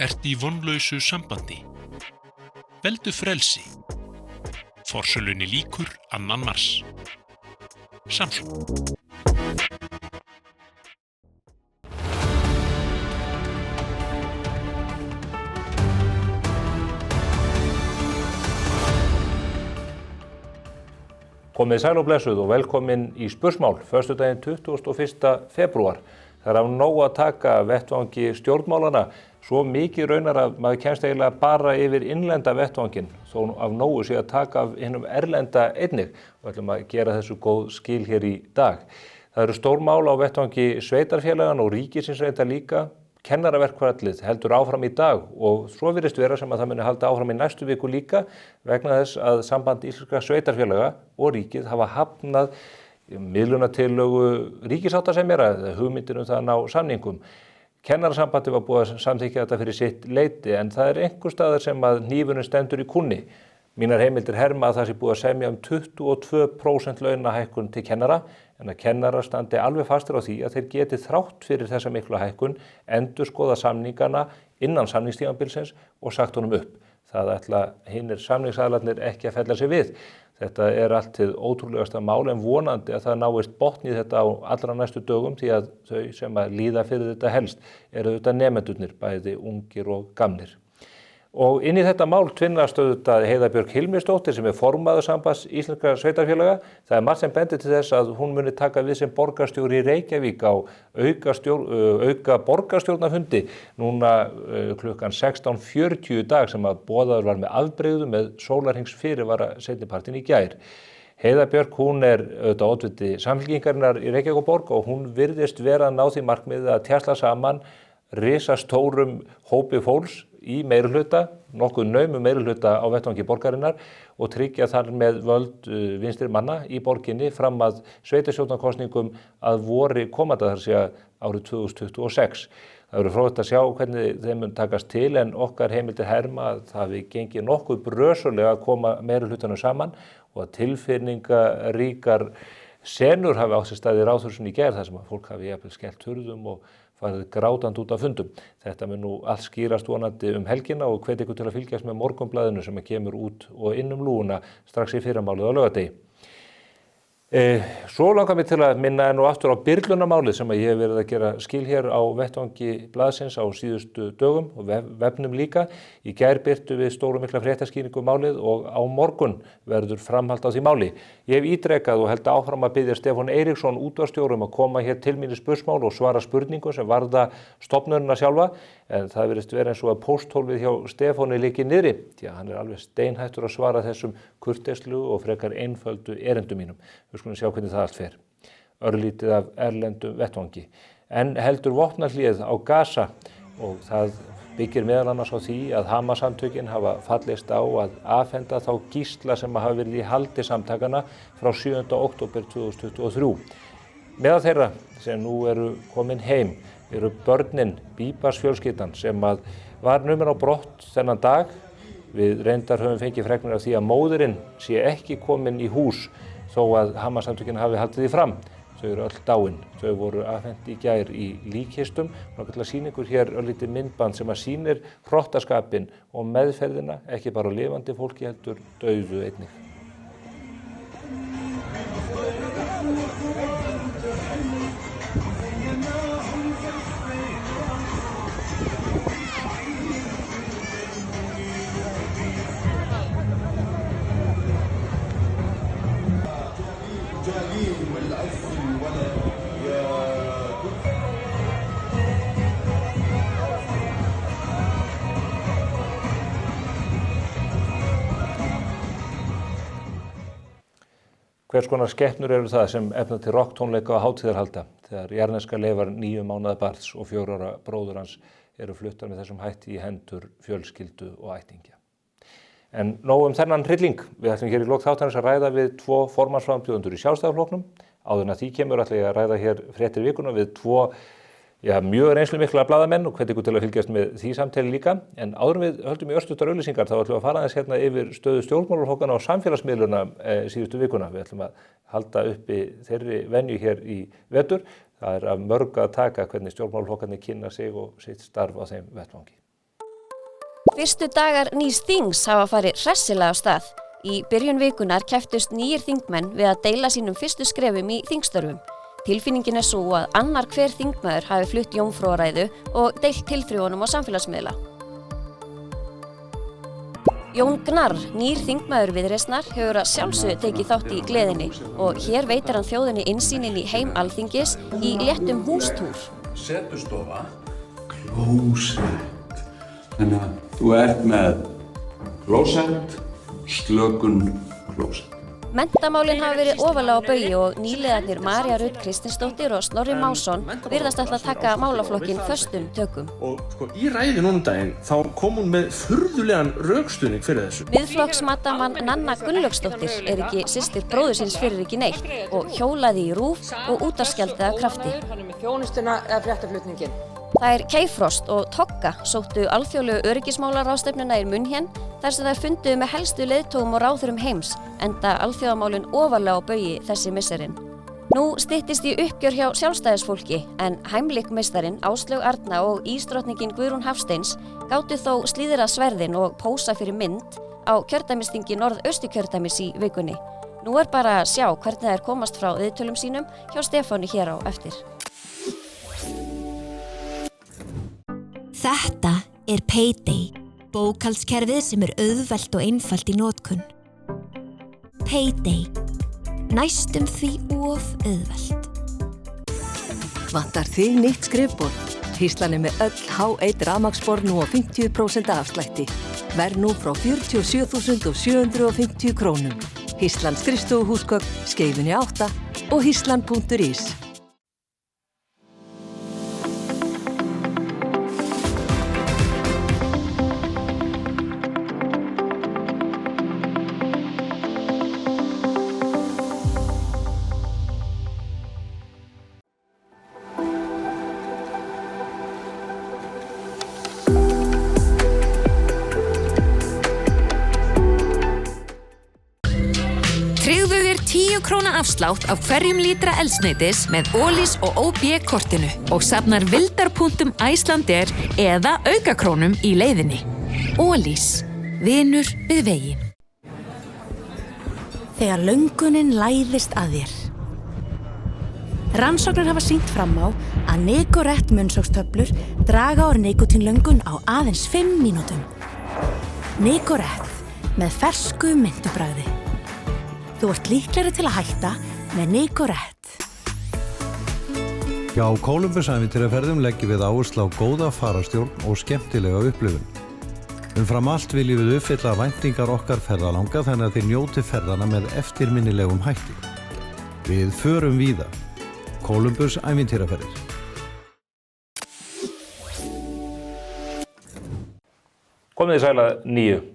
Ert í vonlausu sambandi. Veldu frelsi. Forsölunni lýkur 2. mars. Samsung. Komið sæl og blessuð og velkomin í Spursmál, föstudaginn 21. febrúar. Það er af nóg að taka vettvangi stjórnmálana, svo mikið raunar að maður kemst eiginlega bara yfir innlenda vettvanginn, þó af nógu sé að taka af hinum erlenda einnig. Við ætlum að gera þessu góð skil hér í dag. Það eru stór mál á vettvangi sveitarfélaganna og ríkisins reyndar líka. Kennaraverkfallið heldur áfram í dag og svo virðist vera sem að það muni halda áfram í næstu viku líka vegna þess að samband íslenskra sveitarfélaga og ríkið hafa hafnað miðlunartillögu ríkissáttasemjara eða hugmyndir það að ná samningum. Kennarasambandið var búið að samþykkja þetta fyrir sitt leyti en það er einhver staðar sem að hnífurinn stendur í kúnni. Mínar heimildir herma að það sé búið að semja 22% launahækkun til kennara en að kennarar standi alveg fastir á því að þeir geti þrátt fyrir þessa miklu hækkun endurskoða samningana innan samningstímabilsins og sagt honum upp. Það ætla hinir samningsaðilarnir ekki að fella sig við. Þetta er allt hið ótrúlegasta mál en vonandi að það náist botn í þetta á allra næstu dögum því að þau sem að líða fyrir þetta helst eru þetta nemendurnir, bæði ungir og gamlir. Og inn í þetta mál tvinnast auðvitað Heiða Björk Hilmisdóttir sem er formaður sambands íslenskra sveitarfélaga. Það er margt sem bendir til þess að hún muni taka við sem borgarstjóri í Reykjavík á auka borgarstjórnarfundi núna klukkan 16:40 í dag sem að boðaður var með afbrigðum með sólarhrings fyrirvara seinnipartinn í gær. Heiða Björk, hún er auðvitað oddviti Samfylkingarinnar í Reykjavíkurborg og hún virðist vera að ná því markmiði að tjasla saman risastórum hópi fólks í meirihluta, nokkuð naumum meirihluta á vettvangi borgarinnar og tryggja þar með völd vinstri manna í borginni fram að sveitarstjórnarkosningum að vori komanda þar sé árið 2026. Það verður fróðlegt að sjá hvernig þeim mun takast til en okkar heimildir herma að það hafi gengið nokkuð brösulega að koma meirihlutanum saman og að tilfinningaríkar senur hafi átt sér stað í Ráðhúsinu í gær þar sem að fólk hafi jafnvel skellt hurðum og farið grátandi út af fundum. Þetta mun nú allt skýrast vonandi helgina og hvet ykkur til að fylgjast með Morgunblaðinu sem kemur út og inn lúguna strax í fyrramálið á laugardegi. Svo langar mig til að minna nú aftur á Byrlunarmálið sem ég hef verið að gera skil hér á vettvangi blaðsins á síðustu dögum og vefnum líka. Í gær birtu við stóru mikla fréttaskýringu málið og á morgun verður framhald á því máli. Ég hef ítrekað og held áfram að biðja Stefán Eiríksson útvarpsstjóra að koma hér til mín í Spursmál og svara spurningum sem varða stofnunina sjálfa en það virðist vera eins og að pósthólfið hjá Stefáni liggi niðri því að hann er alveg steinhættur að svara þessum kurteislu og frekar einföldu erindum mínum. Við skulum sjá hvernig það allt fer. Örlítið af erlendum vettvangi. En heldur vopnahléð á Gaza og það byggir meðal annars á því að Hamas-samtökin hafa fallist á að afhenda þá gísla sem hafa verið í haldi samtakana frá 7. október 2023. Meðal þeirra sem nú eru komin heim eru börnin Bíbas fjölskyldan sem að var numin á brott þennan dag. Við reyndar höfum fengið fregnir af því að móðirinn sé ekki komin í hús þó að Hamas-samtökin hafi haldið því fram. Þau eru öll dáin. Þau voru afhent í gær í líkkistum. Nú ætla að sýna ykkur hér örlítið myndband sem að sýnir hrottaskapinn og meðferðina, ekki bara lifandi fólki heldur dauðu einnig. Hvers konar skepnur eru það sem efna til rokktónleika og hátíðarhalda þegar jarðneskar leifar 9 mánaða barns og 4 ára bróður hans eru fluttar með þessum hætti í hendur fjölskyldu og ættingja. En nóg þennan hrylling. Við ætlum hér í lok þáttarins að ræða við 2 formannsframbjóðendur í Sjálfstæðisflokknum. Áður en að því kemur ætla ég að ræða hér fréttir vikuna við 2 mjög reynslumikla blaðamenn og hvet ykkur til að fylgjast með því samtali líka. En áður við höldum í örstuttar auglýsingar þá ætlum við að fara aðeins hérna yfir stöðu stjórnmálaflokkana á samfélagsmiðluna síðustu vikuna. Við ætlum að halda uppi þeirri venju hér í vetur. Það af mörgu að taka hvernig stjórnmálaflokkarnir kynna sig og sitt starf á þeim vettvangi. Fyrstu dagar nýs þings hafa farið hressilega á stað. Í byrjun vikunar kepptust nýir þingmenn við að deila sínum fyrstu skrefum í þingstörfum. Tilfinningin sú að annar hver þingmaður hafi flutt jómfrúaræðu og deilt tilþrifum á samfélagsmiðla. Jón Gnarr, nýr þingmaður Viðreisnar, hefur að sjálfsögðu tekið þátt í gleðinni og hér veitir hann þjóðinni innsýn inn í heim Alþingis í léttum hústúr. Setustofa, klósett. Þannig að þú ert með klósett, slökun, klósett. Menntamálin hafa verið ofarlega á baugi og nýliðarnir María Rut Kristinsdóttir og Snorri Másson virðast ætla að taka málaflokkinn föstum tökum. Og í ræðu núna daginn þá kom hún með furðulegan rökstuðning fyrir þessu. Miðflokksmadaman Nanna Gunnlaugsdóttir ekki systir bróður síns fyrir ekki neitt og hjólaði í RÚV og útvarpsgjaldið af krafti. Hann með þjónustuna eða fréttaflutningin. Þær Keyfrost og Togga sóttu alþjóðlegu öryggismálaráðstefnuna í München þar sem þær funduðu með helstu leiðtogum og ráðherrum heims, enda alþjóðamálin ofarlega á baugi þessi misserinn. Nú styttist í uppgjör hjá sjálfstæðisfólki en Heimlich-meistarinn Áslaug Arna og ísdrottningin Guðrún Hafsteins gátu þó slíðrað sverðin og pósa fyrir mynd á kjördæmisþingi Norðausturkjördæmis í vikunni. Nú bara að sjá hvernig þær komast frá viðtölum sínum hjá Stefáni hér á eftir. Þetta Payday, bókhaldskerfið sem auðvelt og einfalt í notkun. Payday, næstum því of auðvelt. Vantar þig nýtt skrifborð? Híslan með öll H1 rafmagnsborð nú á 50% afslætti. Verð nú frá 47.750 krónum. Híslan skrifstofuhúsgögn, Skeifunni 8 og híslan.is. Tryggðu þér 10 króna afslátt af hverjum lítra eldsneytis með Ólís og OB-kortinu og safnar vildarpunktum Icelandair eða aukakrónum í leiðinni. Ólís, vinur við veginn. Þegar löngunin læðist að þér. Rannsóknir hafa sýnt fram á að Nicorette munnsógstöflur draga úr nikótínlöngun á aðeins 5 mínútum. Nicorette með fersku myntubragði. Þú ert líklegri til að hætta með Nicorette. Hjá Kólumbusævintýraferðum leggjum við áherslu á góða fararstjórn og skemmtilega upplifun. Umfram allt viljum við uppfylla væntingar okkar ferðalanga þannig að þið njóti ferðana með eftirminnilegum hætti. Við förum víða. Kólumbusævintýraferðir. Komið þið sæla 9.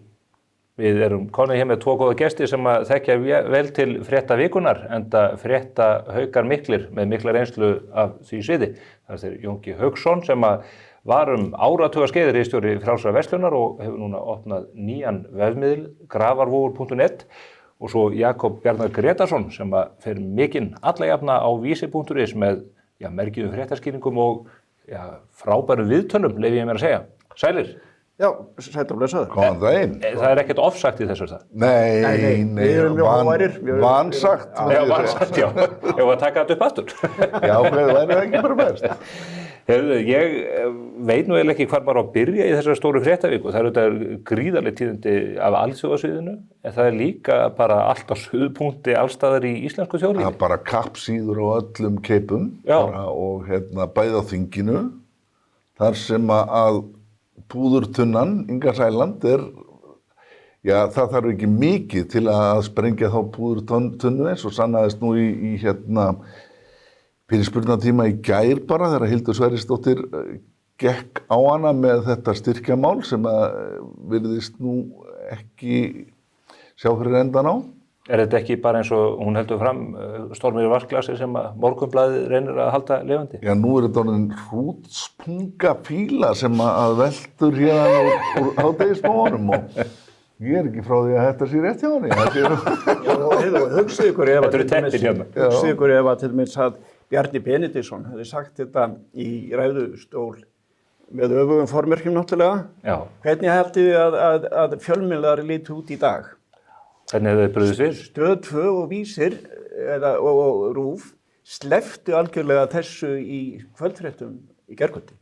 Við erum konið hér með 2 góða gesti sem að þekkja vel til frétta vikunar, enda frétta Haukar miklir með mikla reynslu af því sviði. Það er Jónki Hauksson sem að var áratuga skeiðir ritstjóri Frjálsrar verslunar og hefur núna opnað nýjan vefmiðil, gravarvogur.net, og svo Jakob Bjarnar Gretarsson sem að fer mikinn alla jafna á vísi.is með mergjum fréttaskýringum og frábærum viðtölum, leyfi ég mér að segja. Sælir. Já, sæll og blessaður. Góðan daginn. Það er ekkert ofsagt í þessu það? Nei, við erum mjög óværir. Vansagt. Já, vansagt, já. Ég var að taka þetta upp aftur. Já, það er ekki bara best. Ég veit nú eiginlega ekki hvar maður á að byrja í þessari stóru fréttaviku. Það eru gríðarleg tíðindi af alþjóðasviðinu, en það er líka bara allt á suðpunkti allstaðar í íslensku þjóðlífi. Það er bara kappsíður á öllum keipum og bæði á þinginu, þar sem að púðurtunnan, Inga Sæland, það þarf ekki mikið til að sprengja þá púðurtunnu eins og sannaðist nú í fyrirspurnatíma í gær bara þegar Hildur Sverrisdóttir gekk á hana með þetta styrkjamál sem að virðist nú ekki sjá fyrir endan á. Er þetta ekki bara eins og hún heldur fram stormir í vatnsglasi sem að Morgunblaðið reynir að halda lifandi? Já, nú þetta orðin hrútspunga fíla sem að veldur hérna úr hádegismónum og ég ekki frá því að þetta sé rétt hjá henni. Hugsið ykkur ef hérna. til dæmis að Bjarni Benediktsson hefði sagt þetta í ræðustól Með öfugum formerkjum náttúrulega. Já. Hvernig heldið þið að fjölmiðlar líti út í dag? Hvernig hefur þið brugðist við? Stöð 2 og Vísir og RÚV slepptu algjörlega þessu í kvöldfréttum í gærkvöldi.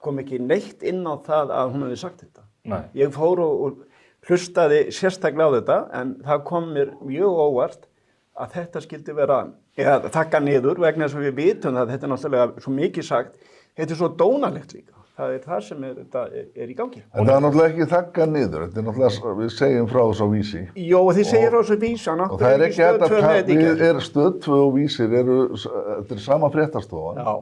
Kom ekki neitt inn á það að hún hefði sagt þetta. Nei. Ég fór og hlustaði sérstaklega á þetta en það kom mér mjög óvart að þetta skildi vera þakka niður vegna þess að við vitum að þetta er náttúrulega svo mikið sagt. Þetta er svo dónalegt líka. Það er það sem þetta er í gangi. En það er náttúrulega ekki þakka niður. Þetta er náttúrulega, við segjum frá þessu á Vísi. Jó, þið segir frá þessu Vísi. Og það er ekki hægt Stöð 2 og Vísir þetta er sama fréttastofan. Já.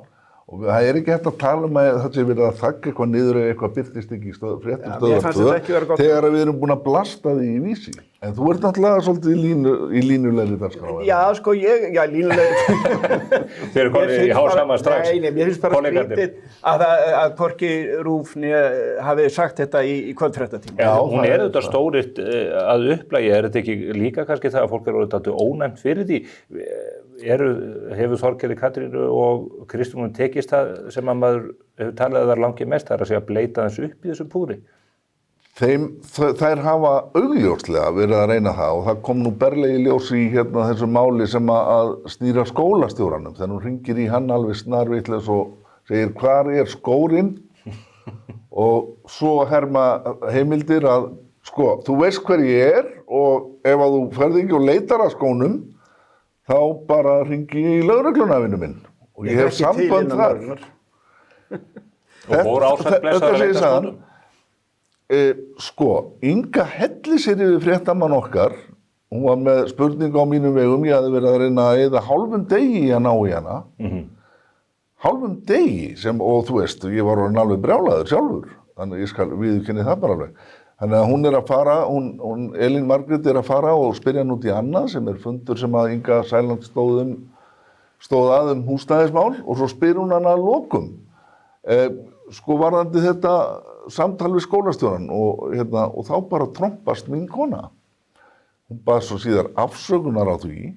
Og það er ekki hægt að tala um að það sé verið að þakka eitthvað niður eða eitthvað birtist ekki í fréttum Stöðvar 2 þegar við erum búin að blasta því í Vísi. En þú ert náttúrulega svolítið í línulegri dagskrá. Já, sko línulegri. Þeir eru konið í hásama strax. Nei, mér finnst bara skrítið að hvorki RÚV hafi sagt þetta í kvöldfréttatíma. Já, hún er auðvitað stóritt að upplægi. Er þetta ekki líka kannski það að fólk eru auðvitað ónæmt fyrir því? Hefur Þorgerði Katrínu og Kristrúnu tekist það sem að maður hefur talað þar langið mest, það er að segja að bleita þessu upp í þessu púðri? Þær hafa augljóslega verið að reyna það og það kom nú berlega í ljós í þessu máli sem að stýra skólastjóranum þegar hún hringir í hann alveg snarvitlaus og segir hvar er skórinn og svo herma heimildir að sko, þú veist hver ég er og ef að þú ferð ekki og leitar að skónum þá bara hringi ég í lögregluna vinur minn og ég hef samband þar. Og fór Ársæll blessaður að leita skónum? Sko, Inga helli sér yfir fréttamann okkar, hún var með spurningu á mínum vegum, ég hafði verið að reyna að eyða hálfum degi í að ná í hana. Hálfum degi og þú veist, ég var orðinn alveg brjálaður sjálfur, þannig ég skal viðurkenni það bara alveg. Þannig að hún er að fara, Elín Margrét er að fara og spyrja hann út í annað sem er fundur sem að Inga Sæland stóð að húsnæðismál og svo spyr hún hann að lokum. Sko varðandi þetta samtal við skólastjóran og þá bara trompast mín kona. Hún bað svo síðar afsökunar á því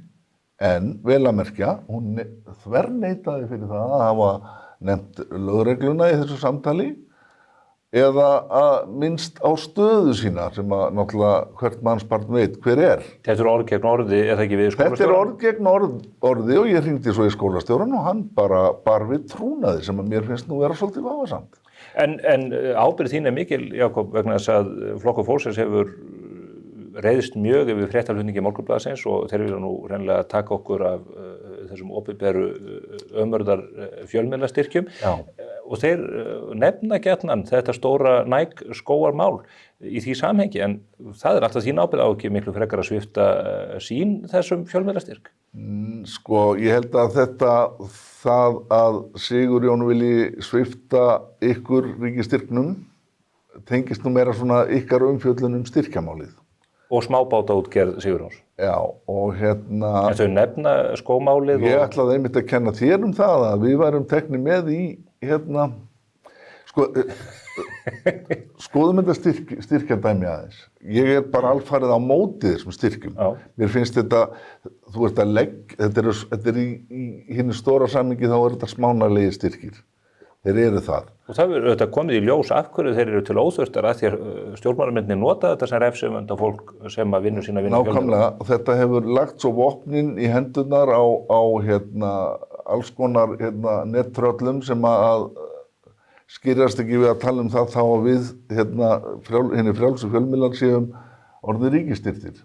en vel að merkja, hún þverneitaði fyrir það að hafa nefnt lögregluna í þessu samtali eða að minnst á stöðu sína sem að náttúrulega hvert mannsbarn veit hver er. Þetta er orð gegn orði, er það ekki við skólastjóran? Þetta er orð gegn orði og ég hringdi svo í skólastjóran og hann bara bar við trúnaði sem að mér finnst nú vera svolítið vafasamt. En ábyrgð þín er mikil, Jakob, vegna þess að Flokkur fólksins hefur reiðst mjög yfir fréttaflutningi Morgunblaðsins og þeir vilja nú reynilega taka okkur af þessum opinberu ömurðar fjölmiðlastyrkjum. Og þeir nefna gjarnan þetta stóra skógarmál í því samhengi, en það er alltaf þín ábyrgð á ekki miklu frekar að svipta sín þessum fjölmiðlastyrk? Sko, ég held að það að Sigurjón vilji svipta ykkur ríkisstyrknum tengist nú meira svona ykkar umfjöllun styrkjamálið. Og smábátaútgerð Sigurjóns. Já, og En þau nefna skómálið Ég ætlaði einmitt að kenna þér það að við værum teknir með í skoðum þetta styrkjadæmi aðeins. Ég bara alfarið á móti þessum styrkjum. Mér finnst þetta, þú ert að þetta er í hinni stóra samhengi þá er þetta smánarlegi styrkir. Þeir eru það. Og það er auðvitað komið í ljós af hverju þeir eru til óþurftar að því að stjórnmálamennir nota þetta sem refsivönd á fólk sem að vinna sína vinna Nákvæmlega, þetta hefur lagt svo vopnin í hendurnar á alls konar nettröllum sem að skýrast ekki við að tala um það þá að við hinni frjálsu fjölmiðlar séum orðið ríkisstyrktir.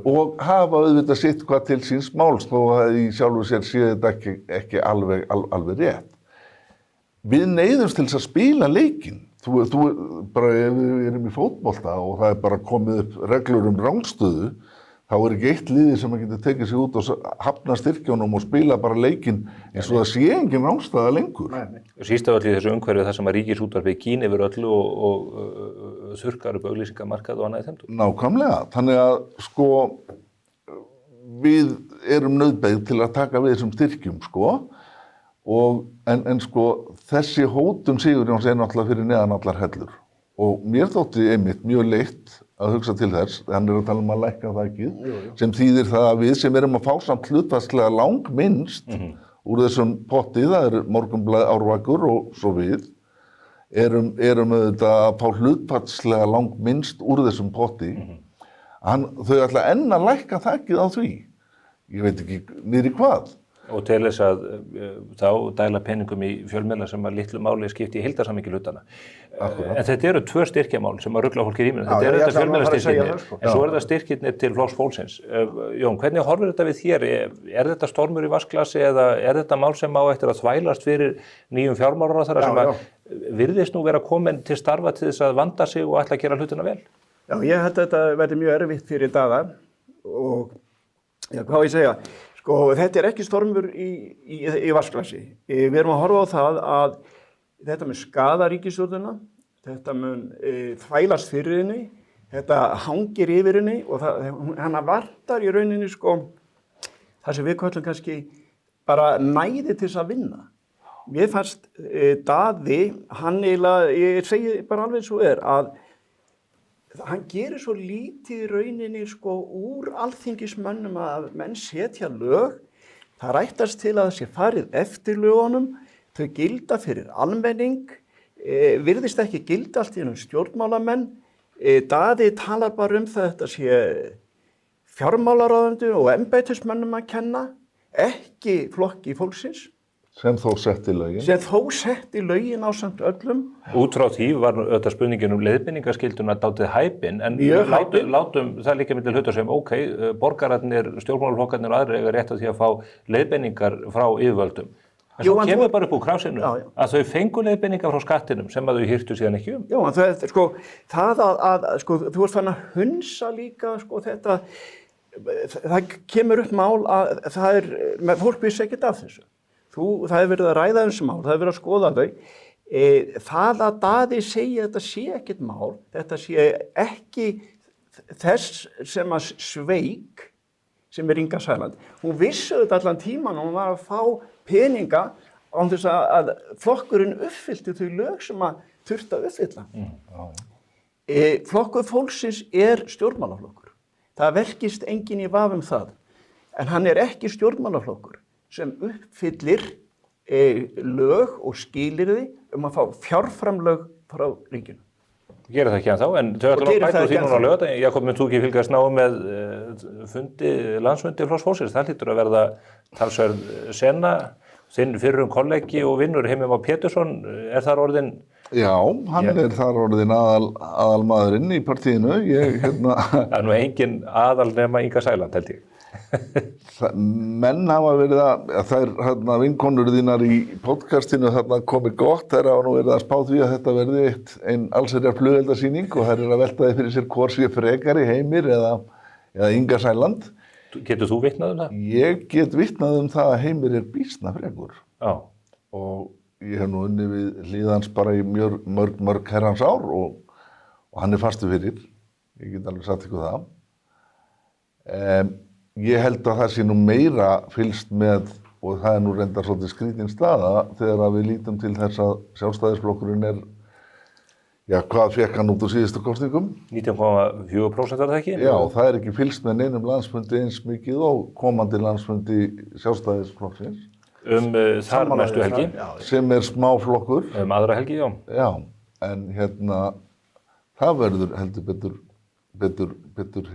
Og hafa auðvitað sitt hvað til síns máls þó að í sjálfu sér sé þetta ekki alveg rétt. Við neyðumst til þess að spila leikinn. Þú bara, ef við erum í fótbolta og það er bara komið upp reglur rangstöðu, þá er ekki eitt liði sem að geta tekið sig út og hafna styrkjónum og spila bara leikinn eins og það sé engin rangstöða lengur. Síst af öllu í þessu umhverfi þar sem að ríkisútvarpið kín yfir öllu og þurrkar upp auglýsingamarkað og annað í þeim. Nákvæmlega. Þannig að sko, við erum nauðbeygð til að taka við þessum styrkjum, sko. En sko, þessi hótun Sigurjóns er náttúrulega fyrir neðan allar hellur og mér þótti einmitt mjög leitt að hugsa til þess, hann er að tala um að lækka þakið, sem þýðir það að við sem erum að fá samt hlutfallslega langminnst úr þessum potti, það er Morgunblaðið, Árvakur og svo við, erum auðvitað að fá hlutfallslega langminnst úr þessum potti, þau ætla enn að lækka þakkið á því. Ég veit ekki niður í hvað. Og til þess að þá dæla peningum í fjölmiðla sem að litlu máli skipti í heildarsamhengi hlutana. En þetta eru 2 styrkjamál sem að rugla fólki í rýminu. Þetta eru þetta fjölmiðlastyrkirnir, en svo eru þetta styrkirnir til Flokks fólksins. Jón, hvernig horfir þetta við þér? Er þetta stormur í vatnsglasi eða er þetta mál sem á eftir að þvælast fyrir nýjum fjármálaráðherra sem að virðist nú vera komin til starfa til þess að vanda sig og ætla að gera hlutina vel? Já, ég held að þetta verði mjög erfitt fyrir Daða og hvað ég segja? Sko, þetta er ekki stormur í vatnsglasi. Við erum að horfa á það að þetta mun skaða ríkisstjórnina, þetta mun þvælast fyrir henni, þetta hangir yfir henni og hana vantar í rauninni sko, það sem við köllum kannski bara næði til þess að vinna. Mér fannst Daði, hann eiginlega, ég segi bara alveg svo að hann gerir svo lítið í rauninni sko úr alþingismönnum að menn setja lög, það rættast til að það sé farið eftir lögunum, þau gilda fyrir almenning, virðist ekki gilda allt í stjórnmálamenn, Daði talar bara það að þetta sé fjármálaráðendur og embættismönnum að kenna, ekki Flokki fólksins. Sem þó setti lögin á samt öllum. Út frá því var auðvitað spurningin leiðbeiningarskylduna dálítið hæpin, en látum það líka milli hluta sem borgararnir, stjórnmálaflokkarnir og aðrir eiga rétt á því að fá leiðbeiningar frá yfirvöldum. En svo kemur bara upp úr krásinu að þau fengu leiðbeiningar frá skattinum sem að þau hirtu síðan ekki um. Já, en það er sko, þú ert fann að hunsa líka sko þetta, það kemur upp mál að það fólk vissi ekkert af þessu. Það hefur verið að ræða þessu mál, það hefur verið að skoða þau. Það að Daði segja þetta sé ekkert mál, þetta sé ekki þess sem að sveik, sem Inga Sæland. Hún vissi þetta allan tíman og hún var að fá peninga án þess að flokkurinn uppfyllti þau lög sem að þurfti að uppfylla. Flokkur fólksins er stjórnmálaflokkur. Það verkist enginn í vafa um það, en hann er ekki stjórnmálaflokkur sem uppfyllir lög og skilyrði að fá fjárframlög frá ríkinu. Gerir það ekki ennþá, en þau ætla að bæta því núna á laugardaginn. Jakob, mun þú ekki fylgjast náið með landsfundi Flokks fólksins? Það hlýtur að verða talsverð sena, þinn fyrrum kollegi og vinnur Heimir Már Pétursson, er þar orðinn? Já, hann er þar orðinn aðalmaðurinn í partíinu. Það er nú engin aðal nema Inga Sæland, held ég. Menn hafa verið þær vinkonur þínar í podcastinu komið gott, þær hafa nú verið að spá því að þetta verði ein allsherjar flugeldasýning og þær að velta því fyrir sér hvort sé frekari Heimir eða Inga Sæland. Getur þú vitnað um það? Ég get vitnað um það að Heimir er býsna frekur. Já. Og ég hef nú unnið við hlið hans bara í mörg herrans ár og hann er fastu fyrir. Ég get alveg sagt ykkur það. Ég held að það sé nú meira fylgst með, og það er nú reyndar svolítið skrítin staða, þegar við lítum til þess að Sjálfstæðisflokkurinn er, hvað fekk hann út úr síðustu kosningum? 19,4% er það ekki? Já, það er ekki fylgst með neinum landsfundi eins mikið og komandi landsfundi Sjálfstæðisflokksins. Þar næstu helgi? Sem er smáflokkur. Aðra helgi, já. Já, en það verður heldur betur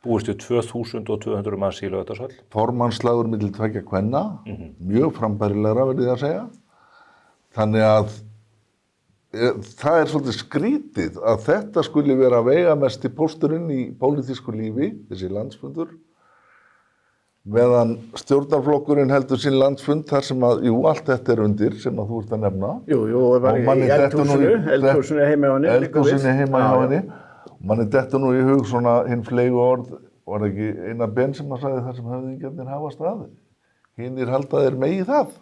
Búist við 2200 manns í Laugardalshöll. Formannslagur milli tveggja kvenna, mjög frambærilegra verði ég að segja. Þannig að það er svolítið skrítið að þetta skuli vera veigamesti pósturinn í pólitísku lífi, þessi landsfundur, meðan stjórnarflokkurinn heldur sinn landsfund þar sem að, allt þetta er undir sem að þú ert að nefna. Það var í eldhúsinu heima hjá henni. Manni dettur nú í hug svona hinn fleygu orð, var ekki Einar Ben sem að sagði það sem höfðingjarnir hafa staðið. Hinnir halda þeir megi það.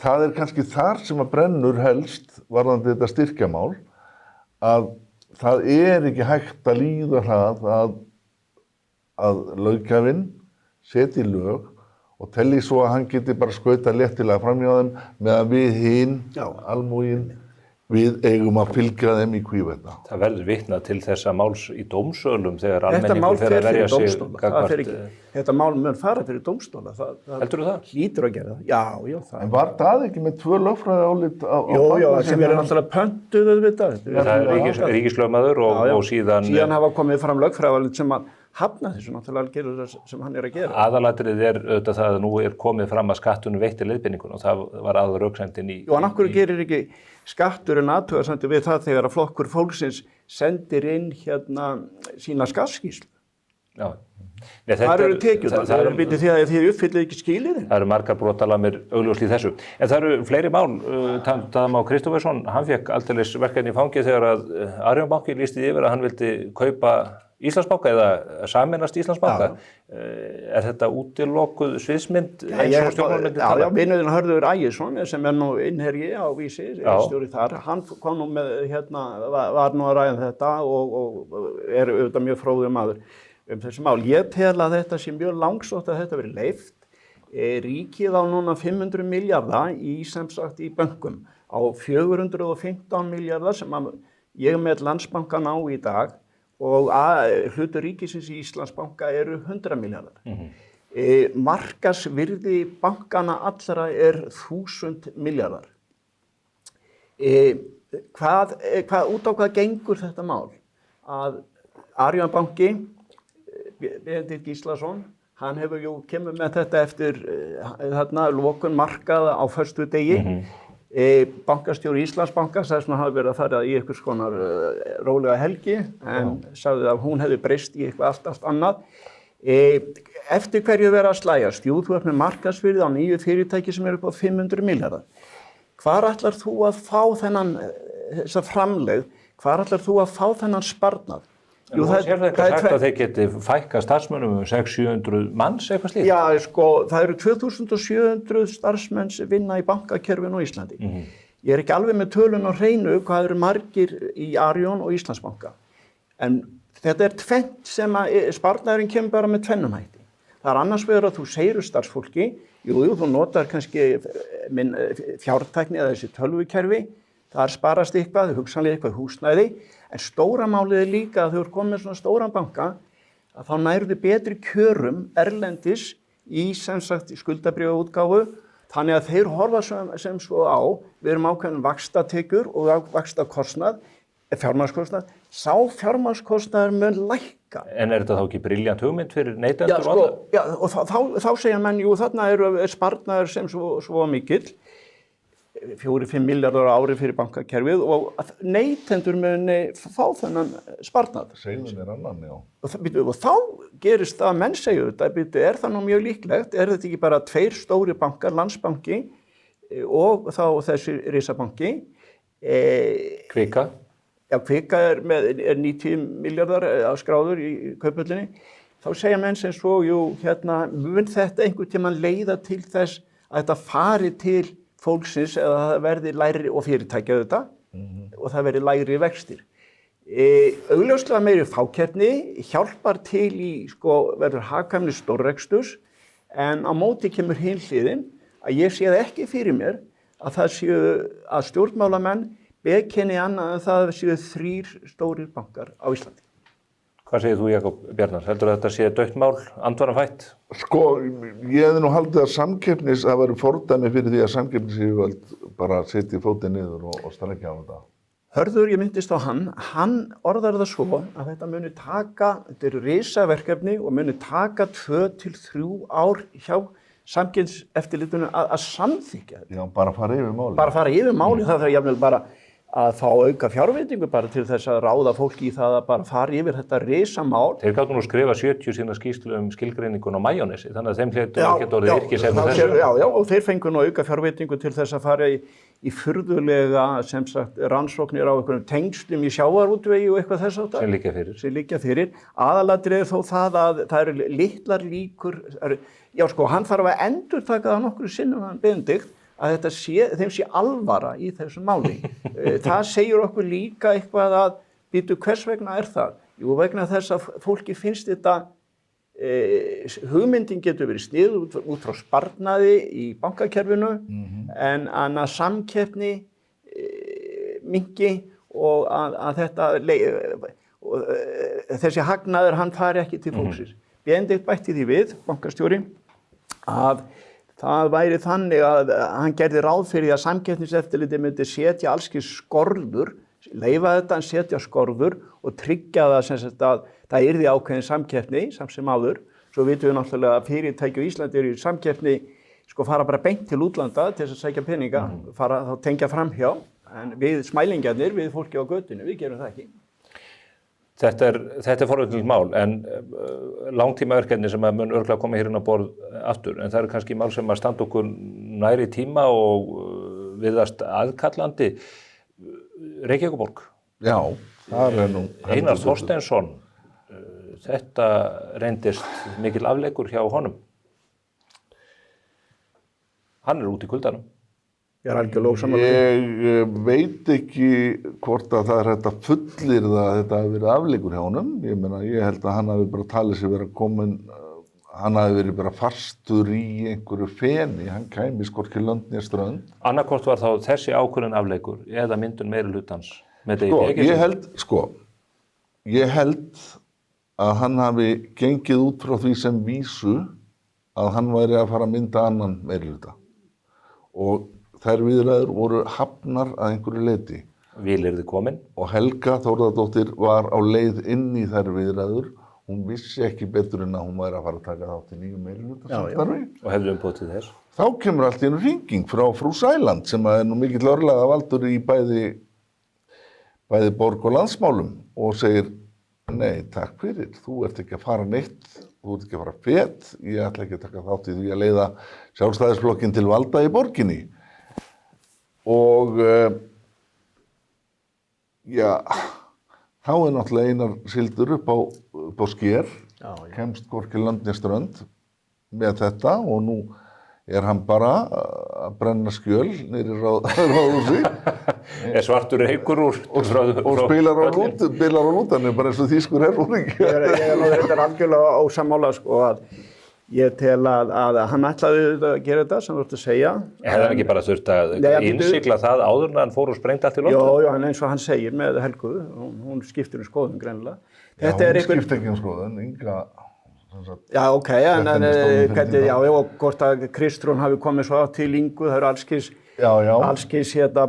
Það er kannski þar sem að brennur helst varðandi þetta styrkjamál, að það er ekki hægt að líða það að löggjafinn setji lög og telli svo að hann geti bara skautað léttilega framhjá þeim meðan við hinn, almúginn, við eigum að fylgja þeim í hvívetna. Það verður vitnað til þessa máls í dómsölum þegar almenningur fer að verja sig gagnvart. Þetta mál mun fara fyrir dómstóla. Heldur þú það? Hlýtur að gera það. Já, það. En var það ekki með 2 lögfræðiálit á Jó, sem eru náttúrulega pöntuð auðvitað. Það er ríkislögmaður og síðan... Síðan hafa komið fram lögfræðiálit sem að hafna þessu náttúrulega gerur það sem hann er að gera. Aðalatrið auðvitað það að nú komið fram að skattunum veitti leiðbeiningun og það var aðalröksemdin í... Jú, en af hverju gerir ekki skatturinn athugasemdir við það þegar að flokkur fólksins sendir inn sína skattskýrslu? Já. Það eru tekjur, það eru býtið því að þið uppfyllið ekki skilyrðin. Það eru margar brotalamir augljóslega í þessu. En það eru fleiri mál. Tandam á Kristófersson, hann fekk aldeilis verkefni í fangið þegar að Arion banki lýsti yfir að hann vildi kaupa Íslandsbanka eða sameinast Íslandsbanka. Er þetta útilokuð sviðsmynd eins og stjórnmálamenn tala? Já, vinurinn Hörður Ægisson sem er nú innherji á Vísi, stjóri þar, hann kom nú með, var nú að ræða þetta og er auðvitað mjög fróður maður þessi mál. Ég tel að þetta sé mjög langsótt að þetta verið leyft. Ríkið á núna 500 milljarða sem sagt í bönkum á 415 milljarða sem ég með Landsbankann á í dag og hlutur ríkisins í Íslandsbanka eru 100 milljarðar. Markaðsvirði bankana allra er 1000 milljarðar. Út á hvað gengur þetta mál? Að Arion banki, Benedikt Gíslason, hann kemur með þetta eftir lokun markaða á föstudegi. Bankastjóri Íslandsbanka sagði að hann hafi verið að fara í einhvers konar rólega helgi en sagði að hún hefði breyst í eitthvað allt annað. Eftir hverju verið að slægjast? Jú, þú ert með markaðsvirði á nýju fyrirtæki sem eru upp á 500 milljarðar. Hvar ætlar þú að fá þessa framlegð? Hvar ætlar þú að fá þennan sparnað? Jú, það er eitthvað sagt að þeir geti fækkað starfsmönnum 600-700 manns eitthvað slíkt? Já, það eru 2700 starfsmenn sem vinna í bankakerfinu á Íslandi. Ég er ekki alveg með tölun á hreinu hvað eru margir í Arion og Íslandsbanka. En þetta er tvennt sem að sparnaðurinn kemur bara með tvennum hætti. Það er annars vegar að þú segir starfsfólki, jú, þú notar kannski fjártækni eða þessi tölvukerfi, þar sparast eitthvað, hugsanlega eitthvað húsnæði, en stóra málið er líka að þau eru komið með svona stóran banka að þá nærðu betri kjörum erlendis í sem sagt skuldabréfaútgáfu þannig að þeir horfa sem svo á, við erum ákveðin vaxtatekjur og vaxtakostnað, fjármagnskostnað, sá fjármagnskostnaður mun lækka. En er þetta þá ekki brilljant hugmynd fyrir neytendur og annað? Já, og þá segja menn, jú, þarna er sparnaður sem svo mikill, 4-5 milljarðar á ári fyrir bankakerfið og neytendur muni fá þennan sparnað. Seilin er annan, já. Og þá gerist það að menn segja þetta, er það nú mjög líklegt, er þetta ekki bara 2 stóri bankar, Landsbanki og þá þessi risabanki. Kvika? Já, Kvika er 90 milljarðar skráður í Kauphöllinni. Þá segja menn sem svo, jú, mun þetta einhvern tímann leiða til þess að þetta fari til fólksins eða það verði lægri og fyrirtækja þetta og það verði lægri vextir. Augljóslega meiri fákeppni hjálpar til í verður hagkvæmni stórreksturs en á móti kemur hin hliðin að ég sé það ekki fyrir mér að það séu að stjórnmálamenn bekenni annað en það séu 3 stórir bankar á Íslandi. Hvað segir þú, Jakob Bjarnar? Heldur þetta sé dautt mál, andvarafætt? Ég hefði nú haldið að það væri fordæmi fyrir því að samkeppnisyfirvöld bara setji fótinn niður og staleggja á þetta. Hörður, ég myndist á hann orðar það svo að þetta muni taka, þetta eru risaverkefni og muni taka 2 til 3 ár hjá Samkeppniseftirlitinu að samþykkja þetta. Já, bara fara yfir máli. Bara fara yfir máli, það þarf jafnvel bara að fá auka fjárveitingu bara til þess að ráða fólki í það að bara fara yfir þetta risamál. Þeir gátu nú skrifa 70 sína skýrslu skilgreiningun á majónesi, þannig að þeim hlutur ekki orðið yrkisefni þessu. Já, og þeir fengu nú auka fjárveitingu til þess að fara í furðulega sem sagt rannsóknir á einhverjum tengslum í sjávarútvegi og eitthvað þess að það. Sem liggja fyrir. Aðalatriðið er þó það að það eru litlar líkur, hann þarf að endurtaka það nokkru sinnum hann Benedikt að þeim sé alvara í þessu máli. Það segir okkur líka eitthvað að býtu hvers vegna er það? Jú, vegna þess að fólki finnst þetta, hugmyndin getur verið sniðuð út frá sparnaði í bankakerfinu en annað samkeppni minki og að þessi hagnaður hann fari ekki til fólksins. Benedikt bætti því við, bankastjóri, að það væri þannig að hann gerði ráð fyrir að Samkeppniseftirlitið myndi setja allskis skorður, leyfa þetta en setja skorður og tryggja það sem sagt að það yrði ákveðin samkeppni samt sem áður. Svo vitum við náttúrulega að fyrirtæki á Íslandi eru í samkeppni, sko fara bara beint til útlanda til þess að sækja peninga, fara þá tengja framhjá, en við smælingjarnir, við fólki á götunni, við gerum það ekki. Þetta er forvitnilegt mál, en langtímaverkefni sem mun örugglega koma hér inn á borð aftur, en það eru kannski mál sem að standa okkur næri tíma og viðast aðkallandi. Reykjavíkurborg. Já, það er nú. Einar Þorsteinsson, þetta reyndist mikil afleikur hjá honum. Hann er út í kuldanum. Ég er algjörlega ósammála. Ég veit ekki hvort að það er hægt að fullyrða að þetta hafi verið afleikur hjá honum. Ég held að hann hafi bara talið sig vera komin, hann hafi verið bara fastur í einhverju feni, hann kæmi hvorki lönd né strönd. Annarkvort var þá þessi ákvörðun afleikur eða myndun meiri hlutans með ég held að hann hafi gengið út frá því sem vísu að hann væri að fara að mynda annan meiri hluta. Og þær viðræður voru hafnar að einhverju leyti. Vilyrði komin. Og Helga Þórðardóttir var á leið inn í þær viðræður. Hún vissi ekki betur en að hún væri að fara að taka þátt í nýju meirihlutastarfi. Og hefði umboð til þess. Þá kemur allt í einu hringing frá frú Sæland sem er nú mikill örlagavaldur í bæði borg og landsmálum og segir, nei, takk fyrir, þú ert ekki að fara neitt, þú ert ekki að fara fet, ég ætla ekki að taka þátt í því að leiða Sjálfstæðisflokkinn til valda í borginni. Og þá er náttúrulega Einar sigldur upp á sker, kemst hvorki lönd né strönd með þetta og nú er hann bara að brenna skjöl niðri ráðhúsi. Er svartur reykur úr og spilar á lútanum bara eins og þýskur herfóringi. Ég er algjörlega ósammála sko að ég tel að hann ætlaði að gera þetta sem þú ert að segja. Hefði hann ekki bara þurft að innsigla það áður en hann fór og sprengdi allt í loftu? Já, eins og hann segir með Helgu, hún skiptir skoðun greinilega. Já, hún skiptir ekki skoðun, Inga. Já, ok, og hvort að Kristrún hafi komið svo til Ingu, það eru allskis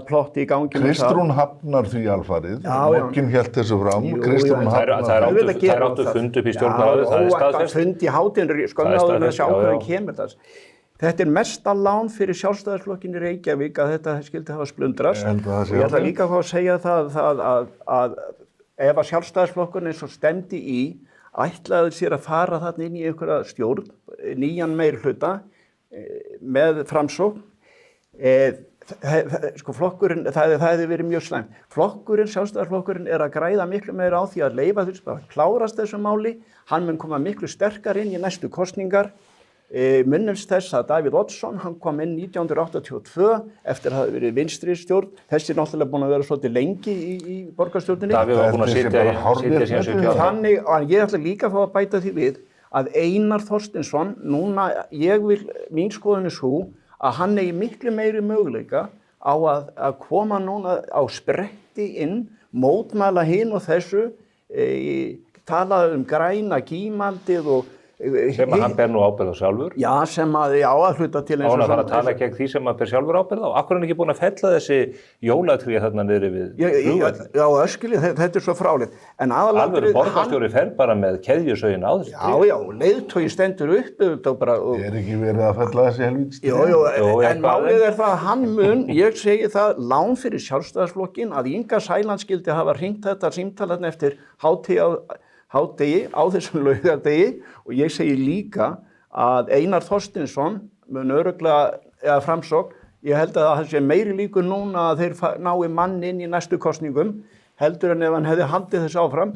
plott í gangi. Kristrún hafnar því alfarið, Morkin hélt þessu fram, Kristrún hafnar. Það áttu fund upp í stjórnarráði, það er staðfest. Fund í hátinn, skömmuráðinu að sjá hvernig kemur þess. Þetta er mesta lán fyrir Sjálfstæðisflokkinn í Reykjavík að þetta skildi hafa splundrast. Og ég ætla líka að fá að segja það að ef að Sjálfstæðisflokkurinn eins og stemdi í ætlaði sér að fara þarna inn í einhverja stjórn, nýjan meirihluta með Framsókn, sko flokkurinn, það hefði verið mjög slæmt. Flokkurinn, Sjálfstæðisflokkurinn er að græða miklu meira á því að leyfa þess að klárast þessu máli, hann mun koma miklu sterkar inn í næstu kosningar. Minnumst þess að Davíð Oddsson, hann kom inn 1982 eftir að hafa verið vinstri stjórn. Þessi er náttúrulega búin að vera svolítið lengi í borgarstjórninni. Davíð var búin að sitja síðan 70 ára. Þannig, og ég ætla líka að fá að bæta því við að Einar Þorsteinsson, núna, mín skoðun er svo að hann eigi miklu meiri möguleika á að koma núna á spretti inn, mótmæla hinn og þessu, tala græna gímaldið og sem að hann ber nú ábyrgð á sjálfur. Já, sem að hluta til eins og svona. Á hann að fara að tala gegn því sem hann ber sjálfur ábyrgð á. Akkur er hann ekki búin að fella þessi jólatré þarna niðri við flugvöllinn? Já, öskilið, þetta er svo frálegt. Alveg borgarstjóri fer bara með keðjusögin á þessi tré. Já, leiðtogi stendur upp og bara... Er ekki verið að fella þessi helvíts tré? Jú, en málið er það að hann mun, ég segi það, lán fyrir Sjálfstæðisflokkinn að Inga Sæland skildi hafa hringt þetta símtal eftir hádegi á þessum laugardegi og ég segi líka að Einar Þorsteinsson mun örugglega, eða Framsókn, ég held að það sé meiri líkur núna að þeir nái mann inn í næstu kosningum heldur en ef hann hefði haldið þess áfram.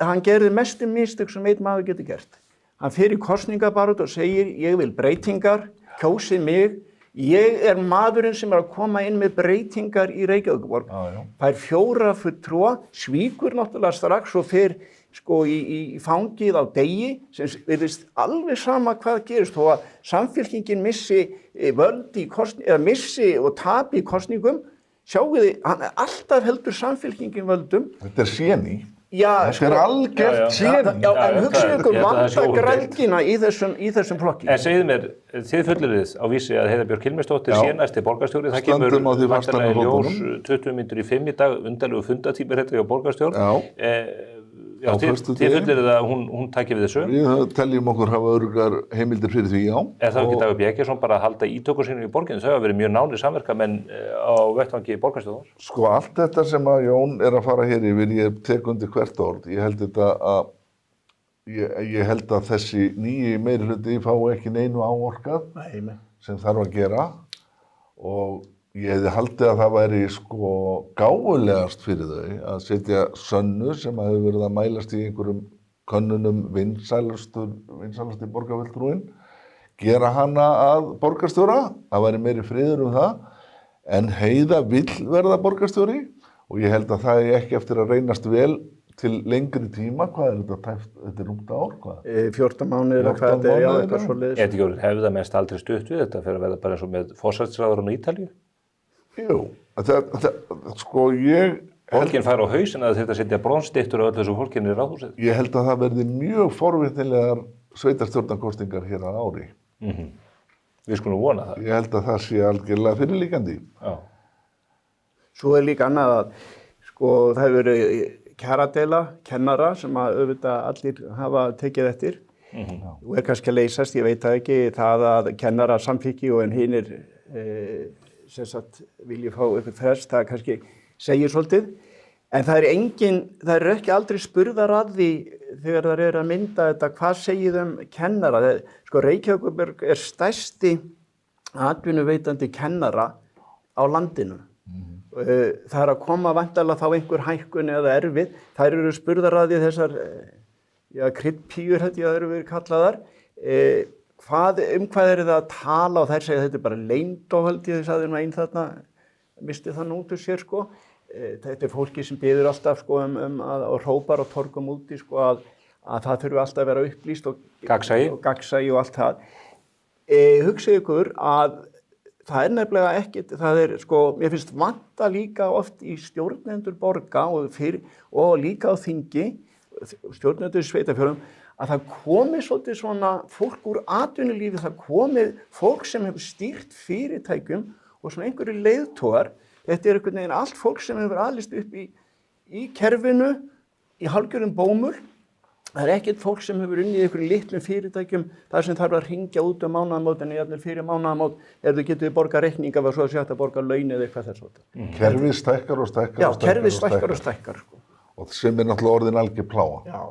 Hann gerði mestu mistök sem einn maður getur gert. Hann fer í kosningabaráttu og segir ég vil breytingar, kjósið mig. Ég er maðurinn sem er að koma inn með breytingar í Reykjavíkurborg. Fær 4 fulltrúa, svíkur náttúrulega strax og fer sko í fangið á degi sem virðist alveg sama hvað gerist þó að samfylkingin missi völd í kosningum, eða missi og tapi í kosningum, sjáu þið, hann alltaf heldur samfylkingin völdum. Þetta séni. Já, þetta algjört séni. Já, en hugsaðu ykkur vandagræðkina í þessum flokki. En segið mér, þið fullirðið á vísi að Heiða Björk Hilmisdóttir sé næsti borgarstjóri, það kemur vantarlega í ljós 20 mínútur í 5 í dag, undarlegu fundatímir hjá borgarstjórn. Já, þið fullirðið að hún taki við þessu. Við teljum okkur hafa öruggar heimildir fyrir því, já. Er það ekki Dagur B. Eggertsson bara að halda ítökur sínum í borginni? Þau hafa verið mjög nánir samverkamenn á vettvangi borgarstjórnar. Sko, allt þetta sem að Jón er að fara hér yfir, ég tek undir hvert orð. Ég held að þessi nýji meirihluti fái ekki neinu áorkað sem þarf að gera og ég hefði haldið að það væri sko gáfulegast fyrir þau að setja Sönnu sem hefur verið að mælast í einhverjum könnunum vinsælasti borgarfulltrúinn, gera hana að borgarstjóra, það væri meiri friður það, en Heiða vill verða borgarstjóri og ég held að það er ekki eftir að reynast vel til lengri tíma, hvað er þetta tæft, þetta rúmt ár, hvað? 14 mánuðir, hvað þetta er, já, eitthvað svoleiðis. Er þetta ekki orðið hefðamennst aldrei stutt við þetta fyrir að verða bara eins og með forsætisráðherrann á Ítalíu? Jú, sko ég... Fólkinn fær á hausinn að þetta setja bronsstyttur á öllu þessu fólkinni í ráðhúsið. Ég held að það verði mjög forvitnilegar sveitarstjórnarkosningar hér að ári. Við skulum vona það. Ég held að það sé algjörlega fyrirlíkandi. Já. Svo er líka annað að, sko, það hefur verið kjaradeila, kennara sem að auðvitað allir hafa tekið eftir. Og er kannski að leysast, ég veit það ekki, það að kennara samþykki og en hinir sem sagt vilja fá upp frest, það kannski segir svolítið. En það er ekki aldrei spurðar að því þegar það er að mynda þetta, hvað segir kennara? Sko Reykjavíkurborg er stærsti atvinnuveitandi kennara á landinu. Það er að koma væntanlega þá einhver hækkun eða erfið. Þær eru spurðar að því þessar kryddpíur held ég að eru verið kallaðar. Hvað er það að tala og þær segja þetta er bara leyndó held ég, þess að það er einn þarna, misti það nút úr sér sko. Þetta er fólki sem biður alltaf sko og hrópar og torgum úti sko að það þurfi alltaf að vera upplýst og gagnsæi og allt það. Hugsið ykkur að það er nefnilega ekkert, það er sko, mér finnst vanta líka oft í stjórnendur borga og líka á þingi, stjórnendur sveitarfélögum, að það komi svolítið svona fólk úr atvinnulífi, það komi fólk sem hefur stýrt fyrirtækjum og svona einhverju leiðtogar. Þetta er einhvern veginn allt fólk sem hefur aðlist upp í kerfinu, í hálfgerðum bómul. Það er ekkert fólk sem hefur unnið í einhverjum litlum fyrirtækjum, þar sem þarf að hringja út mánaðamót en jafnvel fyrir mánaðamót þau getur borga reikninga og svo að hægt að borga laun eða eitthvað þess að. Kerfið stækkar og stækkar. Já, kerfið stækkar og stækkar. Sko. Og sem er náttúrulega orðin algjör pláa. Já.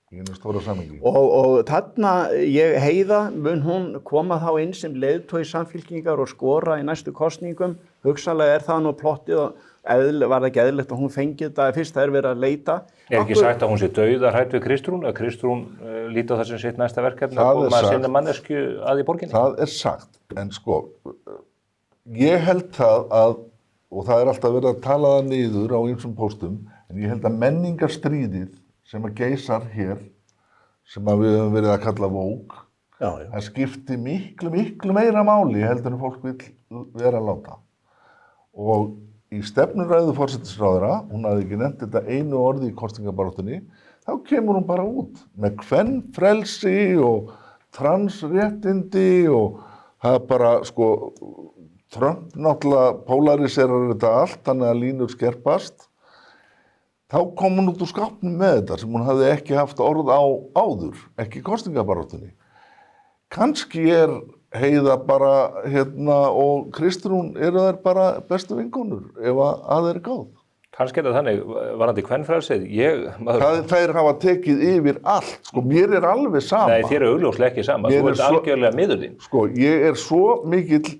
Í einu stóra samhengi. Og þarna Heiða, mun hún koma þá inn sem leiðtogi Samfylkingar og skora í næstu kosningum. Hugsanlega er það nú plottið og var það ekki eðlilegt að hún fengi þetta fyrst það er verið að leita. Er ekki sagt að hún sé dauðarhætt við Kristrún, að Kristrún líti á það sem sitt næsta verkefni að koma að sinna manneskju að í borginni? Það er sagt, en sko, ég held það að, og það er alltaf verið að tala það niður á ýmsum póstum, en ég held að menningarstríðið sem að geysar hér, sem að við höfum verið að kalla vók, það skipti miklu meira máli heldur en fólk vil vera að láta. Og í stefnuræðu forsætisráðherra, hún hafði ekki nefnt þetta einu orði í kosningabaráttunni, þá kemur hún bara út með kvenfrelsi og transréttindi og það er bara, sko, Trump náttúrulega polariserar þetta allt, þannig að línur skerpast. Þá kom hún út úr skápnum með þetta sem hún hafði ekki haft orð á áður, ekki í kosningabaráttunni. Kannski er Heiða bara og Kristrún eru þær bara bestu vinkonur ef að það er gáð. Kannski er það þannig, varandi kvenfrelsið, Þær hafa tekið yfir allt, sko, mér er alveg sama. Nei, þér er augljóslega ekki sama, þú ert algjörlega miður þín. Sko, ég er svo mikill,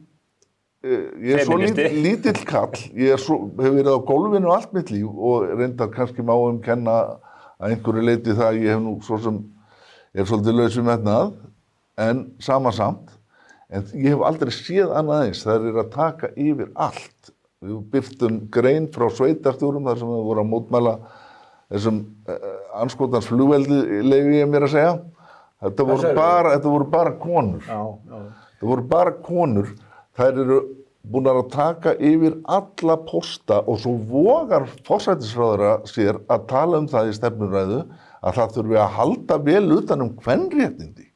ég er svo lítill kall, hef verið á gólfinu allt mitt líf og reyndar kannski má kenna að einhverju leyti það að ég hef nú svo sem er svolítið laus metnað, en sama samt. En ég hef aldrei séð annað eins, þær eru að taka yfir allt. Við birtum grein frá sveitarstjórum þar sem við vorum að mótmæla þessum andskotans flugveldi, leyfi ég mér að segja. Þetta voru bara konur. Þetta voru bara konur. Þær eru búnar að taka yfir alla posta og svo vogar forsætisráðherra sér að tala um það í stefnuræðu að það þurfi að halda vel utan kvenréttindi.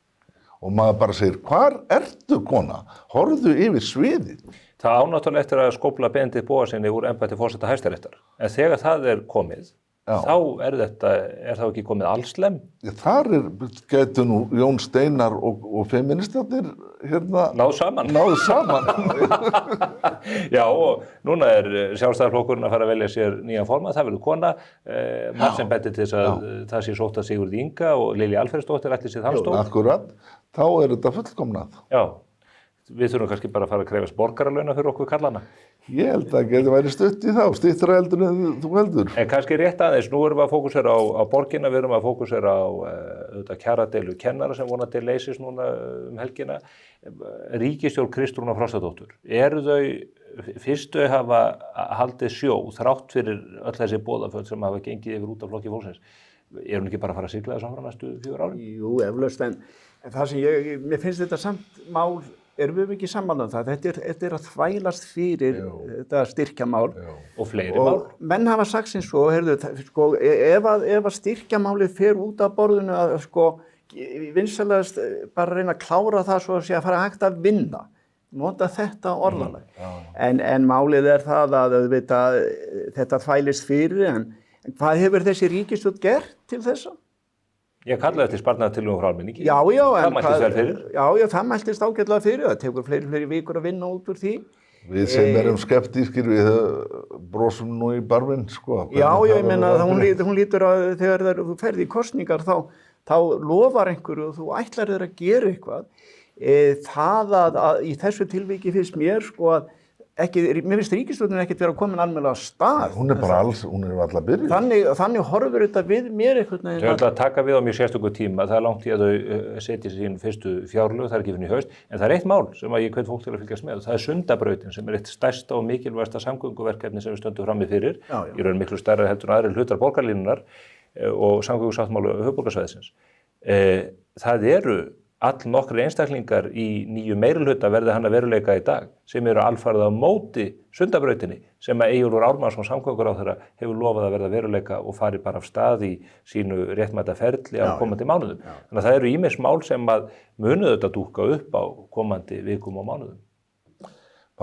Og maður bara segir, hvar ertu kona? Horfðu yfir sviðið. Það ánáttúrulega eftir að skópla Benedikt Bogasyni úr embætti forseta Hæstaréttar. En þegar það komið, þá er það ekki komið allslem? Þar gætu nú Jón Steinar og feministarnir náð saman. Já, og núna Sjálfstæðisflokkurinn að fara að velja sér nýjan formann, það verður kona. Margt sem bendir til þess að það sé sótt að Sigurð Inga og Lilja Alfreðsdóttir ætli sér þann stól. Akkurat, þá þetta fullkomnað. Já, við þurfum kannski bara að fara að krefast borgaralauna fyrir okkur kallana. Ég held að geti væri stutt í þá, stýttra heldur en þú heldur. En kannski rétt aðeins, nú erum við að fókusera á borgina, við erum að fókusera á kjaradeilu kennara sem vonandi leysist núna helgina. Ríkisstjórn Kristrúnar Frostadóttur, eru þau, fyrst þau hafa haldið sjó, þrátt fyrir öll þessi boðaföll sem hafa gengið yfir út af Flokki fólksins, hún ekki bara að fara að sigla þess áfram næstu 4 árin? Jú, eflaust, en það sem mér finnst þetta samt mál, erum við ekki saman það, þetta að þvælast fyrir þetta styrkjamál og fleiri mál. Og menn hafa sagt sem svo, ef að styrkjamálið fer út af borðinu að vinsalegast bara reyna að klára það svo að sé að fara hægt að vinna, nota þetta orðalag. En málið það að þetta þvælist fyrir, en hvað hefur þessi ríkisstjórn gert til þessa? Ég kallaði þetta sparnaðartillögum frá almenningi. Já, það mæltist vel fyrir. Já, það mæltist ágætlega fyrir. Það tekur fleiri vikur að vinna út úr því. Við sem erum skeptískir, við brosum nú í barminn, sko. Já, ég meina að hún lítur að þegar þú ferð í kosningar þá lofar einhverju og þú ætlar þér að gera eitthvað. Það að í þessu tilviki finnst mér, sko, að mér finnst ríkisstjórnin ekkert vera komin almennilega af stað. Hún er alltaf byrjuð. Þannig horfur þetta við mér einhvern veginn. Þau ætla að taka við á mjög sérstöku tíma, það langt í að þau setja sín fyrstu fjárlög, það ekki fyrir í haust, en það eitt mál sem ég hvet fólk til að fylgjast með, það Sundabrautin sem eitt stærsta og mikilvægasta samgönguverkefni sem við stöndum frammi fyrir, í raun miklu stærra heldur en aðrir hlutar borgarlínunar og samgöngusáttmála höfuðborgarsvæðisins. Það eru allnokkrir einstaklingar í nýju meirihluta verði hann að veruleika í dag sem eru alfarið á móti Sundabrautinni sem að Eyjólfur Ármannsson samgönguráðherra hefur lofað að verða veruleika og fari bara af stað í sínu réttmæta ferli á komandi mánuðum. Þannig að það eru ýmis mál sem að munu þetta dúkka upp á komandi vikum og mánuðum.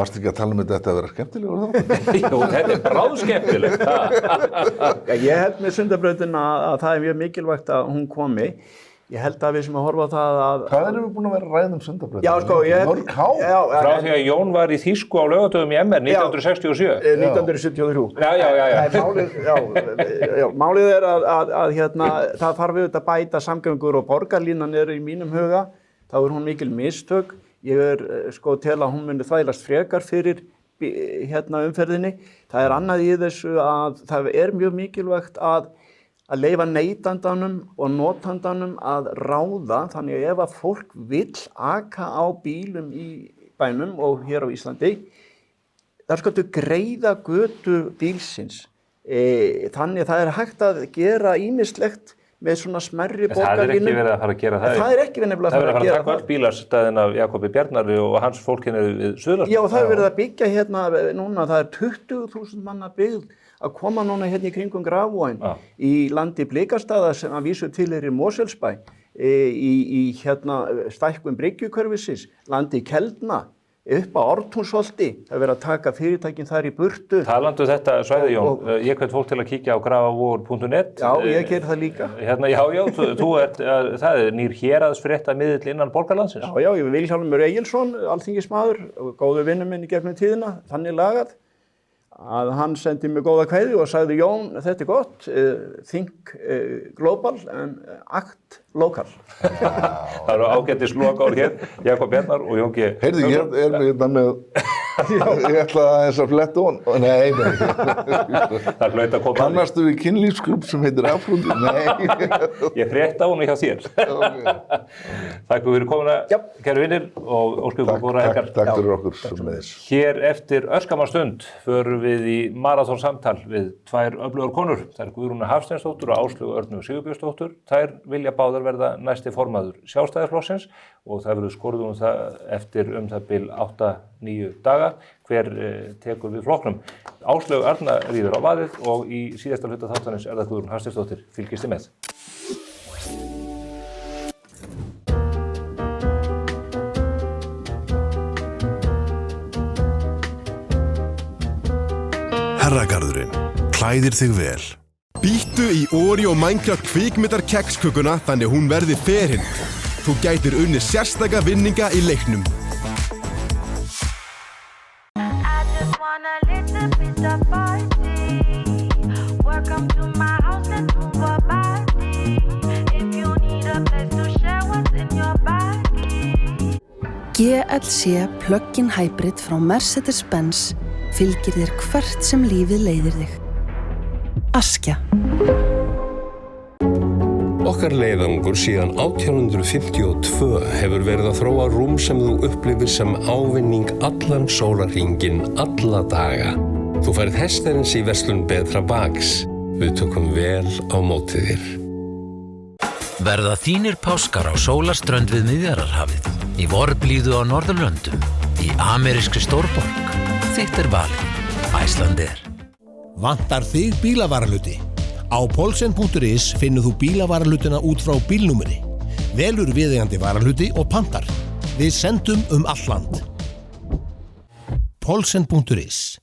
Varstu ekki að tala um þetta að vera skemmtilegur þá? Jú, þetta bráðskemmtilegt. Ég held með Sundabrautina að það mjög mikilvægt að hún komi. Ég held að við sem að horfa á það að... Hvað erum við búin að vera að ræða Sundabrautina? Já, sko, frá því að Jón var í Þýsku á Laugardögum í MR 1967. 1973. Já. Málið að það þarf auðvitað að bæta samgöngur og borgarlínan í mínum huga. Þá hún mikil mistök. Ég tel að hún muni þvælast frekar fyrir umferðinni. Það annað í þessu að það mjög mikilvægt að leyfa neytandanum og notandanum að ráða, þannig að ef að fólk vill aka á bílum í bænum og hér á Íslandi, þar skaltu greiða götu bílsins. Þannig að það hægt að gera ýmislegt með svona smerri borgarlínum. Það ekki verið að fara að gera það. Það ekki nefnilega að fara að gera það. Það að taka öll bílastæðin af Jakobi Bjarnari og hans fólkinu við Suðurlandsbraut. Já, það verið að byggja núna, það 20.000 manna byggð að koma núna í kringum Grafvoginn í landi Blikastaða sem að vísu til í Mosfellsbæ, í stækkun Bryggjukörfisins, landi Keldna, upp á Ártúnsholti, það verið að taka fyrirtækin þar í burtu. Talandi þetta svæði, Jón, ég hvet fólk til að kíkja á grafavogur.net. Já, ég ger það líka. Það nýr héraðsfréttamiðill innan borgarlandsins. Já, ég Vilhjálmur Egilsson, alþingismadur og góður vinur minn í gegnum tíðina, þannig lagað að hann sendi mig góða kveðju og sagði, Jón, þetta gott, think global and act local. Það eru ágætis lokaár hér, Jakob Bjarnar og Jón G. Heyrðu, ég hérna með, ég ætla að fletta hon. Nei. Það hlaut að koma. Kannastu við kynlífsklúbb sem heitir Afrúndi? Nei. Ég frétta hún hjá þér. Takk fyrir komuna, kæru vinir, og óskum ykkur góðra helgar. Takk fyrir okkur sem með þess. Hér eftir örskamma stund förum við í maraþonsamtal við tvær öflugar konur. Það er Guðrúna Hafsteinsdóttur og Áslaugu Örnu Sigurbjörnsdóttur. Þær vilja báðar verða næsti formaður Sjálfstæðisflokksins og það verður skorið það eftir það bil 9 daga. Hver tekur við flokknum? Áslaug Arna ríður á vaðið og í síðasta hluta þáttarins það Guðrún Hafsteinsdóttir. Fylgist þið með. Herragarðurinn klæðir þig vel. Býttu í Oreo Minecraft kvikmyndar kekskökuna þannig hún verði ferhyrnd. Þú gætir unnið sérstaka vinninga í leiknum. GLC Plug-in Hybrid frá Mercedes-Benz fylgir þér hvert sem lífið leiðir þig. Askja. Okkar leiðangur síðan 1852 hefur verið að þróa rúm sem þú upplifir sem ávinning allan sólarhringinn, alla daga. Þú færð hestarins í verslun Betra Bags. Við tökum vel á móti þér. Verða þínir páskar á sólarströnd við Miðjarðarhafið, í vorblíðu á Norðurlöndum, í amerískri stórborg. Þitt valið. Icelandair. Vantar þig bílavarahluti? Á Polsen.is finnur þú bílavarahlutina út frá bílnúmeri. Velur viðeigandi varahluti og pantar. Við sendum all land. Polsen.is.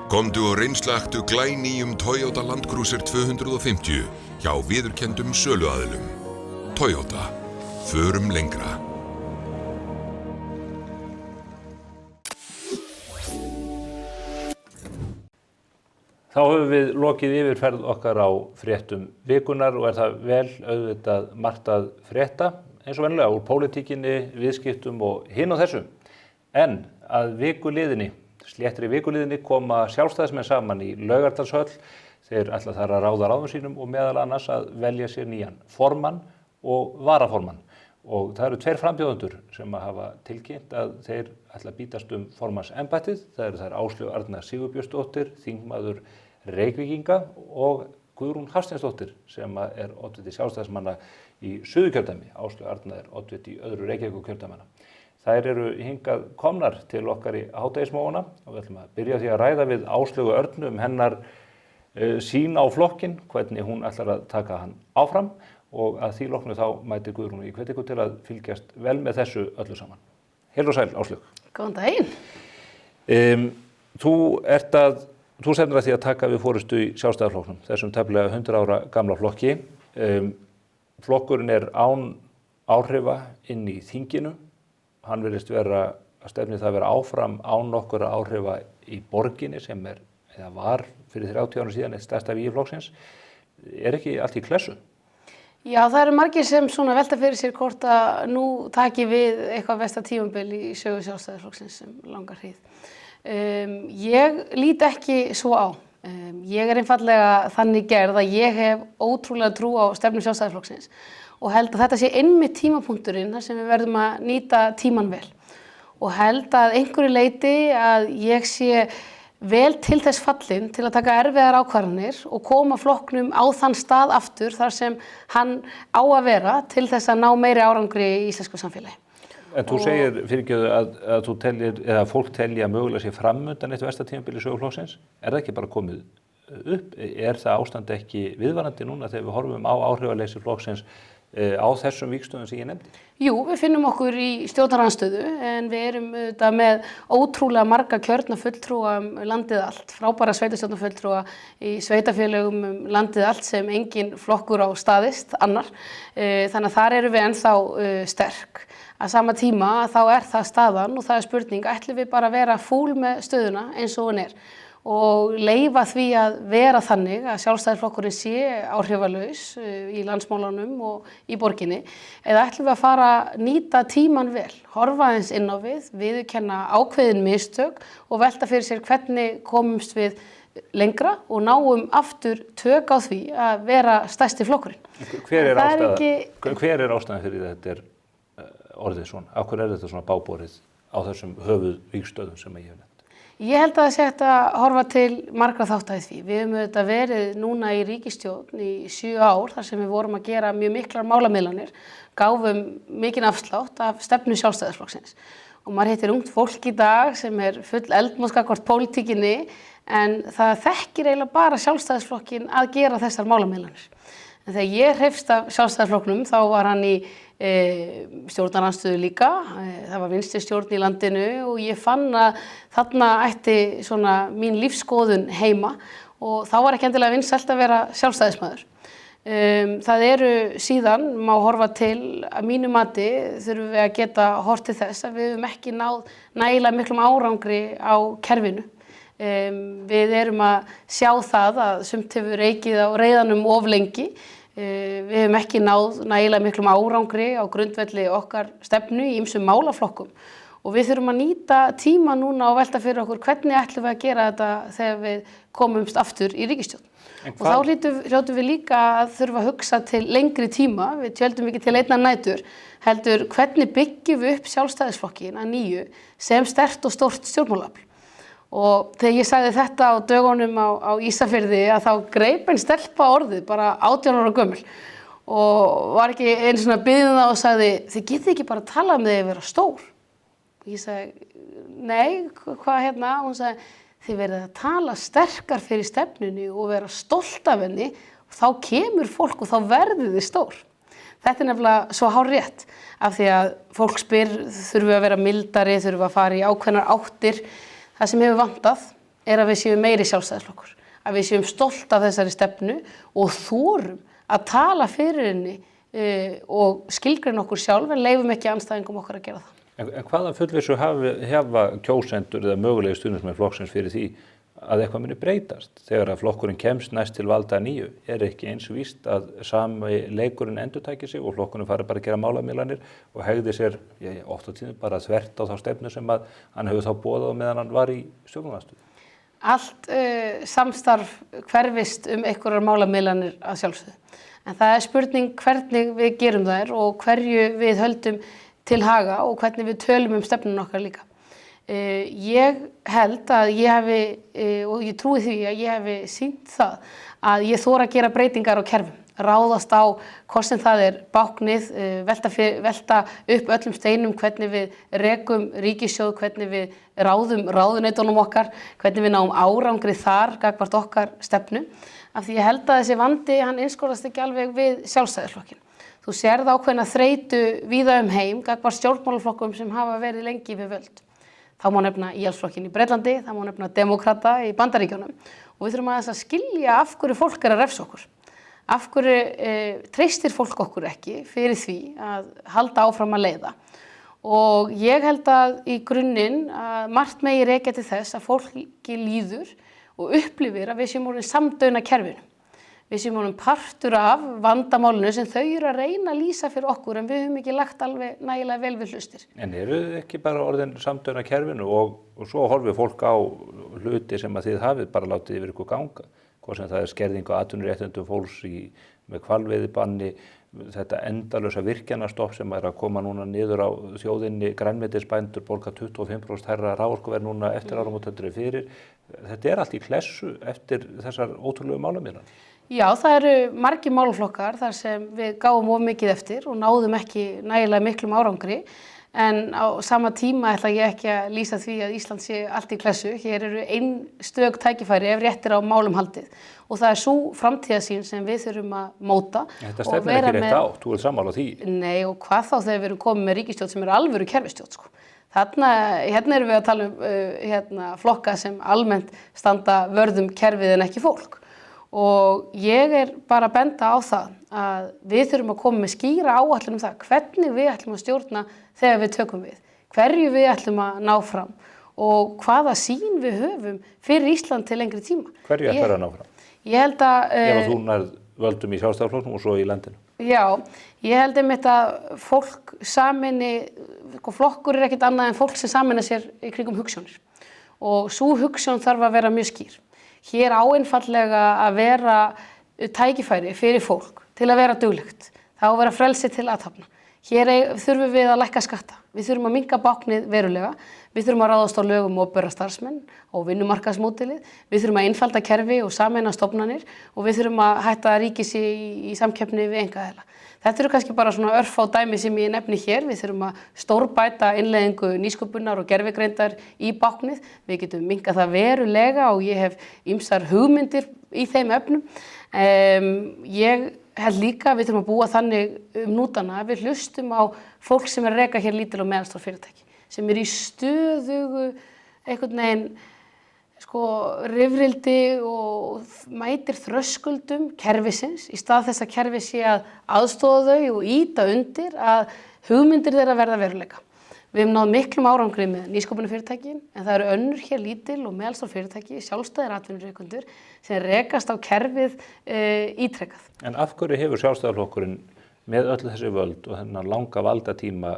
Komdu og reynslaktu glænýjum Toyota Land Cruiser 250 hjá viðurkenndum söluaðilum. Toyota. Förum lengra. Þá höfum við lokið yfirferð okkar á fréttum vikunar og það vel auðvitað margt að frétta eins og venjulega úr pólitíkinni, viðskiptum og hinn og þessu. En að sléttri vikuliðinni koma sjálfstæðismenn saman í Laugardalshöll. Þeir ætla þar að ráða ráðum sínum og meðal annars að velja sér nýjan formann og varaformann. Og það eru 2 frambjóðendur sem hafa tilkynnt að þeir ætla að bítast formannsembættið. Það eru þær Áslaug Arna Sigurbjörnsdóttir, þingmaður Reykvíkinga og Guðrún Hafsteinsdóttir sem oddviti sjálfstæðismanna í Suðurkjördæmi. Áslaug Arna oddviti í öðru Reykjavíkurkjördæmanna. Þær eru hingað komnar til okkar í hádegismóana og við ætlum að byrja því að ræða við Áslaugu Örnu hennar sýn á flokkinn, hvernig hún ætlar að taka hann áfram og að því loknu þá mætir Guðrún í hvet ykkur til að fylgjast vel með þessu öllu saman. Heil og sæl, Áslaug. Góðan daginn. Þú stefnir að því að taka við forystu í Sjálfstæðisflokknum, þessum tæplega 100 ára gamla flokki. Flokkurinn án áhrifa inn í þinginu. Hann virðist vera að stefni það að vera áfram án nokkura áhrifa í borginni sem eða var fyrir 30 árum síðan eitt stærsta vígi flokksins. Ekki allt í klessu? Já, það eru margir sem velta fyrir sér hvort að nú taki við eitthvað versta tímabil í sögu Sjálfstæðisflokksins sem langar hríð. Ég lít ekki svo á. Ég einfaldlega þannig gerð að ég hef ótrúlega trú á stefnu Sjálfstæðisflokksins og held að þetta sé einmitt tímapunkturinn þar sem við verðum að nýta tímann vel. Og held að einhverju leyti að ég sé vel til þess fallin til að taka erfiðar ákvarðanir og koma flokknum á þann stað aftur þar sem hann á að vera til þess að ná meiri árangri í íslensku samfélagi. En þú segir fyrirgefðu að þú tellir, eða fólk telji að mögulega sé framundan eitt versta tímabil í sögu flokksins. Það ekki bara komið upp? Það ástand ekki viðvarandi núna þegar við horfum á áhrifaleysi flokksins á þessum vígstöðum sem ég nefndi? Jú, við finnum okkur í stjórnarandstöðu en við erum með ótrúlega marga kjörna fulltrúa landið allt, frábæra sveitarstjórnarfulltrúa í sveitarfélögum landið allt sem engin flokkur á staðist annar. Þannig að þar erum við ennþá sterk. Að sama tíma þá það staðan og það spurning, ætlum við bara að vera fúl með stöðuna eins og hún og leyfa því að vera þannig að Sjálfstæðisflokkurinn sé áhrifalaus í landsmálunum og í borginni, eða ætlum við að fara að nýta tímann vel, horfa eins inn á viðurkenna ákveðin mistök og velta fyrir sér hvernig komumst við lengra og náum aftur tök á því að vera stærsti flokkurinn. Hver ástæðan fyrir þetta orðið svona? Af hverju þetta svona báborið á þessum höfuðvígstöðum sem ég hef nefnt? Ég held að það sé hægt að horfa til margra þátta í því. Við höfum verið núna í ríkisstjórn í 7 ár þar sem við vorum að gera mjög miklar málamiðlanir, gáfum mikinn afslátt af stefnu Sjálfstæðisflokksins. Og maður hittir ungt fólk í dag sem full eldmóðsk gagnvart pólitíkinni en það þekkir eiginlega bara Sjálfstæðisflokkinn að gera þessar málamiðlanir. En þegar ég hreifst af Sjálfstæðisflokknum þá var hann í stjórnarandstöðu líka, það var vinstri stjórn í landinu og ég fann að þarna ætti svona mín lífsskoðun heima og þá var ekki endilega vinsælt að vera sjálfstæðismaður. Það eru síðan, má horfa til að mínu mati þurfum við að geta horft til þess að við höfum ekki náð nægilega miklum árangri á kerfinu. Við erum að sjá það að sumt hefur reikið á reiðanum of lengi. Við höfum ekki náð nægilega miklum árangri á grundvelli okkar stefnu í ýmsum málaflokkum og við þurfum að nýta tíma núna og velta fyrir okkur hvernig ætlum við að gera þetta þegar við komumst aftur í ríkisstjórn. Og þá hljótum við líka að þurfa að hugsa til lengri tíma, við tjöldum ekki til einnar nætur, heldur hvernig byggjum við upp Sjálfstæðisflokkinn að nýju sem sterkt og stórt stjórnmálaafl. Og þegar ég sagði þetta á dögunum á Ísafirði að þá greip einn stelpa orðið, bara 18 ára gömul og var ekki einu svona biðin það og sagði þið getið ekki bara að tala um þig að vera stór. Og ég sagði nei, hvað hérna? Og hún sagði þið verðið að tala sterkar fyrir stefnunni og vera stolt af henni og þá kemur fólk og þá verðið þið stór. Þetta nefnilega svo hárrétt af því að fólk spyr þurfum við að vera mildari, þurfum við að fara í ákveðnar áttir. Það sem hefur vantað að við séum meiri sjálfstæðisflokkur, að við séum stolt af þessari stefnu og þorum að tala fyrir henni og skilgreina okkur sjálf en leifum ekki andstæðingum okkar að gera það. En hvaða fullvissu hafa kjósendur eða mögulegi stuðningsmenn flokksins fyrir því að eitthvað muni breytast? Þegar að flokkurinn kemst næst til valda nýju, ekki eins víst að sami leikurinn endurtæki sig og flokkurinn fari bara að gera málamiðlanir og hegði sér oft á tíðum bara þvert á þá stefnu sem að hann hefur þá boðað meðan hann var í stjórnarandstöðu? Allt samstarf hverfist einhverjar málamiðlanir að sjálfsögðu. En það spurning hvernig við gerum þær og hverju við höldum til haga og hvernig við tölum stefnun okkar líka. Ég held að ég hefi, og ég trúi því að ég hefi sýnt það að ég þora að gera breytingar á kerfum, ráðast á hvort sem það báknið, velta upp öllum steinum, hvernig við rekum ríkissjóð, hvernig við ráðum ráðuneytunum okkar, hvernig við náum árangri þar gagnvart okkar stefnu. Af því ég held að þessi vandi, hann einskorðast ekki alveg við Sjálfstæðisflokkinn. Þú sérð ákveðna þreytu víða heim gagnvart stjórnmálaflokkum sem hafa verið lengi við völd. Þá má nefna Íhaldsflokkinn í Bretlandi, þá má nefna Demókrata í Bandaríkjunum og við þurfum aðeins að skilja af hverju fólk að refsa okkur. Af hverju treystir fólk okkur ekki fyrir því að halda áfram að leiða. Og ég held að í grunninn að margt megi rekja til þess að fólki líður og upplifir að við séum orðin samdauna kerfinu. Við séum orðin partur af vandamálinu sem þau eru að reyna að lýsa fyrir okkur en við höfum ekki lagt alveg nægilega vel við hlustir. En eru þið ekki bara orðin samdauna kerfinu og svo horfið fólk á hluti sem að þið hafið bara látið yfir ykkur ganga? Hvað sem það skerðing á atvinnuréttindum fólks með hvalveiðibanni, þetta endalausa virkjanastopp sem að koma núna niður á þjóðinni, grænmetisbændur borga 25% hærra raforkuverð núna eftir áramót fyrir. Þetta allt í klessu eftir þessar ótrúlegu málamiðlanir. Já, það eru margir málaflokkar þar sem við gáum of mikið eftir og náðum ekki nægilega miklum árangri. En á sama tíma ætla ég ekki að lýsa því að Ísland sé allt í klessu. Hér eru einstök tækifæri ef rétt á málum haldið. Og það svo framtíðarsýn sem við þurfum að móta. Þetta stefnir ekki rétt á, þú sammála því. Nei, og hvað þá þegar við erum komið með ríkisstjórn sem alvöru kerfisstjórn, sko. Hérna erum við að tala um flokka sem almennt standa vörðum kerfið en ekki fólk. Og ég bara að benda á það að við þurfum að koma með skýra áætlun um það hvernig við ætlum að stjórna þegar við tökum við, hverju við ætlum að ná fram og hvaða sýn við höfum fyrir Ísland til lengri tíma. Hverju ætlar að ná fram? Ég held að... Ef þú nærð völdum í Sjálfstæðisflokknum og svo í landinu. Já, ég held einmitt að fólk samini, flokkur ekkert annað en fólk sem samina sér í kringum hugsjónir og sú hugsjón þarf að vera mjög skýr. Hér á einfallega að vera tækifæri fyrir fólk til að vera duglegt. Það á að vera frelsi til athafna. Hér þurfum við að lækka skatta. Við þurfum að minnka báknið verulega. Við þurfum að ráðast á lögum opinbera starfsmenn og vinnumarkaðsmódelið. Við þurfum að einfalda kerfi og sameina stofnanir og við þurfum að hætta að ríkið sé í samkeppni við einkaaðila. Þetta eru kannski bara svona örfá dæmi sem ég nefni hér. Við þurfum að stórbæta innleiðingu nýsköpunar og gervigreindar í báknið. Við getum minnkað það verulega og ég hef ýmsar hugmyndir í þeim efnum. Ég held líka að við þurfum að búa þannig nútana að við hlustum á fólk sem að reka hér lítil og meðalstór fyrirtæki, sem í stöðugu einhvern veginn rifrildi og mætir þröskuldum kerfisins í stað þess að kerfi sé að aðstoða þau og ýta undir að hugmyndir þeirra verða veruleika. Við hefum náð miklum árangri með nýsköpunarfyrirtækin en það eru önnur hér lítil og meðalstór fyrirtæki, sjálfstæðir atvinnurekendur sem rekast á kerfið ítrekkað. En af hverju hefur Sjálfstæðisflokkurinn með öll þessi völd og þennan langa valdatíma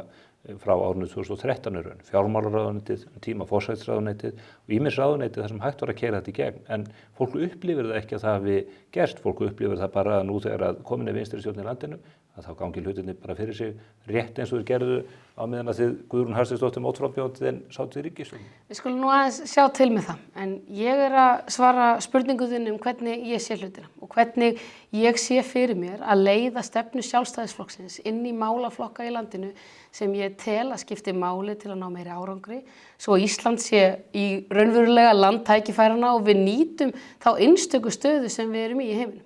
frá árinu 2013 fjármálaráðuneytið, tíma forsætisráðuneytið og ýmis ráðuneytið þar sem hægt var að keyra þetta í gegn, en fólk upplifir það ekki að það hafi gerst, fólk upplifir það bara að nú þegar að komin vinstri stjórn í landinu að þá gangi hlutinni bara fyrir sig rétt eins og þeir gerðu á meðan að þið Guðrún Hafsteinsdóttir mótframbjóðandinn sátu í ríkisstjórn. Við skulum nú aðeins sjá til með það, en ég að svara spurninguðinn hvernig ég sé hlutina og hvernig ég sé fyrir mér að leiða stefnu Sjálfstæðisflokksins inn í málaflokka í landinu sem ég tel að skipti máli til að ná meiri árangri, svo Ísland sé í raunverulega land tækifæranna og við nýtum þá einstöku stöðu sem við erum í heiminum.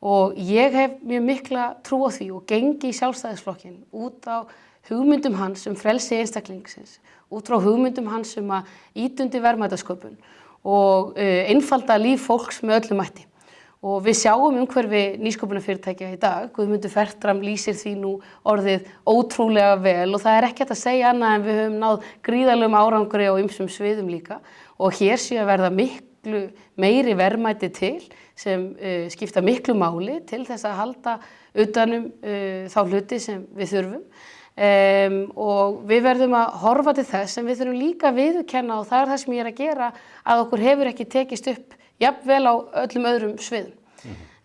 Og ég hef mjög mikla trú á því og gengi í Sjálfstæðisflokkinn út á hugmyndum hans frelsi einstaklingsins, út frá hugmyndum hans að ýta undir verðmætasköpun og einfalda líf fólks með öllum mætti. Og við sjáum umhverfi nýsköpunarfyrirtækja í dag, Guðmundur Fertram lýsir því nú orðið ótrúlega vel og það ekki hægt að segja annað en við höfum náð gríðarlegum árangri á ýmsum sviðum líka og hér sé að verða miklu meiri verðmæti til sem skipta miklu máli til þess að halda utanum þá hluti sem við þurfum og við verðum að horfa til þess en við þurfum líka að viðurkenna og það það sem ég að gera að okkur hefur ekki tekist upp jafnvel á öllum öðrum sviðum.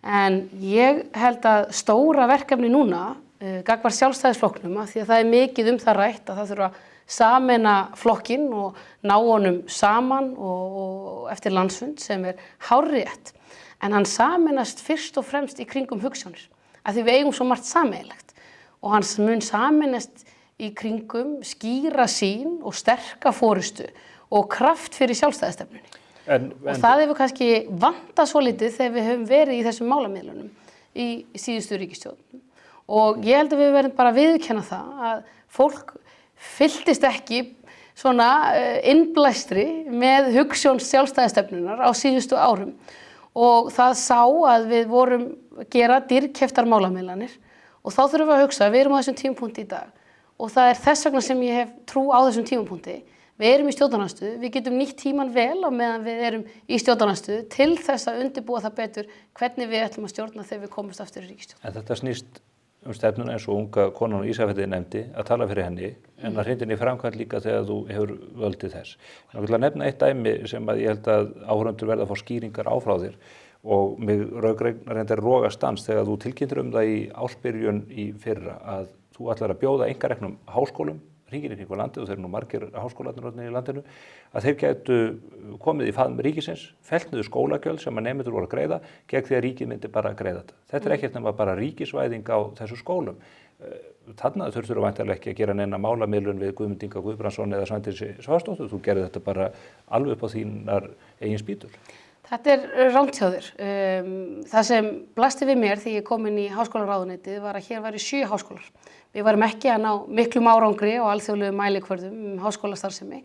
En ég held að stóra verkefni núna gagnvart Sjálfstæðisflokknum af því að það mikið það rætt að það þurfa að sameina flokkinn og ná honum saman og eftir landsfund sem hárrétt. En hann sameinast fyrst og fremst í kringum hugsjónir, af því við eigum svo margt sameiginlegt og hann mun sameinast í kringum skýra sýn og sterka forystu og kraft fyrir sjálfstæðisstefnunni. Og það hefur kannski vantað svolítið þegar við höfum verið í þessum málamiðlunum í síðustu ríkisstjórn. Og ég held að við verðum bara að viðurkenna það að fólk fylltist ekki svona innblæstri með hugsjón sjálfstæðisstefnunar á síðustu árum. Og það sá að við vorum að gera dýrkeyptar málamiðlanir og þá þurfum við að hugsa, við erum á þessum tímapunkti í dag og það þess vegna sem ég hef trú á þessum tímapunkti. Við erum í stjórnarandstöðu, við getum nýtt tíman vel á meðan við erum í stjórnarandstöðu til þess að undirbúa það betur hvernig við ætlum að stjórna þegar við komumst aftur í ríkisstjórn. En þetta snýst stefnuna eins og unga konan á Ísafirði nefndi að tala fyrir henni en að hrindin í framkvæmd líka þegar þú hefur völdið þess. Ég vil nefna eitt dæmi sem að ég held að áhorfendur verða að fá skýringar á frá þér og mig reyndar rogast dans þegar þú tilkynntir það í ársbyrjun í fyrra að þú ætlar að bjóða einkareknum háskólum hringinn í kringum landið og þeir eru nú margir háskólarnir í landinu að þeir gætu komið í faðm ríkisins, fellt niður skólagjöld sem að nemendur voru að greiða gegn því að ríkið myndi bara að greiða þetta. Þetta ekkert nema bara ríkisvæðing á þessu skólum. Þarna þurftur væntanlega ekki að gera neina málamiðlun við Guðmund Inga Guðbrandsson eða Svandísi Svavarsdóttur, þú gerði þetta bara alveg upp á þínar eigin spýtur. Þetta rangt hjá þér. Það sem blasti við mér þegar ég kom inn í háskólaráðuneytið var að hér væri 7 háskólar. Við varum ekki að ná miklum árangri og alþjóðlegu mælikvörðum háskólastarfsemi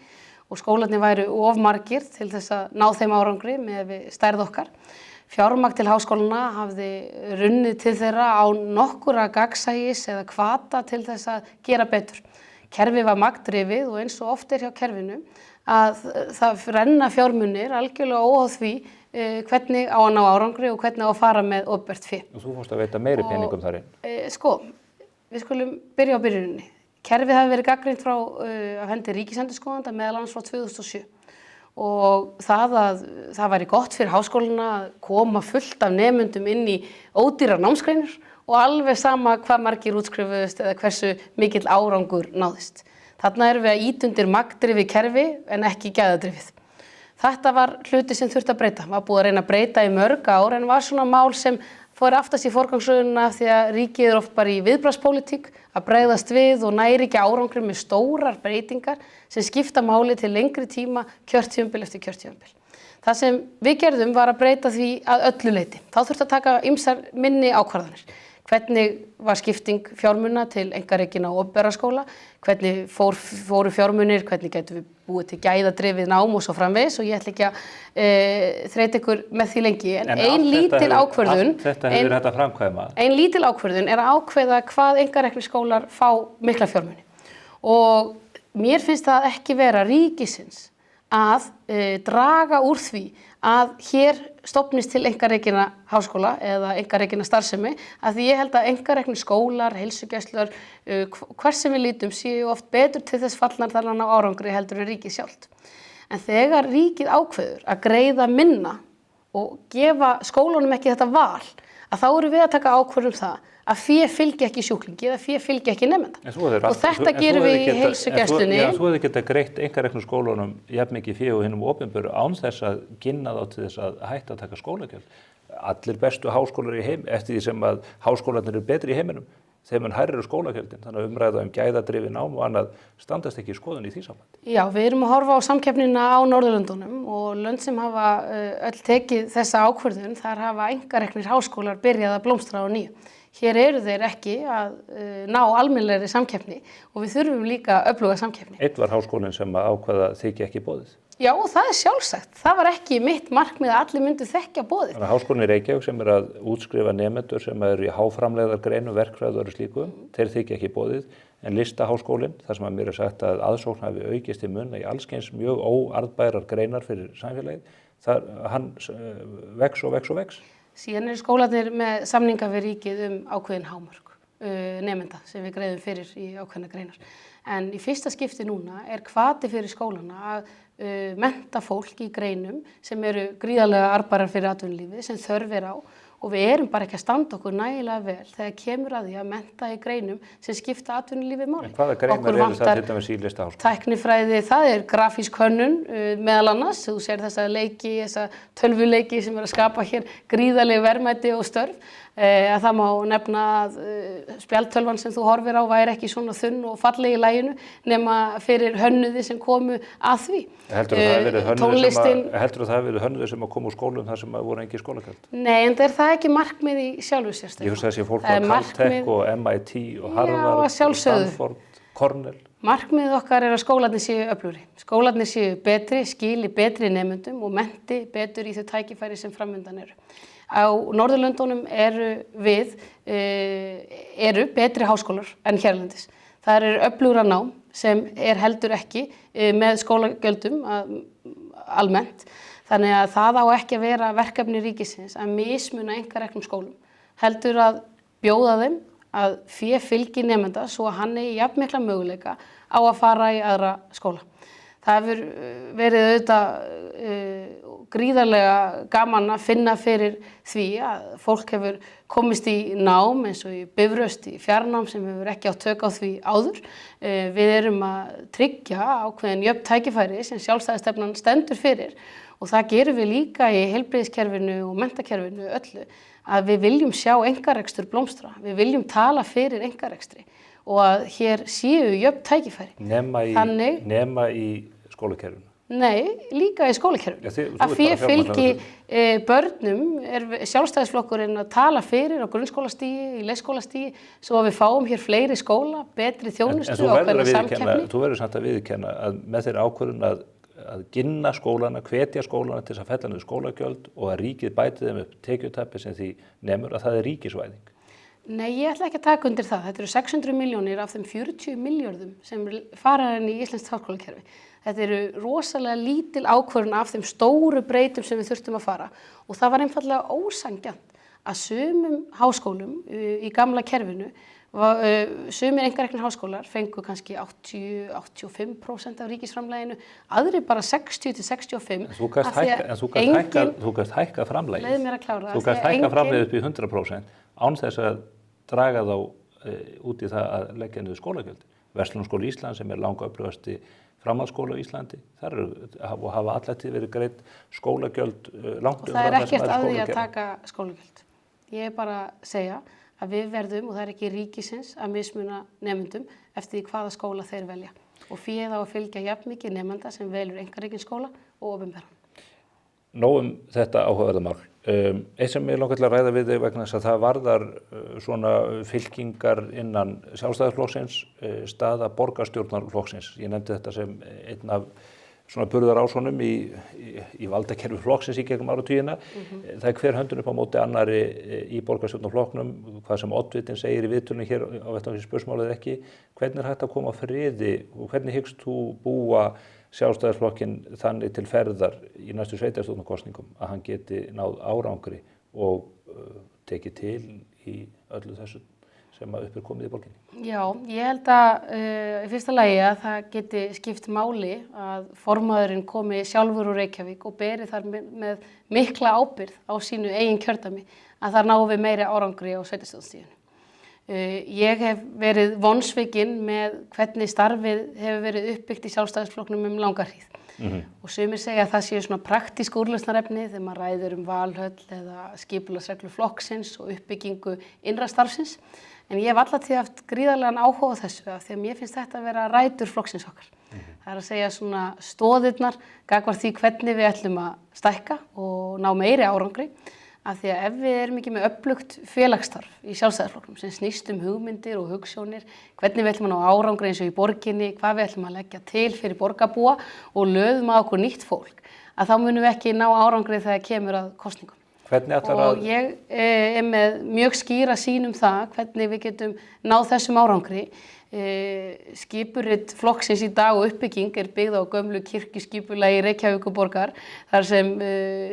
og skólarnir væru of margir til þess að ná þeim árangri með stærð okkar. Fjármagn til háskólana hafði runnið til þeirra á nokkura gagnsæis eða hvata til þess að gera betur. Kerfið var magndrifið og eins og oft hjá kerfinu að það renna fjármunir algjörlega óháð því hvernig á að ná árangri og hvernig á að fara með opinbert fé. Og þú fórst að veita meiri peningum þar inn? Við skulum byrja á byrjuninni. Kerfið hafi verið gagnrýnt frá af hendi ríkisendurskoðanda meðal annars frá 2007 og það væri gott fyrir háskólana að koma fullt af nemendum inn í ódýrar námsgreinir og alveg sama hvað margir útskrifuðust eða hversu mikill árangur náðist. Þarna erum við að ýta undir magndrifið kerfi en ekki gæðadrifið. Þetta var hluti sem þurfti að breyta. Var búið að reyna að breyta í mörg ár en var svona mál sem fór aftast í forgangsröðuna því að ríkið oft bara í viðbragðspólitík að bregðast við og næri ekki árangri með stórar breytingar sem skipta máli til lengri tíma kjörtímabil eftir kjörtímabil. Það sem við gerðum var að breyta því að öllu leyti. Þá þurfti að taka ýmsar minni ákvarðanir. Hvernig var skipting fjármuna til einkarekinna og opinberra skóla, hvernig fóru fjármunir, hvernig getum við búið til gæðadrifið nám og svo framvegis og ég ætla ekki að þreyta ykkur með því lengi. En ein lítil ákvörðun, þetta hefur hægt að framkvæma. Ein lítil ákvörðun er að ákveða hvað einkareknir skólar fá mikla fjármuni. Og mér finnst það ekki vera ríkisins að draga úr því að hér stofnist til einkarekinna háskóla eða einkarekinna starfsemi að því ég held að einkareknir skólar, heilsugæslur, hvers sem við lítum séu oft betur til þess fallnar þar á árangri heldur en ríkið sjálft. En þegar ríkið ákveður að greiða minna og gefa skólunum ekki þetta val, að þá eru við að taka ákvörðum það að fé fylgi ekki sjúklingi eða fé fylgi ekki nemenda. Og þetta gerum við í heilsugæslunni. Svo hefur geta greitt einkareknu skólunum jafn mikið fé og hinum opinberu án þess að ginna þá til þess að hætta að taka skólagjöld. Allir bestu háskólar í heim, eftir því sem að háskólarnir eru betri í heiminum, þeim en hærri eru skólagjöldin. Þannig að umræða gæðadrifið nám og annað standast ekki í skoðun í því sambandi. Já, við erum að horfa á samkeppnina á Norðurlöndunum og lönd sem hafa öll tekið þessa ákvörðun, þar hafa einkareknir háskólar byrjað að blómstra á nýju. Hér eru þeir ekki að ná almennilegri samkeppni og við þurfum líka öfluga samkeppni. Eitt var háskólinn sem ákvaða þykja ekki boðið. Já, og það er sjálfsagt. Það var ekki mitt markmið að allir myndu þekkja boðið. Þannig að háskólinn í Reykjavík sem er að útskrifa nemendur sem eru í háframleiðar greinu, verkfræði og slíku, þeir þykja ekki boðið. En listaháskólinn, þar sem að mér er sagt að aðsókn hafi aukist í munna í allskyns mjög óarðbærar greinar fyrir samfélagið, hann vex og vex og vex. Síðan eru skólarnir með samninga við ríkið ákveðin hámörk nemenda sem við greiðum fyrir í ákveðna greinar. En í fyrsta skipti núna er hvati fyrir skólana að mennta fólk í greinum sem eru gríðarlega arðbærar fyrir atvinnulífið sem þörf er á og við erum bara ekki að standa okkur nægilega vel þegar kemur að því að mennta í greinum sem skipta atvinnulífið máli. En hvaða greinar eru það til dæmis í listaháskóla? Tæknifræði, það er grafísk hönnun meðal annars. Þú sér þessa leiki, þessa tölvuleiki sem er að skapa hér gríðarleg verðmæti og störf. Að það má nefna að spjaldtölvan sem þú horfir á væri ekki svona þunn og falleg í laginu nema fyrir hönnuði sem komu að því. Heldur það hafi verið hönnuði sem kom úr skólum þar sem voru engi skólagjöld? Nei, en er það ekki markmið í sjálfu sér? Ég hugsa þessi fólk á Caltech og MIT og Harvard og Stanford, Cornell. Markmiðið okkar er að skólarnir séu öflugri. Skólarnir séu betri, skili betri nemendum og mennti betur í þau tækifæri sem framundan eru. Á Norðurlöndunum eru betri háskólar en hérlendis. Það eru öflugra nám sem er heldur ekki með skólagjöldum almennt. Þannig að það á ekki að vera verkefni ríkisins að mismuna einkareknum skólum. Heldur að bjóða þeim að fé fylgi nemenda svo að hann eigi jafn mikla möguleika á að fara í aðra skóla. Það hefur verið auðvitað gríðarlega gaman að finna fyrir því að fólk hefur komist í nám eins og í Bifröst, í fjarnám sem hefur ekki átt tök á því áður. Við erum að tryggja ákveðin jöfn tækifæri sem sjálfstæðisstefnan stendur fyrir og það gerum við líka í heilbrigðiskerfinu og menntakerfinu öllu að við viljum sjá einkarekstur blómstra, við viljum tala fyrir einkarekstri og að hér séu jöfn tækifæri. Nema í skólakerfinu? Nei, líka í skólakerfinu. Að fé fylgi börnum er sjálfstæðisflokkurinn að tala fyrir á grunnskólastigi, í leikskólastigi, svo að við fáum hér fleiri skóla, betri þjónustu og hvernig samkeppni. Þú verður samt að viðurkenna að með þeirri ákvörðun að ginna skólana, hvetja skólana til þess að fella niður skólagjöld og að ríkið bæti þeim upp tekjutappi sem því nemur að það er ríkisvæðing. Nei, ég ætla ekki að taka undir það. Þetta eru 600 milljónir af þeim 40 milljörðum sem fara inn í íslenskt háskólakerfi. Þetta eru rosalega lítil ákvörðun af þeim stóru breytum sem við þurftum að fara og það var einfallega ósanngjarnt að sumum háskólum í gamla kerfinu, sumir einkareknir háskólar fengu kannski 80-85% af ríkisframlaginu, aðrir bara 60-65%. Þú gæst hækkað framlagið. Leiðu mér að klára það. Þú gæst hækkað framlagið upp í 100% án þess að draga þá út í það að leggja niður skólagjöld. Verslunarskóli Íslands sem langöflugasti framhaldsskóla á Íslandi, þar hafa allættið verið greidd skólagjöld langt og það ekkert að því að taka skólagjöld. Ég bara segja að við verðum, og það ekki ríkisins, að mismuna nemendum eftir því hvaða skóla þeir velja. Og féð á að fylgja jafn mikið nemenda sem velur einkarekinn skóla og opinberan. Nóg þetta áhugaverða mál. Eitt sem ég langar til að ræða við þig vegna þess að það varðar svona fylkingar innan Sjálfstæðisflokksins, staða borgarstjórnarflokksins. Ég nefndi þetta sem einn af svona burðarásonum í valdakerfi flokksins í gegnum áratugina. Það hver höndun upp á móti annari í borgarstjórnarflokknum, hvað sem oddvitinn segir í viðtölunni hér á vettvangi spörsmálið ekki. Hvernig hægt að koma friði og hvernig hyggst þú búa Sjálfstæðisflokkinn þannig til ferðar í næstu sveitarstjórnarkosningum að hann geti náð árangri og tekið til í öllu þessu sem upp komið í borginni? Já, ég held að í fyrsta lagi að það geti skipt máli að formaðurinn komi sjálfur úr Reykjavík og beri þar með mikla ábyrgð á sínu eigin kjördæmi að það náum við meiri árangri á sveitarstjórnarstiginu. Ég hef verið vonsvikinn með hvernig starfið hefur verið uppbyggt í Sjálfstæðisflokknum langa hríð. Og sumir segja að það séu svona praktísk úrlausnarefni þegar maður ræðir valhöll eða skipulagsreglur flokksins og uppbyggingu innra starfsins. En ég hef allatíð haft gríðarlegan áhuga á þessu af því að mér finnst þetta að vera rætur flokksins okkar. Það að segja svona stoðirnar gagnvart því hvernig við ætlum að stækka og ná meiri árangri. Af því að ef við erum ekki með öflugt félagsstarf í Sjálfstæðisflokknum sem snýst hugmyndir og hugsjónir, hvernig við ætlum að ná árangri eins og í borginni, hvað við ætlum að leggja til fyrir borgarbúa og löðum að okkur nýtt fólk, að þá munum við ekki ná árangri þegar kemur að kosningum. Og ég með mjög skýra sýn það hvernig við getum náð þessum árangri. Skipurit flokksins í dag og uppbygging byggð á gömlu kirkjuskipulagi Reykjavíkurborgar þar sem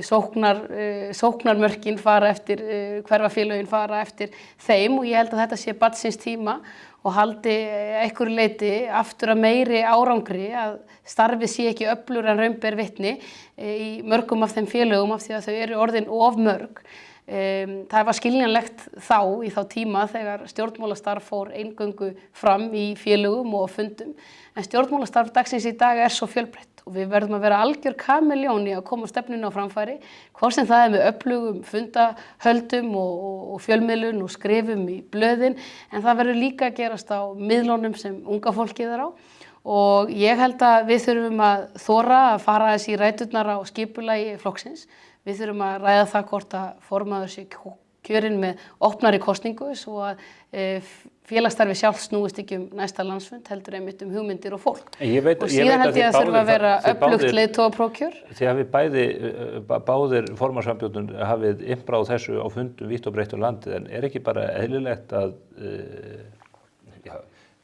sóknarmörkin fara eftir, hverfafélögin fara eftir þeim og ég held að þetta sé barn síns tíma og haldi einhverju leyti aftur að meiri árangri að starfið sé ekki öflugra en raun ber vitni í mörgum af þeim félögum af því að þau eru orðin of mörg. Það var skiljanlegt í þá tíma þegar stjórnmálastarf fór eingöngu fram í félögum og fundum. En stjórnmálastarf dagsins í dag svo fjölbreytt og við verðum að vera algjör kameljón í að koma stefnunni á framfæri, hvort sem það með öflugum fundahöldum og fjölmiðlun og skrifum í blöðin, en það verður líka að gerast á miðlunum sem unga fólkið á. Og ég held að við þurfum að þora að fara þessi í ræturnar á skipulagi flokksins. Við þurfum að ræða það hvort að formaður sé kjörinn með opnari kosningu svo að félagsstarfi sjálf snúist ekki næsta landsfund heldur einmitt hugmyndir og fólk. Og síðan held ég að þurfa að vera öflugt leiðtogaprófkjör. Þið hafið báðir formaðursambjónun hafið innbráð þessu á fundum vítt og breitt um landið en ekki bara eðlilegt að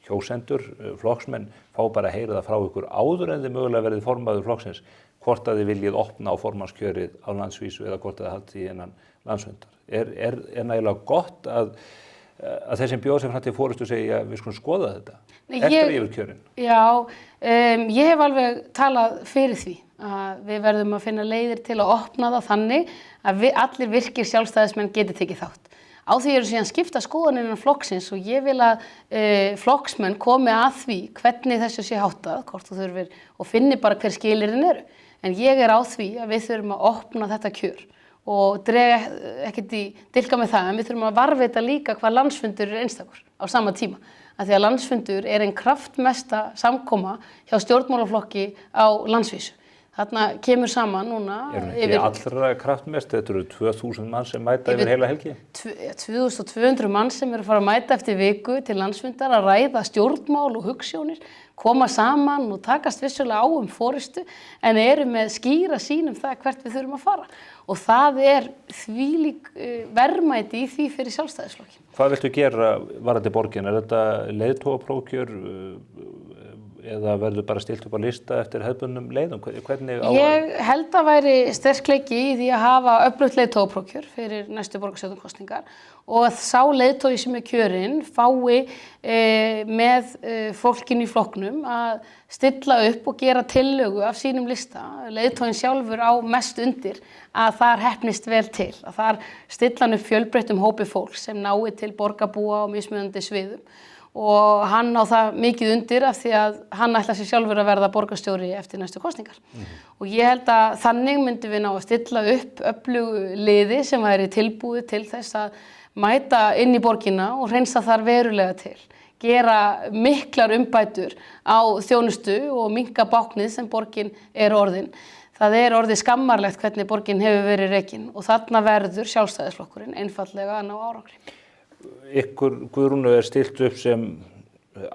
kjósendur, flokksmenn fá bara að heyra það frá ykkur áður en þið mögulega verið formaður flokksins hvort að þið viljið opna á formannskjörið á landsvísu eða hvort að það haldi innan landsfundar. Er nægilega gott að þeir sem bjóða sem fram til forystu segja að við skulum skoða þetta eftir yfirkjörin? Já, ég hef alveg talað fyrir því að við verðum að finna leiðir til að opna það þannig að allir virkir sjálfstæðismenn geti tekið þátt. Á því eru síðan skipta skoðanir innan flokksins og ég vil að flokksmenn komi að því hvernig þessu sé háttað, hvort þú þurfir og finni bara hver skilyrðin eru. En ég á því að við þurfum að opna þetta kjör og drega ekkert í dilka með það, en við þurfum að varðveita líka hvað landsfundur einstakur á sama tíma. Af því að landsfundur ein kraftmesta samkoma hjá stjórnmálaflokki á landsvísu. Þarna kemur saman núna yfir... allra kraftmest, þetta eru 2000 mann sem mæta yfir heila helgi? 2200 mann sem eru að fara að mæta eftir viku til landsfundar að ræða stjórnmál og hugsjónir, koma saman og takast vissulega á forystu en eru með skýra sýn það hvert við þurfum að fara. Og það þvílík verðmæti í því fyrir Sjálfstæðisflokkin. Hvað viltu gera varðandi borgin? Er þetta leiðtogaprófkjör? eða verður bara stilt upp á lista eftir hefðbundnum leiðum? Hvernig á Ég held að væri sterkleiki í því að hafa öflugt leiðtogaprófkjör fyrir næstu borgarstjórnarkosningar og að sá leiðtogi sem kjörinn fái með fólkinu í flokknum að stilla upp og gera tillögu af sínum lista. Leiðtoginn sjálfur á mest undir að þar heppnist vel til, að þar stilla hann upp fjölbreyttum hópi fólks sem nái til borgarbúa og mismunandi sviðum. Og hann á það mikið undir af því að hann ætlar sér sjálfur að verða borgarstjóri eftir næstu kosningar. Og ég held að þannig myndum við ná að stilla upp öflugu liði sem væri tilbúið til þess að mæta inn í borgina og hreinsa þar verulega til. Gera miklar umbætur á þjónustu og minnka báknið sem borgin orðin. Það orðið skammarlegt hvernig borgin hefur verið rekin og þarna verður Sjálfstæðisflokkurinn einfaldlega að ná árangri. Ykkur, Guðrúnu, stilt upp sem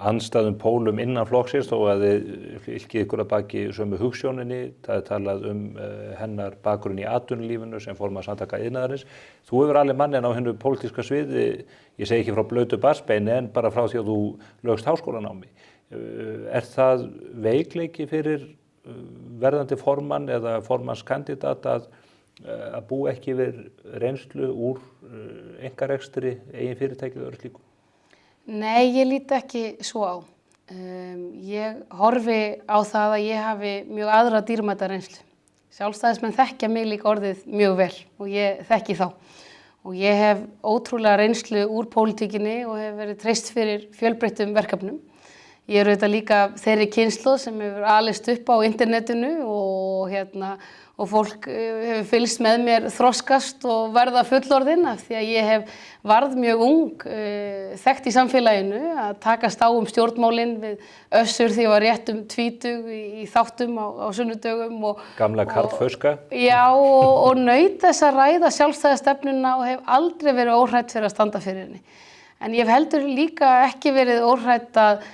andstæðum pólum innan flokksins þó að þið fylgið ykkur að baki sömu hugsjóninni. Það talað hennar bakgrunn í atvinnulífinu sem formaður Samtaka iðnaðarins. Þú hefur alveg mannin á hennu pólitíska sviði, ég segi ekki frá blautu barnsbeini en bara frá því að þú lögst háskólanámi. Það veikleiki fyrir verðandi formann eða formannskandidat að búa ekki yfir reynslu úr einkarekstri, eigin fyrirtæki og öðru slíku? Nei, ég líti ekki svo á. Ég horfi á það að ég hafi mjög aðra dýrmæta reynslu. Sjálfstæðismenn þekkja mig líka orðið mjög vel og ég þekki þá. Og ég hef ótrúlega reynslu úr pólitíkinni og hef verið treyst fyrir fjölbreyttum verkefnum. Ég auðvitað líka þeirri kynslóð sem hefur alist upp á internetinu og fólk hefur fylgst með mér þroskast og verða fullorðin af því að ég hef varð mjög ung, þekkt í samfélaginu að takast á stjórnmálin við Össur því ég var rétt 20 í þáttum á sunnudögum. Gamla karlfauska. Já, og naut þess að ræða sjálfstæðastefnuna og hef aldrei verið óhrædd fyrir að standa fyrir henni. En ég hef heldur líka ekki verið óhrædd að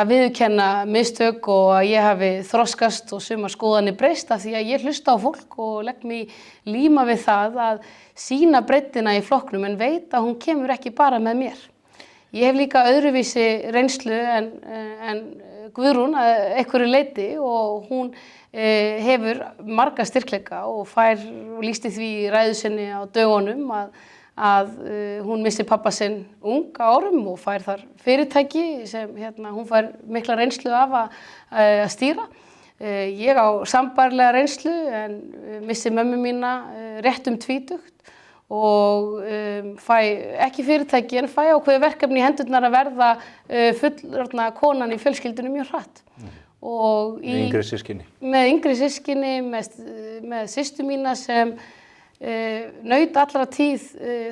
viðurkenna mistök og að ég hafi þroskast og sumar skoðanir breyst af því að ég hlusta á fólk og legg mig líma við það að sýna breiddina í flokknum en veit að hún kemur ekki bara með mér. Ég hef líka öðruvísi reynslu en Guðrún að einhverju leyti og hún hefur marga styrkleika og lýsti því í ræðu sinni á dögunum að hún missti pappa sinn ung á árum og fær þar fyrirtæki sem hún fær mikla reynslu af að stýra. Ég á sambærilega reynslu en missti mömmu mína rétt 20 og fæ ekki fyrirtæki en fæ ákveði verkefni í hendurnar að verða fullorðna konan í fjölskyldunum mjög hratt. Með yngri systkini? Með yngri systkini, með systur mína sem naut allra tíð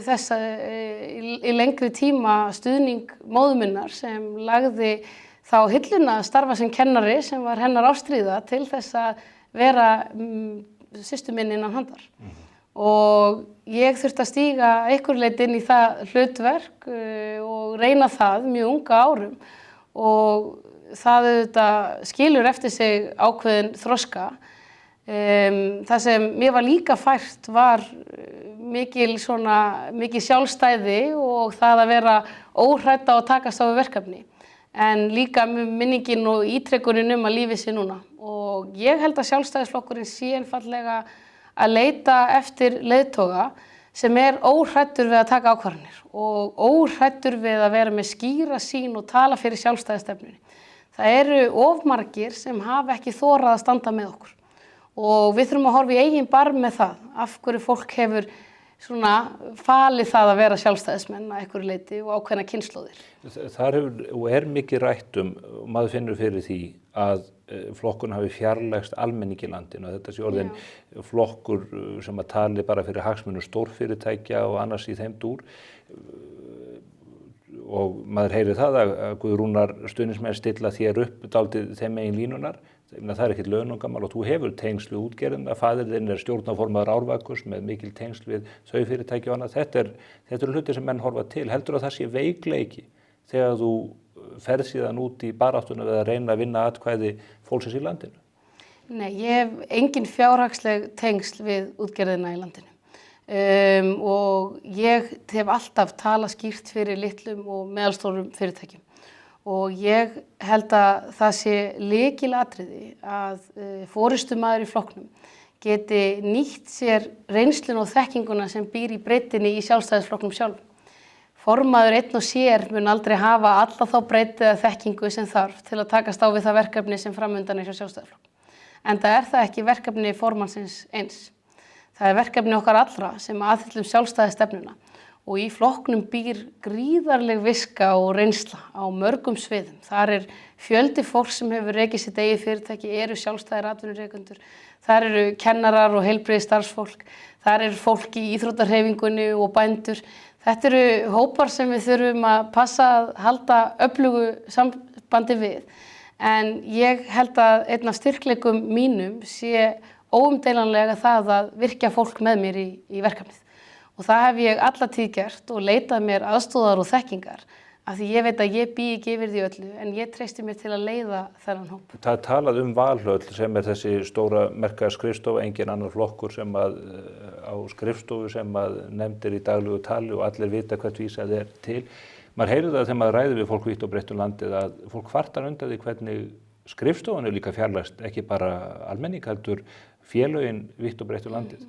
þessa í lengri tíma stuðning móður minnar sem lagði þá hilluna að starfa sem kennari sem var hennar ástríða til þess að vera systur minni innan handar. Og ég þurfti að stíga einhverju leyti inn í það hlutverk og reyna það mjög unga árum og það auðvitað skilur eftir sig ákveðin þroska. Það sem mér var líka fært var mikil sjálfstæði og það að vera óhrædd á að takast á við verkefni. En líka minningin og ítrekkunin að lífið sé núna. Og ég held að Sjálfstæðisflokkurinn sé einfaldlega að leita eftir leiðtoga sem óhræddur við að taka ákvarðanir og óhræddur við að vera með skýra sýn og tala fyrir sjálfstæðistefnunni. Það eru of margir sem hafa ekki þorað að standa með okkur. Og við þurfum að horfa í eigin barm með það, af hverju fólk hefur falið það að vera sjálfstæðismenn að einhverju leyti og ákveðna kynslóðir. Þar mikið rætt og maður finnur fyrir því að flokkun hafi fjarlægst almenning í landinu og þetta sé orðin flokkur sem að tali bara fyrir hagsmunum stórfyrirtækja og annars í þeim dúr. Og maður heyrir það að Guðrúnar stuðningsmenn stilla þér upp dálítið þeim megin línunar. Það er ekkert launungamál og þú hefur tengsl við útgerðina. Faðir þinn stjórnarformaður Árvakurs með mikil tengsl við þau fyrirtæki og annað. Þetta eru hluti sem menn horfa til. Heldur að það sé veikleiki þegar þú ferð síðan út í baráttuna við að reyna að vinna atkvæði fólksins í landinu? Nei, ég hef engin fjárhagsleg tengsl við útgerðina í landinu. Og ég hef alltaf talað skýrt fyrir litlum og meðalstórum fyrirtækjum. og ég held að það sé lykilatriði að forystumaður í flokknum geti nýtt sér reynsluna og þekkinguna sem býr í breytinni í Sjálfstæðisflokknum sjálf. Formaður einn og sér mun aldrei hafa alla þá breytið eða þekkingu sem þarf til að takast á við það verkefni sem framundan hjá Sjálfstæðisflokknum. Enda það ekki verkefni formannsins eins. Það verkefni okkar allra sem aðhyllum sjálfstæðisstefnuna og í flokknum býr gríðarleg viska og reynsla á mörgum sviðum. Þar fjöldi fólk sem hefur rekið sitt eigið fyrirtæki, eru sjálfstæðir atvinnurekendur. Þar eru kennarar og heilbrigðisstarfsfólk. Þar fólk í íþróttahreyfingunni og bændur. Þetta eru hópar sem við þurfum að passa að halda öflugu sambandi við. En ég held að einn af styrkleikum mínum sé óumdeilanlega það að virkja fólk með mér í verkefnið. Og það hef ég alla tíð gert og leitað mér aðstoðar og þekkingar af því ég veit að ég bý ekki yfir því öllu en ég treysti mér til að leiða þennan hóp. Það talað Valhöll sem þessi stóra merka skrifstofa, engin annar flokkur sem á skrifstofu sem nefndir í daglegu tali og allir vita hvert vísað til. Maður heyrir það þegar maður ræðir við fólk vítt og breytt landið að fólk kvartar undan því hvernig skrifstofan líka fjarlægst, ekki bara almenning heldur félögin vítt og breytt landið.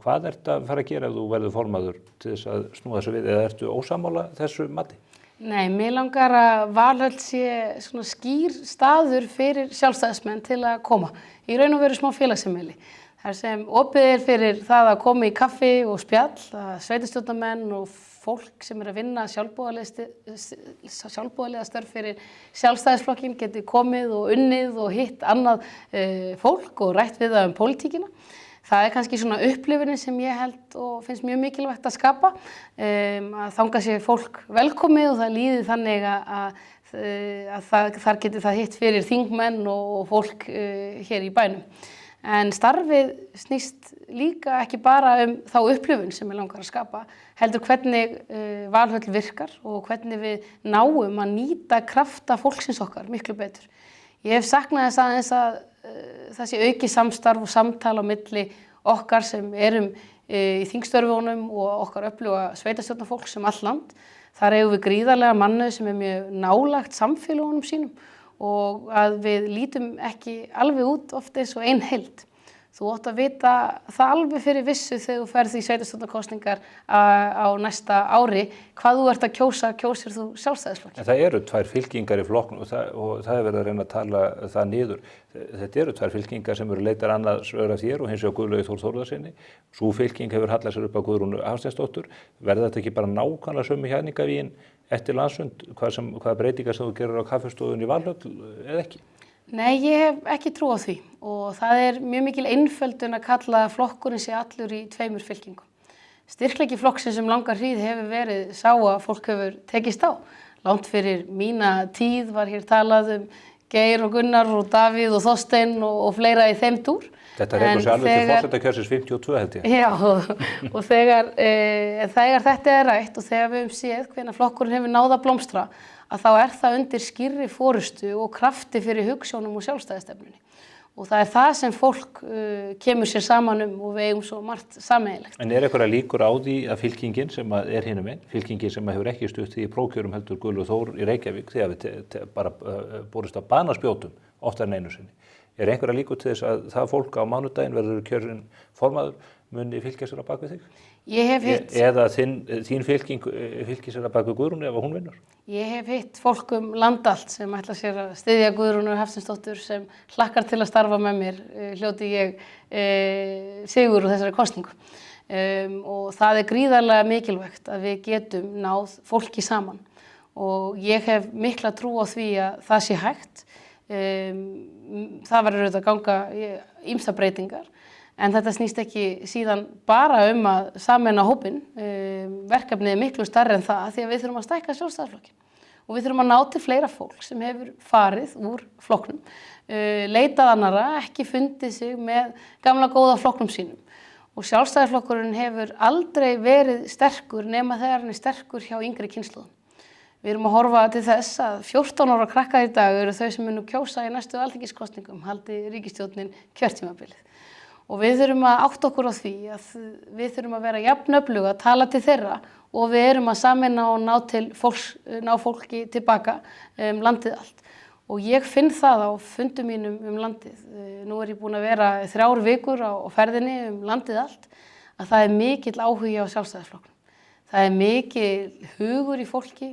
Hvað ertu að fara að gera ef þú verður formaður til þess að snúa þessu við eða ertu ósammála þessu mati? Nei, mér langar að Valhöll sé svona skýr staður fyrir sjálfstæðismenn til að koma. Í raun og veru smá félagsheimili. Þar sem opið fyrir það að koma í kaffi og spjall, að sveitarstjórnarmenn og fólk sem að vinna sjálfboðaliða störf fyrir sjálfstæðisflokkin geti komið og unnið og hitt annað fólk og rætt við það pólitíkina. Það kannski svona upplifunin sem ég held og finnst mjög mikilvægt að skapa, að þangað sé fólk velkomið og það líði þannig að þar geti það hitt fyrir þingmenn og fólk hér í bænum. En starfið snýst líka ekki bara þá upplifun sem ég langar að skapa, heldur hvernig Valhöll virkar og hvernig við náum að nýta krafta fólksins okkar miklu betur. Ég hef saknað þess aðeins að það sé aukið samstarf og samtal á milli okkar sem erum í þingstörfunum og okkar öfluga sveitarstjórnarfólk sem all land. Þar eigum við gríðarlega mannauð sem mjög nálagt samfélagunum sínum og að við lítum ekki alveg út oft eins og ein heild. Þú átt að vita það alveg fyrir vissu þegar þú ferð í sveitarstjórnarkosningar á næsta ári hvað þú ert að kjósa, kjósir þú Sjálfstæðisflokk. En það eru tvær fylkingar í flokknum og það verið að reyna að tala það niður. Þetta eru tvær fylkingar sem eru leitar annars vegar af þér og hins vegar Guðlaugi Þór Þórðarsyni. Sú fylking hefur hallað sér upp á Guðrúnu Hafsteinsdóttur. Verður þetta ekki bara nákvæmlega sömu hjarningavígin eftir landsfund, hvaða breytingar sem þú gerir á kaffistofunni í Valhöll eða ekki? Nei, ég hef ekki trú á því og það mjög mikil einföldun að kalla flokkurinn sé allur í tveimur fylkingum. Styrkleiki flokksins langar hríð hefur verið sá að fólk hefur tekist á. Langt fyrir mína tíð var hér talað Geir og Gunnar og Davíð og Þorsteinn og fleira í þeim dúr. Þetta reykur sér alveg til forsetakjörsins 52 held ég. Já, og þegar þetta rætt og þegar við séð hvenær flokkurinn hefur náð að blómstra, að þá það undir skýrri forystu og krafti fyrir hugsjónum og sjálfstæðisstefnunni. Og það það sem fólk kemur sér saman og við eigum svo margt sameiginlegt. En einhverja líkur á því að fylkingin sem hinum einn, fylkingin sem hefur ekki stutt í prófkjörum heldur Guðlaugur Þór í Reykjavík þegar við bara borist að banaspjótum oftar en einu sinni. Einhverja líkur til þess að það fólk á mánudaginn verður kjörinn formaður muni fylgja sér að bak við þig? Ég hef hitt. Eða þín fylking fylgir sér að bak við Guðrúnu ef hún vinnur? Ég hef hitt fólk land allt sem ætla sér að styðja Guðrúnu Hafsteinsdóttur sem hlakkar til að starfa með mér, hljóti ég sigur úr þessari kosningu. Og það gríðarlega mikilvægt að við getum náð fólki saman og ég hef mikla trú á því að það sé hægt. Það verður auðvitað að ganga ýmsar breytingar en þetta snýst ekki síðan bara að sameina hópinn. Verkefnið miklu stærri en það því að við þurfum að stækka Sjálfstæðisflokkinn og við þurfum að ná til fleira fólk sem hefur farið úr flokknum, leitað annarra, ekki fundið sig með gamla góða flokknum sínum og Sjálfstæðisflokkurinn hefur aldrei verið sterkur nema þegar hann sterkur hjá yngri kynslóðum. Við erum að horfa til þess að 14 ára krakkar í dag eru þau sem munu kjósa í næstu alþingiskosningum haldi ríkisstjórnin kjörtímabilið. Og við þurfum að átta okkur á því að við þurfum að vera jafnöflug að tala til þeirra og við erum að sameina og ná fólki tilbaka landið allt. Og ég finn það á fundum mínum landið. Nú er ég búin að vera 3 vikur á ferðinni landið allt, að það er mikill áhugi á Sjálfstæðisflokknum. Það er mikill hugur í fólki,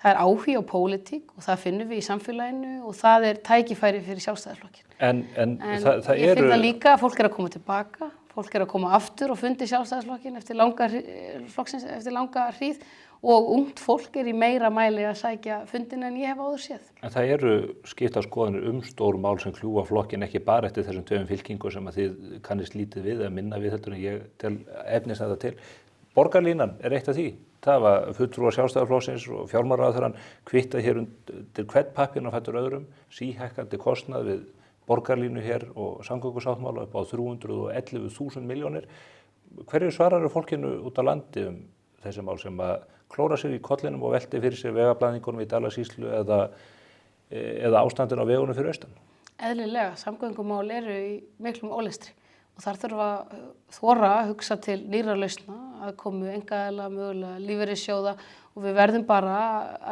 það er áhugi á pólitík og það finnum við í samfélaginu og það er tækifæri fyrir Sjálfstæðisflokkin. En það ég finn það líka að fólk er að koma tilbaka, fólk er að koma aftur og fundi Sjálfstæðisflokkin eftir langa hríð og ungt fólk er í meira mæli að sækja fundin en ég hef áður séð. En það eru skiptar skoðanir stór mál sem kljúfa flokkin ekki bara eftir þessum 2 fylkingum sem að þið kannist lítið við eða minna við heldur en ég tel efnist þetta til. Borgarlínan er eitt af því. Það var fulltrúar Sjálfstæðisflokksins og fjármálaráðherrann kvittað hér undir hvern pappírinn á fætur öðrum, síhækkandi kostnað við borgarlínu hér og samgöngusáttmála upp á 311.000 milljónir. Hverju svarar fólkinu út á landi þessi mál sem að klóra sig í kollinum og velti fyrir sér vegablaðningunum í Dalasýslu eða ástandinu á vegunum fyrir austan? Eðlilega, samgöngumál eru í miklum ólestri og þar þurfa að þora að hugsa til nýrra lausna, að komu einkaaðila, mögulega lífeyrissjóða og við verðum bara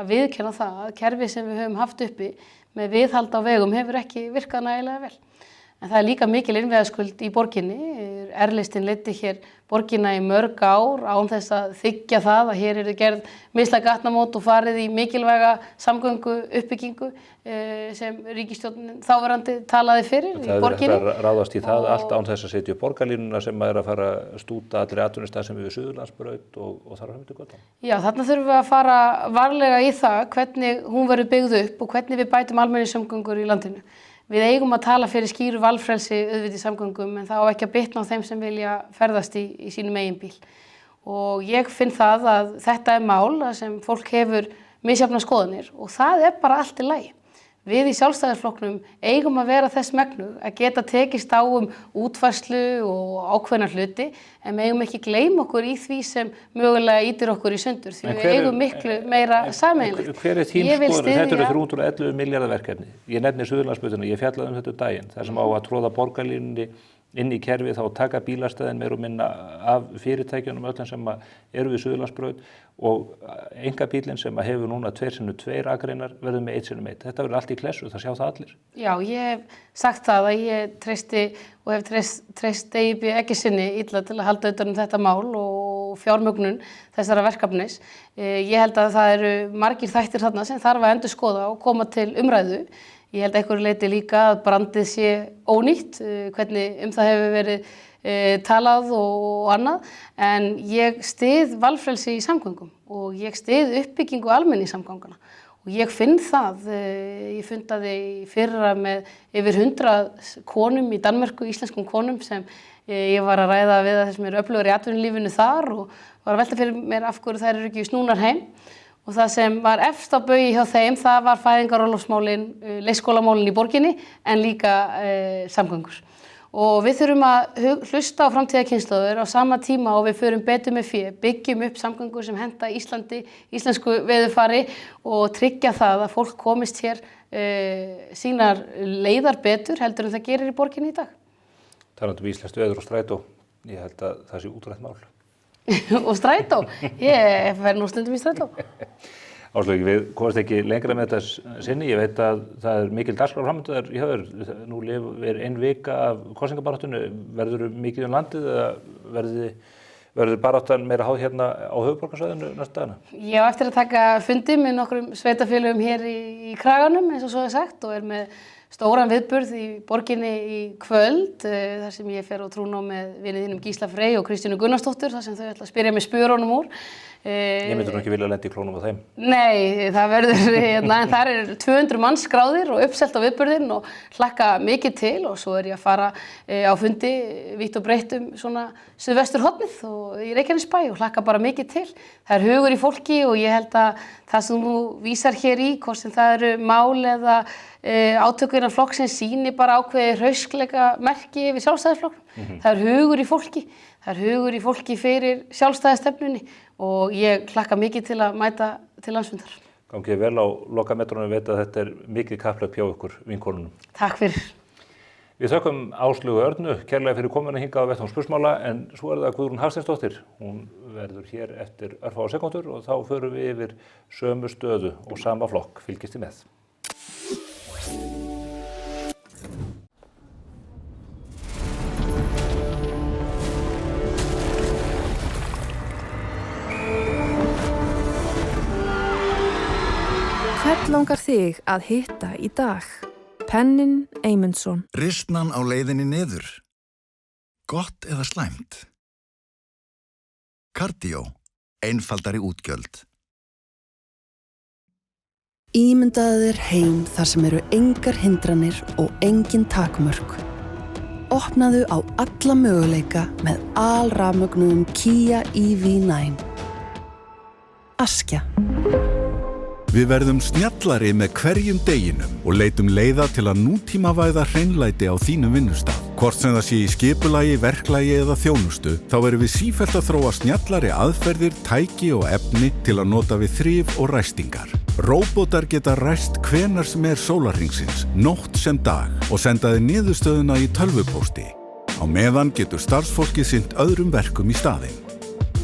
að viðurkenna það að kerfi sem við höfum haft uppi með viðhald á vegum hefur ekki virkað nægilega vel. En það er líka mikil innviðaskuld í borginni. R-listinn leiddi hér borgina í mörg ár án þess að þiggja það að hér eru gerð mislæg gatnamót og farið í mikilvæga samgöngu uppbyggingu sem ríkisstjórnin þáverandi talaði fyrir í borginni. Það er að ráðast í það allt án þess að setja upp borgarlínuna sem er að fara að stúta allri atvinnustarfsemi við Suðurlandsbraut og þar fram til götunum. Já, þarna þurfum við að fara varlega í það hvernig hún verður byggð upp og hvernig við bætum almenningssamgöngur í landinu. Við eigum að tala fyrir skýru valfrelsi auðvitað í samgöngum en það á ekki að bitna á þeim sem vilja ferðast í sínum eigin bíl. Og ég finn það að þetta er mál sem fólk hefur misjafnar skoðanir og það er bara allt í lagi. Við í Sjálfstæðisflokknum eigum að vera þess megnu að geta tekist á útfærslu og ákveðna hluti en við eigum ekki gleyma okkur í því sem mögulega ýtir okkur í sundur því við eigum miklu meira sameiginlegt. Hver er þín skoðun? Þetta eru 311 milljarða verkefni. Ég nefni Suðurlandsbrautuna, ég fjallaði þetta daginn, þar sem á að tróða borgarlínunni inn í kerfið þá taka bílastæðin meira og minna af fyrirtækjunum öllum sem eru við Suðurlandsbraut og einkabílinn sem hefur núna 2x2 akreinar verður með 1x1. Þetta verður allt í klessu, það sjá það allir. Já, ég hef sagt það að ég treysti og hef treyst EIB ekki sinni illa til að halda utan þetta mál og fjármögnun þessara verkefnis. Ég held að það eru margir þættir þarna sem þarf að endurskoða og koma til umræðu. Ég held að einhverju leyti líka að brandið sé ónýtt, hvernig það hefur verið talað og annað, en ég styð valfrelsi í samgöngum og ég styð uppbyggingu almenningssamgangana og ég finn það, ég fundaði í fyrra með yfir 100 konum í Danmörku, íslenskum konum sem ég var að ræða við að þessum eru öflugur í atvinnulífinu þar og var að velta fyrir mér af hverju þær eru ekki snúnar heim. Og það sem var efst á baugi hjá þeim, það var fæðingarorlofsmálin, leikskólamálin í borginni, en líka samgöngur. Og við þurfum að hlusta á framtíðarkynslóðir á sama tíma og við förum betur með fé, byggjum upp samgöngur sem henta Íslandi, íslensku veðurfari og tryggja það að fólk komist hér sínar leiðar betur heldur en það gerir í borginni í dag. Talandi íslenskt veður og strætó, ég held að það sé útrætt mál. Og strætó, ég fer nú stundum í strætó. Áslaug, við komast ekki lengra með þetta sinni, ég veit að það er mikil dagskrár framöndu í höfur, nú lifir ein vika af kosningabaráttunni, verður mikið landið eða verður baráttan meira háð hérna á höfuðborgarsvæðinu næstu dagana? Ég á eftir að taka fundi með nokkrum sveitafélögum hér í Kraganum eins og svo er sagt og er með stóran viðburð í borginni í kvöld þar sem ég fer á trúnó með viniðinum Gísla Frey og Kristínu Gunnarsdóttur þar sem þau ætla að spyrja mig spjörunum úr. Ég myndur ekki vilja lenda í klónum á þeim. Nei, það verður en þar er 200 manns skráðir og uppselt á viðburðinn og hlakka mikið til og svo er ég að fara á fundi vítt og breytt svona suðvesturhornið og í Reykjanesbæ og hlakka bara mikið til. Það er hugur í fólki og ég held að það sem þú vísar hér í, hvort sem það eru mál eða átöku innan flokksins sýni bara ákveðið hraustleika merki við Sjálfstæðisflokknum. Það er hugur í fólki. Það er hugur í fólki fyrir sjálfstæðistefnunni og ég hlakka mikið til að mæta til landsfundar. Gangið vel á lokametrunum, veit að þetta er mikið kapphlaup hjá ykkur vinkonunum. Takk fyrir. Við þökkum Áslaugu Örnu kærlega fyrir komuna hingað á vettvang spursmála en svo það Guðrún Hafsteinsdóttir. Hún verður hér eftir örfáar sekúndur og þá förum við yfir sömu stöðu og sama flokk. Fylgist þið með. Hvern langar þig að hitta í dag? Pennin Eymundsson. Ristnan á leiðinni niður. Gott eða slæmt? Kardió. Einfaldari útgjöld. Ímyndaðu þér heim þar sem eru engar hindranir og engin takmörk. Opnaðu á alla möguleika með alrafmögnuðum Kia EV9. Askja. Við verðum snjallari með hverjum deginum og leitum leiða til að nútímavæða hreinlæti á þínum vinnustað. Hvort sem það sé í skipulagi, verklagi eða þjónustu, þá erum við sífellt að þróa snjallari aðferðir, tæki og efni til að nota við þrif og ræstingar. Róbótar geta ræst hvenær sem sólarhringsins, nótt sem dag og senda þér niðurstöðuna í tölvupósti. Á meðan getur starfsfólkið sinnt öðrum verkum í staðinn.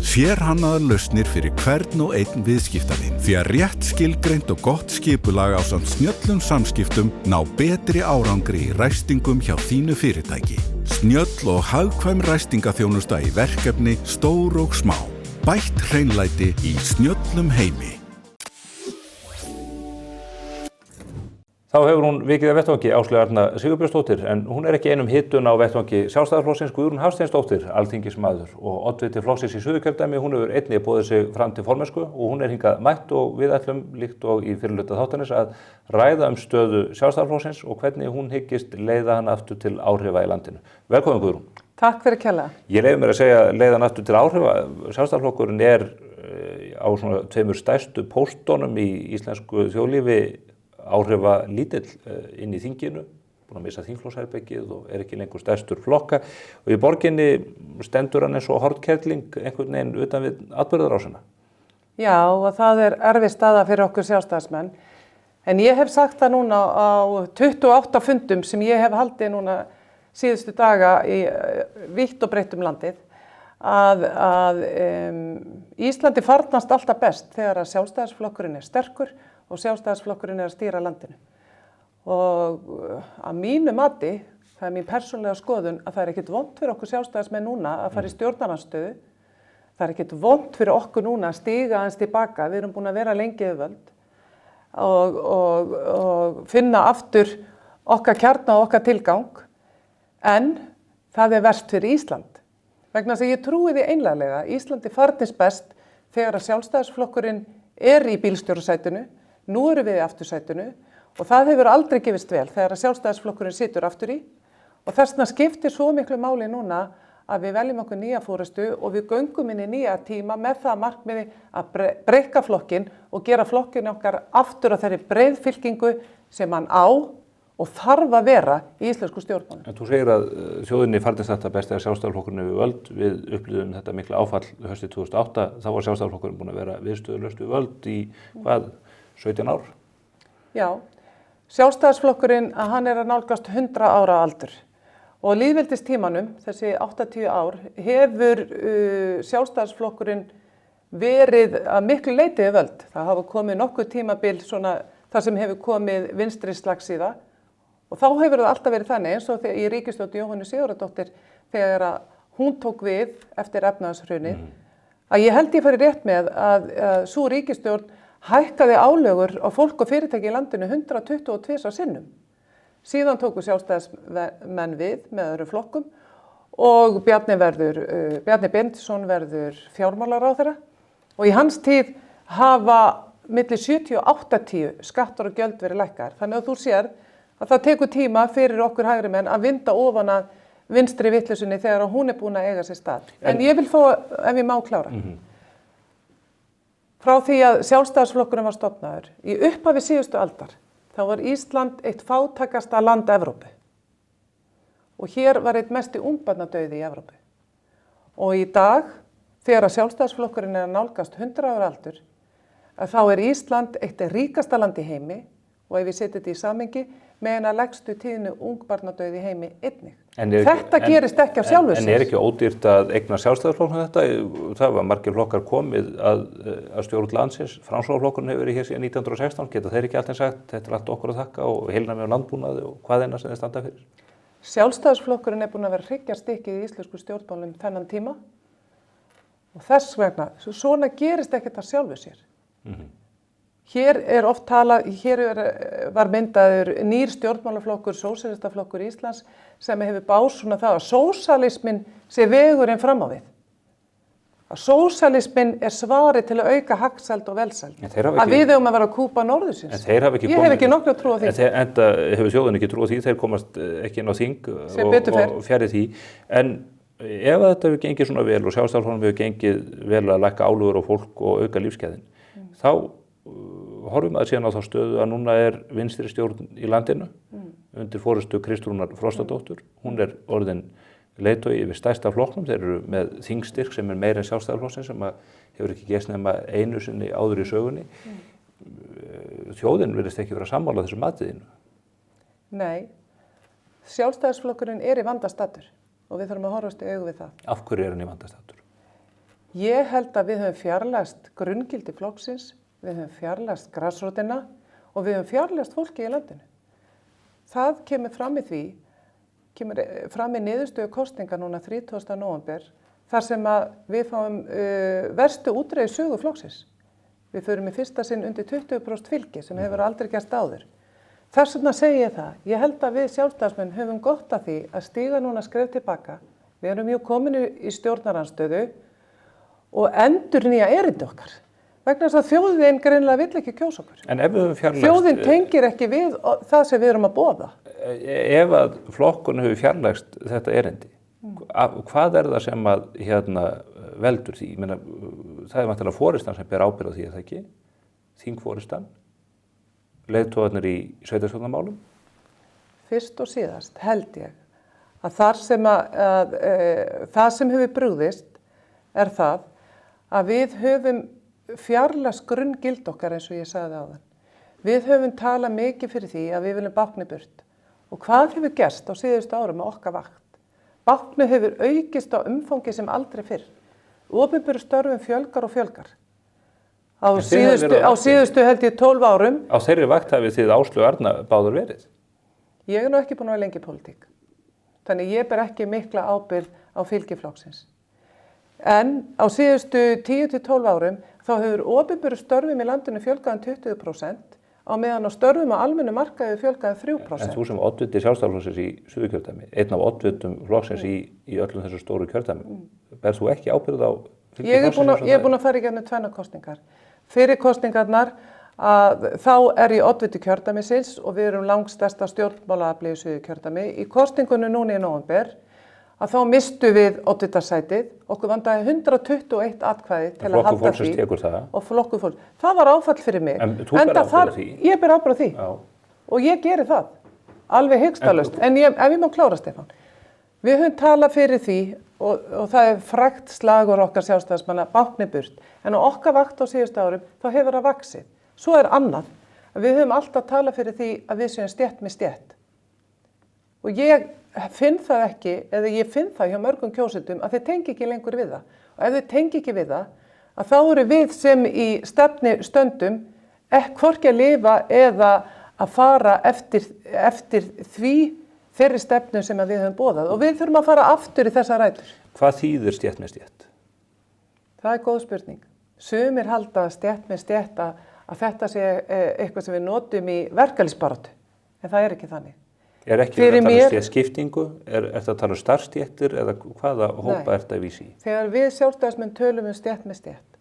Sérhannaðar lausnir fyrir hvern og einn viðskiptavin því að rétt skilgreint og gott skipulag ásamt snjöllum samskiptum ná betri árangri í ræstingum hjá þínu fyrirtæki. Snjöll og hagkvæm ræstingaþjónusta í verkefni stór og smá. Bætt hreinlæti í snjöllum heimi. Þá hefur hún vikið að vettvangi Áslaugu Arna Sigurbjörnsdóttir en hún ekki einum hittun á vettvangi Sjálfstæðisflokksins Guðrún Hafsteinsdóttir, alþingismaður og oddviti flokksins í Suðurkjördæmi. Hún hefur einnig boðið sig fram til formennsku og hún hingað mætt og við ætlum líkt og í fyrirhluta þáttarins að ræða stöðu Sjálfstæðisflokksins og hvernig hún hyggist leiða hann aftur til áhrifa í landinu. Velkomin Guðrún. Takk fyrir kærlega. Ég leyfi mér að segja leiða hann aftur til áhrifa. Sjálfstæðisflokkurinn á svona tveimur stærstu póstunum í íslensku þjóðlífi áhrifa lítill inn í þinginu, búin að missa þingflokksherbergið og ekki lengur stærstur flokka og í borginni stendur hann eins og hornkerling einhvern veginn utan við atburðarásina. Já, og það erfið staða fyrir okkur sjálfstæðismenn. En ég hef sagt það núna á 28 fundum sem ég hef haldið núna síðustu daga í vítt og breytt landið að Íslandi farnast alltaf best þegar að sjálfstæðisflokkurinn sterkur og sjálfstæðisflokkurinn að stýra landinu. Og að mínu mati, það mín persónlega skoðun, að það ekkert vont fyrir okkur sjálfstæðismenn núna að fara í stjórnarandstöðu. Það ekkert vont fyrir okkur núna að stíga aðeins tilbaka. Við erum búin að vera lengi við völd og finna aftur okkar kjarna og okkar tilgang. En það verst fyrir Ísland. Vegna þess að ég trúi því einlæglega að Íslandi farnist best þegar að sjálfstæðisflokkurinn í bílstjórasætinu. Nú erum við í aftursætinu og það hefur aldrei gefist vel þegar að sjálfstæðisflokkurinn situr aftur í og þess vegna skiptir svo miklu máli núna að við veljum okkur nýja forystu og við göngum inn í nýja tíma með það markmiði að breikka flokkinn og gera flokkinn okkar aftur á þeirri breiðfylkingu sem hann á og þarf að vera í íslensku stjórnmálum. En þú segir að þjóðinni farnist þetta best þegar sjálfstæðisflokkurinn við völd. Við upplifðum þetta mikla áfall haustið 2008. Þá var sjálfstæðisflokkurinn búin að vera viðstöðulaust við völd í 17 ár? Já, sjálfstæðisflokkurinn hann að nálgast 100 ára aldur og lýðveldistímanum, þessi 80 ár, hefur sjálfstæðisflokkurinn verið að miklu leyti við völd. Það hafa komið nokkuð tímabil svona þar sem hefur komið vinstri slagsíða og þá hefur það alltaf verið þannig eins og í ríkisstjórn Jóhönnu Sigurðardóttur þegar að hún tók við eftir efnahagshrunið að ég held ég fari rétt með að sú ríkisstjórn hækkaði álögur á fólk og fyrirtæki í landinu 122 sinnum. Síðan tóku sjálfstæðismenn við með öðrum flokkum og Bjarni Benediktsson verður fjármálaráðherra og í hans tíð hafa milli 70 og 80 skattar og gjöld verið lækkaðir. Þannig að þú sér að það tekur tíma fyrir okkur hægri menn að vinda ofan að vinstri vitleysunni þegar hún búin að eiga sér stað. En ég vil fá, ef ég má klára. Frá því að sjálfstæðisflokkurinn var stofnaður, í upphafi síðustu aldar, þá var Ísland eitt fátækasta land Evrópu. Og hér var eitt mesti ungbarnadauði í Evrópu. Og í dag, þegar að sjálfstæðisflokkurinn að nálgast 100 ára aldur, að þá Ísland eitt ríkasta land í heimi, og ef við setjum þetta í samhengi, með eina lægstu tíðni ungbarnadauða í heimi einnig. Þetta gerist ekki af sjálfu sér. En er ekki ódýrt að eigna Sjálfstæðisflokknum þetta? Það var margir flokkar komið að stjórn landsins. Framsóknarflokkurinn hefur verið hér síðan 1916. Geta þeir ekki alltaf sagt, þetta er allt okkur að þakka og heilnæmi á landbúnaði og hvað eina sem þeir standa fyrir? Sjálfstæðisflokkurinn er búinn að vera hryggjarstykkið í íslensku stjórnmálum þennan tíma og þess vegna, svona gerist ekkert af sjálfu sér. Hér er oft talað, var myndaður nýr stjórnmálaflokkur, sósíalistaflokkur Íslands, sem hefur básúnað það að sósíalisminn sé vegurinn fram á við. Að sósíalisminn er svarið til að auka hagsæld og velsæld. Að við eigum að vera að kúpa norðursins. Ég hef ekki nokkru að trúa því. Enda hefur þjóðin ekki trúa því, þeir komast ekki inn á þing og fjarið því. En ef þetta hefur gengið svona vel og Sjálfstæðisflokknum hefur gengið vel að lækka álögur á fólk og auka lífsgæðin, þá horfum að síðan á þá stöðu að núna er vinstri stjórn í landinu undir forystu Kristrúnar Frostadóttur. Hún er orðin leiðtogi yfir stærsta flokknum. Þeir eru með þingstyrk sem er meira en Sjálfstæðisflokksins sem hefur ekki gerst nema einu sinni áður í sögunni. Þjóðin virðist ekki vera sammála þessu matiðinu. Nei, Sjálfstæðisflokkurinn er í vandastaddur og við þurfum að horfast í augu við það. Af hverju er hann í vandastaddur? Ég held að við höfum fjarlægst grunngildi flokksins, við höfum fjarlægst grasrótina og við höfum fjarlægst fólki í landinu. Það kemur fram í niðurstöðu kosninga núna 30. nóvember þar sem að við fáum verstu útreið sögu flokksins. Við förum í fyrsta sinn undir 20% fylgi sem hefur aldrei gerst áður. Þess vegna segi ég það. Ég held að við sjálfstæðismenn höfum gott af því að stíga núna skref tilbaka. Við erum jú komin í stjórnarandstöðu og endurnýja erindi okkar. Vegna þess að þjóðin greinilega vill ekki kjósa okkur. En ef við höfum fjarlægst... Þjóðin tengir ekki við það sem við erum að boða. Ef að flokkurinn hefur fjarlægst þetta erindi, hvað er það sem að veldur því? Ég meina, það er vantilega forystuan sem ber ábyrgð á því, er það ekki? Þingforystuan, leiðtogarnir í sveitarstjórnarmálum? Fyrst og síðast held ég að það sem hefur brugðist er það að við höfum fjarlægst grunngild okkar eins og ég sagði áðan. Við höfum talað mikið fyrir því að við viljum bákni burt. Og hvað hefur gerst á síðustu árum með okkar vakt? Bákni hefur aukist á umfangi sem aldrei fyrr. Opinberu störfum fjölgar og fjölgar. Á síðustu held ég 12 árum. Á þeirri vakt hafið þið Áslaug Arna báður verið? Ég er nú ekki búin að vera lengi í pólitík. Þannig ég ber ekki mikla ábyrgð á fylgi flokksins. En á síðustu 10-12 árum þá hefur opinberu störfum í landinu fjölgað 20% á meðan á störfum á almennu markaði fjölgað 3%. En þú sem oddviti Sjálfstæðisflokksins í Suðurkjördæmi, einn af oddvitum flokksins í öllum þessu stóru kjördæmi, ber þú ekki ábyrgð á fylgi flokksins? Ég er búin að fara í gegnum 2 kosningar. Fyrir kosningarnar þá er ég oddviti kjördæmisins og við erum langstærsta stjórnmálaafli í Suðurkjördæmi. Í kosningunum núna í nóvember að þá mistu við oddvitarsætið, okkur vandaði 121 atkvæði til að halda því. Og flokkur fólksins. Það var áfall fyrir mig. En þú ber ábyrgð á því? Ég ber ábyrgð á því. Já. Og ég geri það. Alveg hikstalaust. En ef ég má klára, Stefán. Við höfum talað fyrir því og það er frægt slagur okkar sjálfstæðismanna bákni burt. En á okkar vakt á síðustu árum þá hefur það vaxið. Svo er annað. Við höfum alltaf talað fyrir því að við séum stétt með stétt. Og ég finn það ekki, eða ég finn það hjá mörgum kjósendum að þeir tengi ekki lengur við það. Og ef þeir tengi ekki við það, að þá eru við sem í stefni stöndum hvorki að lifa eða að fara eftir þeirri stefnu sem við höfum boðað. Og við þurfum að fara aftur í þessa rætur. Hvað þýðir stétt með stétt? Það er góð spurning. Sumir halda stétt með stétt að þetta sé eitthvað sem við notum í verkalýðsbaráttu, en það er ekki þannig. Er ekki verið að tala um stéttskiptingu? Er þetta að tala um starfsstéttir eða hvaða hópa er þetta að vísa í? Þegar við sjálfstæðismenn tölum stétt með stétt,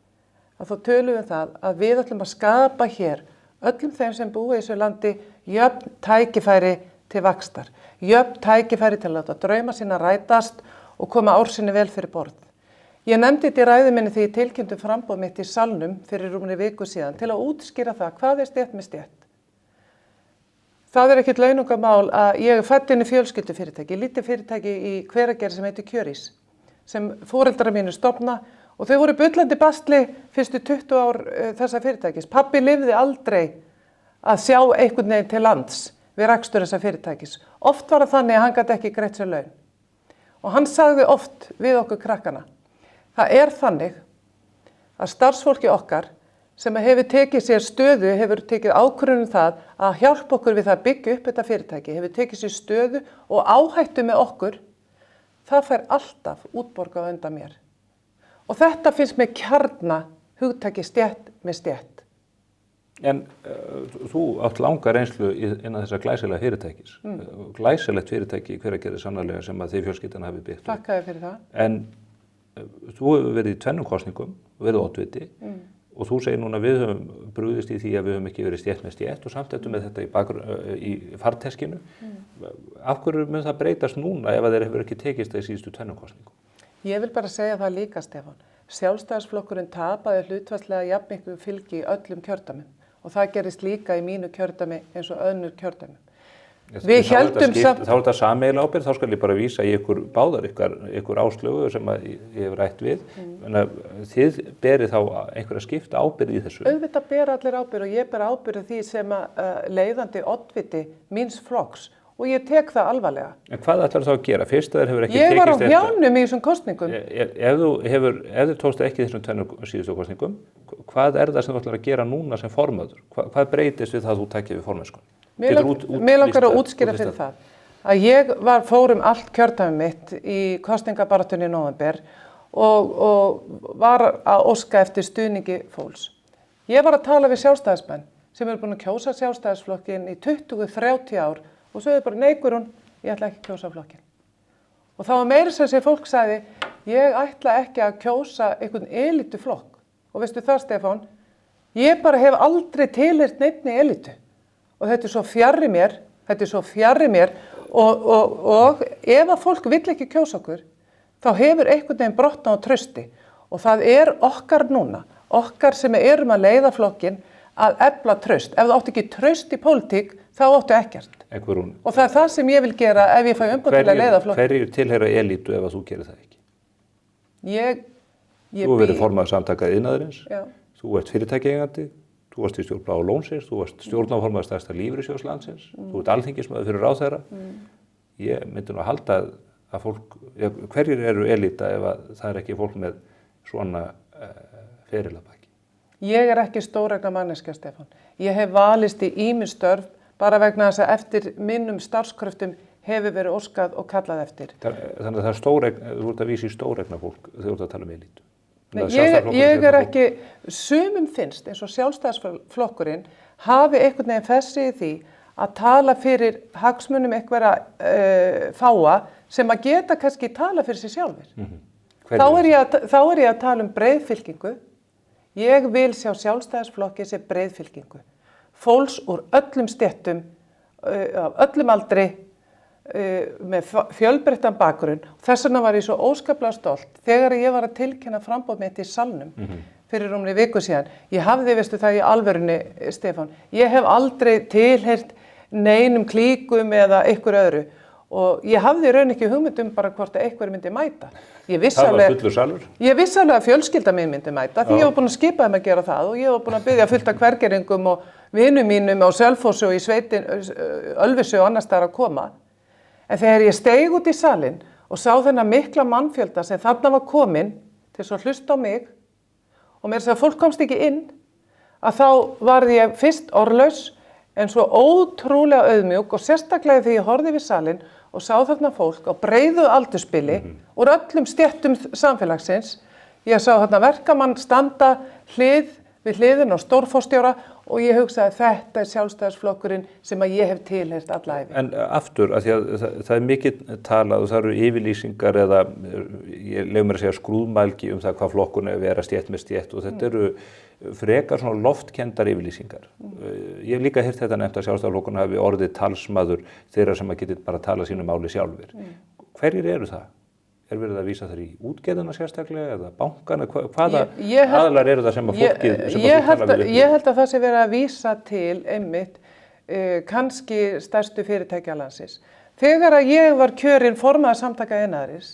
þá tölum við það að við ætlum að skapa hér öllum þeim sem búa í þessu landi jöfn tækifæri til vaxtar, jöfn tækifæri til að láta drauma sína rætast og koma ársinni vel fyrir borð. Ég nefndi þetta í ræðu minni því ég tilkynnti framboð mitt í salnum fyrir rúmri viku síðan til að útskýra það hvað er stétt með stétt. Það er ekkert launungamál að ég er fædd inn í fjölskyldufyrirtæki, lítið fyrirtæki í Hveragerði sem heitir Kjörís, sem foreldrar mínu stofna og þau voru bullandi bastli fyrstu 20 ár þessa fyrirtækis. Pabbi lifði aldrei að sjá einhvern veginn til lands við rekstur þessa fyrirtækis. Oft var það þannig að hann gat ekki greitt sér laun. Og hann sagði oft við okkur krakkana, það þannig að starfsfólki okkar sem hefur tekið sér stöðu, hefur tekið ákvörðun það að hjálpa okkur við það að byggja upp þetta fyrirtæki, hefur tekið sér stöðu og áhættu með okkur, það fær alltaf útborgað undan mér. Og þetta finnst mér kjarna hugtaki stétt með stétt. En þú átt langa reynslu innan þessa glæsilega fyrirtækis. Glæsilegt fyrirtæki í Hveragerði sannarlega sem að þið fjölskyldan hafi byggt. Þakka þér fyrir það. En þú hefur verið í 2 kosningum, verið oddviti, og þú segir núna við höfum brugðist í því að við höfum ekki verið stétt með stétt og samt með þetta í farteskinu. Af hverju mun það breytast núna ef að þeir hefur ekki tekist það í síðustu 2 kosningum? Ég vil bara segja það líka, Stefán. Sjálfstæðisflokkurinn tapaði hlutfallslega jafnmiklu fylgi í öllum kjördæmum og það gerist líka í mínu kjördæmi eins og önnur kjördæmi. Við héldum samt... Þá þetta sameiginlega ábyrgð, þá skal ég bara vísa í ykkur báðar, ykkur áslögu sem ég hef rætt við. Þið berið þá einhverja skipta ábyrgð í þessu? Auðvitað ber allir ábyrgð og ég ber ábyrgð því sem leiðandi oddviti míns flokks og ég tek það alvarlega. En hvað ætlar þá að gera? Fyrst að þeir hefur ekki tekist Ég var á hjánum í þessum kosningum. Ef þið tókst ekki þessum 2 síðustu kosningum, hvað það sem þú ætlar að gera núna sem formaður? Hvað breytist við það að þú takir við formennskunni? Mér langar að útskýra fyrir það. Að ég fór allt kjördæmi mitt í kosningabaráttunni í nóvember og var að óska eftir stuðningi fólks. Ég var að tala við sjálfstæðismenn sem eru búin að kjósa sjálfstæðisflokkinn í 20-30 ár og sögðu bara, nei Guðrún, ég ætla ekki að kjósa flokkinn. Og þá var meira sem fólk sagði, ég ætla ekki að kjósa einhvern elítu flokk. Og veistu það, Stefán, ég bara hef aldrei tilheyrt neinni elítu. Og þetta er svo fjarri mér, og ef að fólk vill ekki kjósa okkur, þá hefur einhvern veginn brotnað á trausti. Og það okkar núna, okkar sem erum að leiða flokkinn, að efla traust. Ef þú átt ekki traust í pólitík, þá áttu ekkert. Og það það sem ég vil gera ef ég fæ umboð til að leiða flokkinn. Hverjir tilheyra elítu ef að þú gerir það ekki? Þú hefur verið formaður samtaka iðnaðarins, Já. Þú ert fyrirtækjaeigandi, þú varst í stjórn Bláa lónsins, þú varst stjórnarformaður stærsta lífeyrissjóðs landsins, þú ert alþingismaður fyrir ráðherra. Ég myndi nú að halda að fólk, hverjir eru elíta ef að það ekki fólk með svona feril að baki? Ég ekki stóregna manneskja, Stefán. Ég hef valist í ýmis störf bara vegna þess að eftir minnum starfskröftum hefur verið óskað og kallað eftir. Þannig að það þú ert að vísa í stóregna fólk þegar þú ert að tala um elítu. Ég ekki, sumum finnst eins og sjálfstæðisflokkurinn hafi einhvern veginn fessi í því að tala fyrir hagsmunum einhverja fáa sem að geta kannski tala fyrir sig sjálfir. Þá er ég að tala um breiðfylkingu. Ég vil sjá sjálfstæðisflokki sem breiðfylkingu. Fólks úr öllum stéttum, af öllum aldri, með fjölbreyttan bakgrunn. Þess vegna var ég svo óskaplega stolt þegar ég var að tilkynna framboð mitt í salnum fyrir rúmri viku síðan. Ég hafði, veistu það í alvörunni, Stefán, ég hef aldrei tilheyrt neinum klíkum eða einhver öðru og ég hafði raun ekki hugmynd bara hvort að einhver myndi mæta. Það var fullur salur? Ég vissi alveg að fjölskylda mín myndi mæta því ég var búin að skipa þeim að gera það og ég var búin að biðja fullt af hvergeringum og vinum mínum á Selfossi og í sveitin, Ölfusi og annars staðar að koma. En þegar ég steig út í salinn og sá þennan mikla mannfjölda sem þarna var komin til að hlusta á mig og mér sagði að fólk komst ekki inn, að þá varð ég fyrst orðlaus en svo ótrúlega auðmjúk og sérstaklega þegar ég horfði við salinn og sá þarna fólk á breiðu aldurspili úr öllum stéttum samfélagsins. Ég sá þarna verkamann standa hlið við hliðin á stórforstjóra og ég hugsaði þetta sjálfstæðisflokkurinn sem að ég hef tilheyrt alla ævi. En aftur, að því að það er mikið talað og það eru yfirlýsingar eða, ég leyfi mér að segja skrúðmælgi það hvað flokkun er að vera stétt með stétt og þetta eru frekar svona loftkendar yfirlýsingar. Ég hef líka heyrt þetta nefnt að sjálfstæðisflokkurinn hafi orðið talsmaður þeirra sem að geti bara tala sínu máli sjálfir. Hverjir eru það? Er verið að vísa þær í útgerðina sérstaklega eða bankana? Hvaða aðilar eru það sem að fólkið tala við? Ég held að það sé verið að vísa til einmitt kannski stærstu fyrirtækja landsins. Þegar að ég var kjörin formaður samtaka iðnaðarins,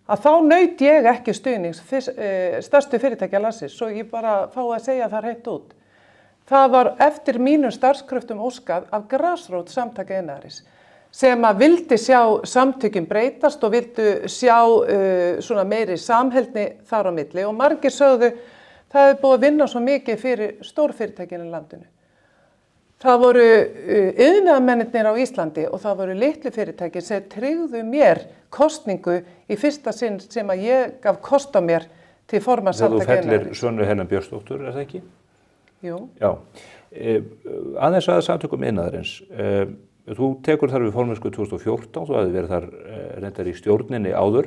að þá naut ég ekki stuðnings stærstu fyrirtækja landsins, svo ég bara fá að segja það hreint út. það var eftir mínum starfskröftum óskað af grasrót samtaka iðnaðarins sem að vildi sjá samtökin breytast og vildu sjá svona meiri samheldni þar á milli og margir sögðu það hefur búið að vinna svo mikið fyrir stórfyrirtækin í landinu. Það voru iðnaðarmennirnir á Íslandi og það voru litlu fyrirtæki sem tryggðu mér kosningu í fyrsta sinn sem að ég gaf kost á mér til formanns samtaka iðnaðarins. Þegar þú fellir Svönu Helen Björnsdóttur, er það ekki? Jú. Já. Aðeins að samtökum iðnaðarins. Þú tekur þar við formennsku 2014, þú hafði verið þar reyndar í stjórninni áður.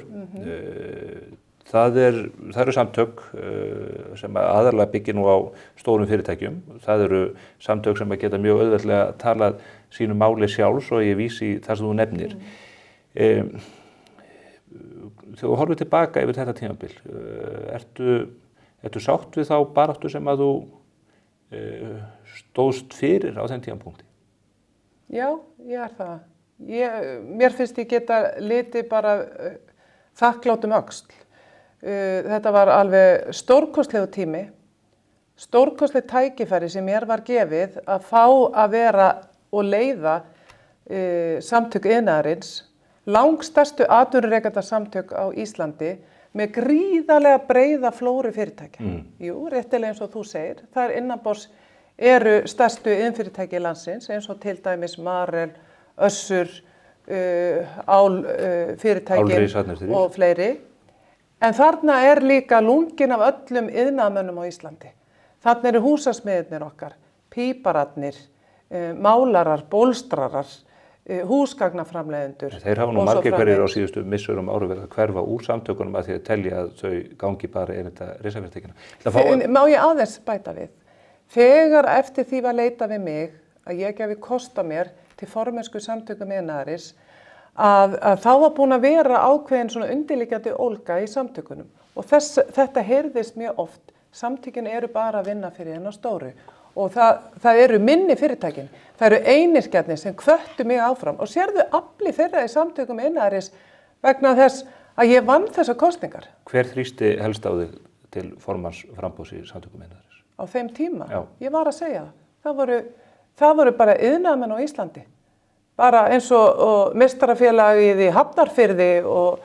Það eru samtök sem aðallega byggir nú á stórum fyrirtækjum. Það eru samtök sem geta mjög auðveldlega talað sínu máli sjálfs og ég vísi það sem þú nefnir. Þegar þú horfir tilbaka yfir þetta tímabil, ertu sátt við þá baráttu sem að þú stóðst fyrir á þeim tímapunkti? Já, ég er það. Mér finnst ég geta litið bara þakklátum öxl. Þetta var alveg stórkostlegu tími, stórkostleg tækifæri sem mér var gefið að fá að vera og leiða samtök iðnaðarins, langstærstu atvinnurekenda samtök á Íslandi með gríðarlega breiða flóru fyrirtækja. Jú, réttilega eins og þú segir, þar innanborðs eru stærstu iðnfyrirtæki landsins eins og til dæmis Marel, Össur, Álfyrirtækin og fleiri. En þarna er líka lungin af öllum iðnaðarmönnum á Íslandi. Þarna eru húsasmiðirnir okkar, pípararnir, málarar, bólstrarar, húsgagnaframleiðendur. Þeir hafa nú margir hverjir á síðustu missurum árum verið að hverfa úr samtökunum að því að telja að þau gangi bara erinda risafyrirtækina. Má ég aðeins bæta við? Þegar eftir því var leitað við mig að ég gefi kost á mér til formennsku samtökum iðnaðarins að þá var búin að vera ákveðin svona undirliggjandi ólga í samtökunum og þetta heyrðist mjög oft. Samtökin eru bara að vinna fyrir hennar stóru og það eru minni fyrirtækin. Það eru einyrkjarnir sem hvöttu mig áfram og sérðu afli þeirra í samtökum iðnaðarins vegna þess að ég vann þessar kosningar. Hver þrýsti helst á þig til formanns framboðs í samtökum iðnaðarins? Á þeim tíma? Já. Ég var að segja það. Það voru bara iðnaðarmenn á Íslandi. Bara eins og meistarafélagið í Hafnarfirði og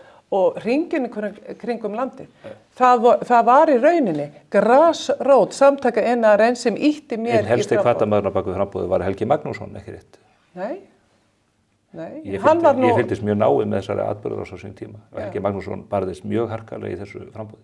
hringinn kringum landið. Það var í rauninni grasrót samtaka iðnaðarins sem ýtti mér í framboð. Helsti hvatamaðurinn á bak við framboðið var Helgi Magnússon, ekki rétt? Nei. Ég fylgdist mjög náið með þessari atburðarás á sínum tíma. Helgi Magnússon barðist mjög harkalega í þessu framboði.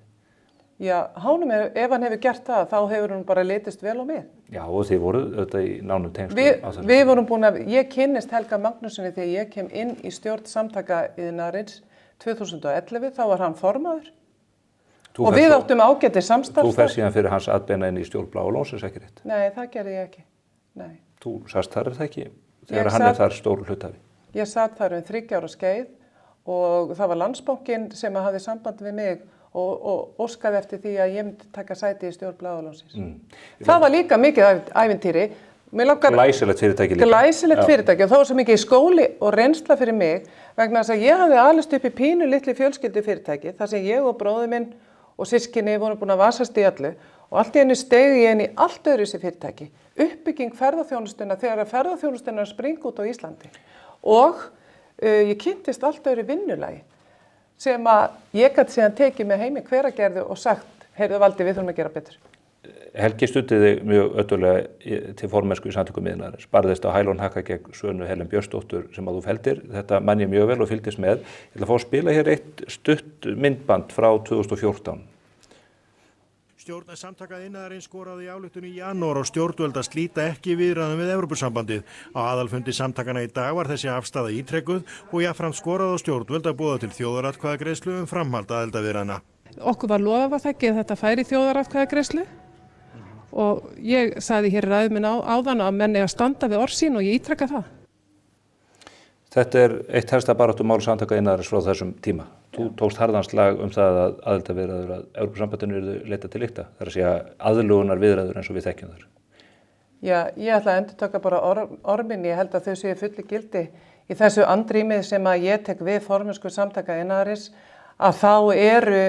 Já, ef hann hefur gert það, þá hefur hann bara litist vel á mig. Já, og þið voru auðvitað í nánum tengslum. Við vorum búin ég kynnist Helga Magnússoni þegar ég kem inn í stjórn samtaka iðnaðarins 2011, þá var hann formaður. Og við áttum ágæti samstarf. Þú fer síðan fyrir hans atbeina inn í stjórn Bláa lónsins, ekki rétt? Nei, það gerði ég ekki. Nei. Þú sast þar það ekki, þegar hann þar stór hluthafi? Ég satt þar 3 ára skeið og það var Landsbankinn sem hafði samband við mig og óskaði eftir því að ég myndi taka sæti í stjórn Bláa lónsins. Það var líka mikið ævintýri. Glæsilegt fyrirtæki líka. Glæsilegt fyrirtæki og það var svo mikið skóli og reynsla fyrir mig vegna þess að ég hafði alist upp í pínu litlu fjölskyldu fyrirtæki þar sem ég og bróðir minn og systkini voru búin að vasast í öllu og allt í einu steig ég inn í allt öðruvísi fyrirtæki. Uppbygging ferðaþjónustuna þegar ferðaþjónustuna springa út á Íslandi og ég kynntist allt öðru vinnulagi sem að ég gæti síðan tekið með heim í Hveragerði og sagt, heyrðu Valdi, við þurfum að gera betur. Helgi studdi þig mjög öttulega til formennsku í samtökum iðnaðarins. Barðist á hæl og hnakka gegn Svönu Helen Björnsdóttur sem að þú feldir. Þetta man ég mjög vel og fylgdist með. Ég ætla að fá að spila hér eitt stutt myndband frá 2014. Stjórn samtaka iðnaðarins skoraði í ályktun í janúar og stjórnvöld að slíta ekki viðræðum við Evrópusambandið. Á aðalfundi samtakana í dag var þessi afstaða ítrekkuð og jafnframt skoraði á stjórnvöld að boða til þjóðaratkvæðagreiðslu framhald aðildarviðræðna. Okkur var lofað ekki að þetta færi þjóðaratkvæðagreiðslu og ég sagði hér í ræðu minni áðan að menn eiga að standa við orð sín og ég ítrekka það. Þetta er eitt helsta baráttumál samtaka iðnaðarins frá þessum tíma. Þú tókst harðan slag það að aðildarviðræður að Evrópusambandinu yrðu leitað til lykta. Það er að segja aðlugunar viðræður eins og við þekkjum þar. Já, ég ætla að endurtaka bara ormin. Ég held að þau séu fullu gildi í þessu andrýmið sem að ég tek við formennsku samtaka iðnaðarins að þá eru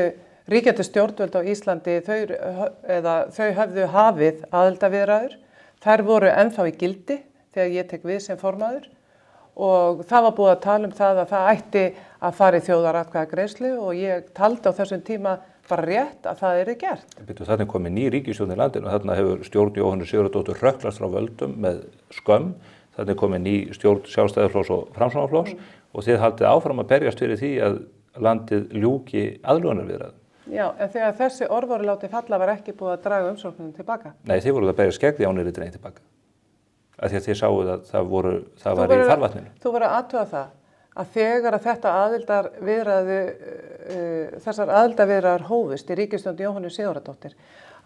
ríkjandi stjórnvöld á Íslandi þau höfðu hafið aðildarviðræður. Þær voru ennþá í gildi þegar ég tek við sem formaður og það var búið að tala um það að það ætti að fara í þjóðaratkvæðagreiðslu og ég taldi á þessum tíma bara rétt að það yrði gert. Þarna er komið ný ríkisstjórn í landinu og þarna hefur stjórn Jóhönnu Sigurðardóttur hrökklast frá völdum með skömm. Þarna er komið ný stjórn Sjálfstæðisflokks og Framsóknarflokks og þið haldið áfram að berjast fyrir því að landið ljúki aðlögunarviðræðum. Já, en þegar þessi orð voru látið falla var ekki búið að draga umsóknunum tilbaka. Nei, þið voruð að berjast gegn því án yrði dregin tilbaka. Af því að þið sáuð að það var í farvatninu. Þú verður að athuga það að þegar að þessar aðildarviðræður hófust í ríkisstjórn Jóhönnu Sigurðardóttur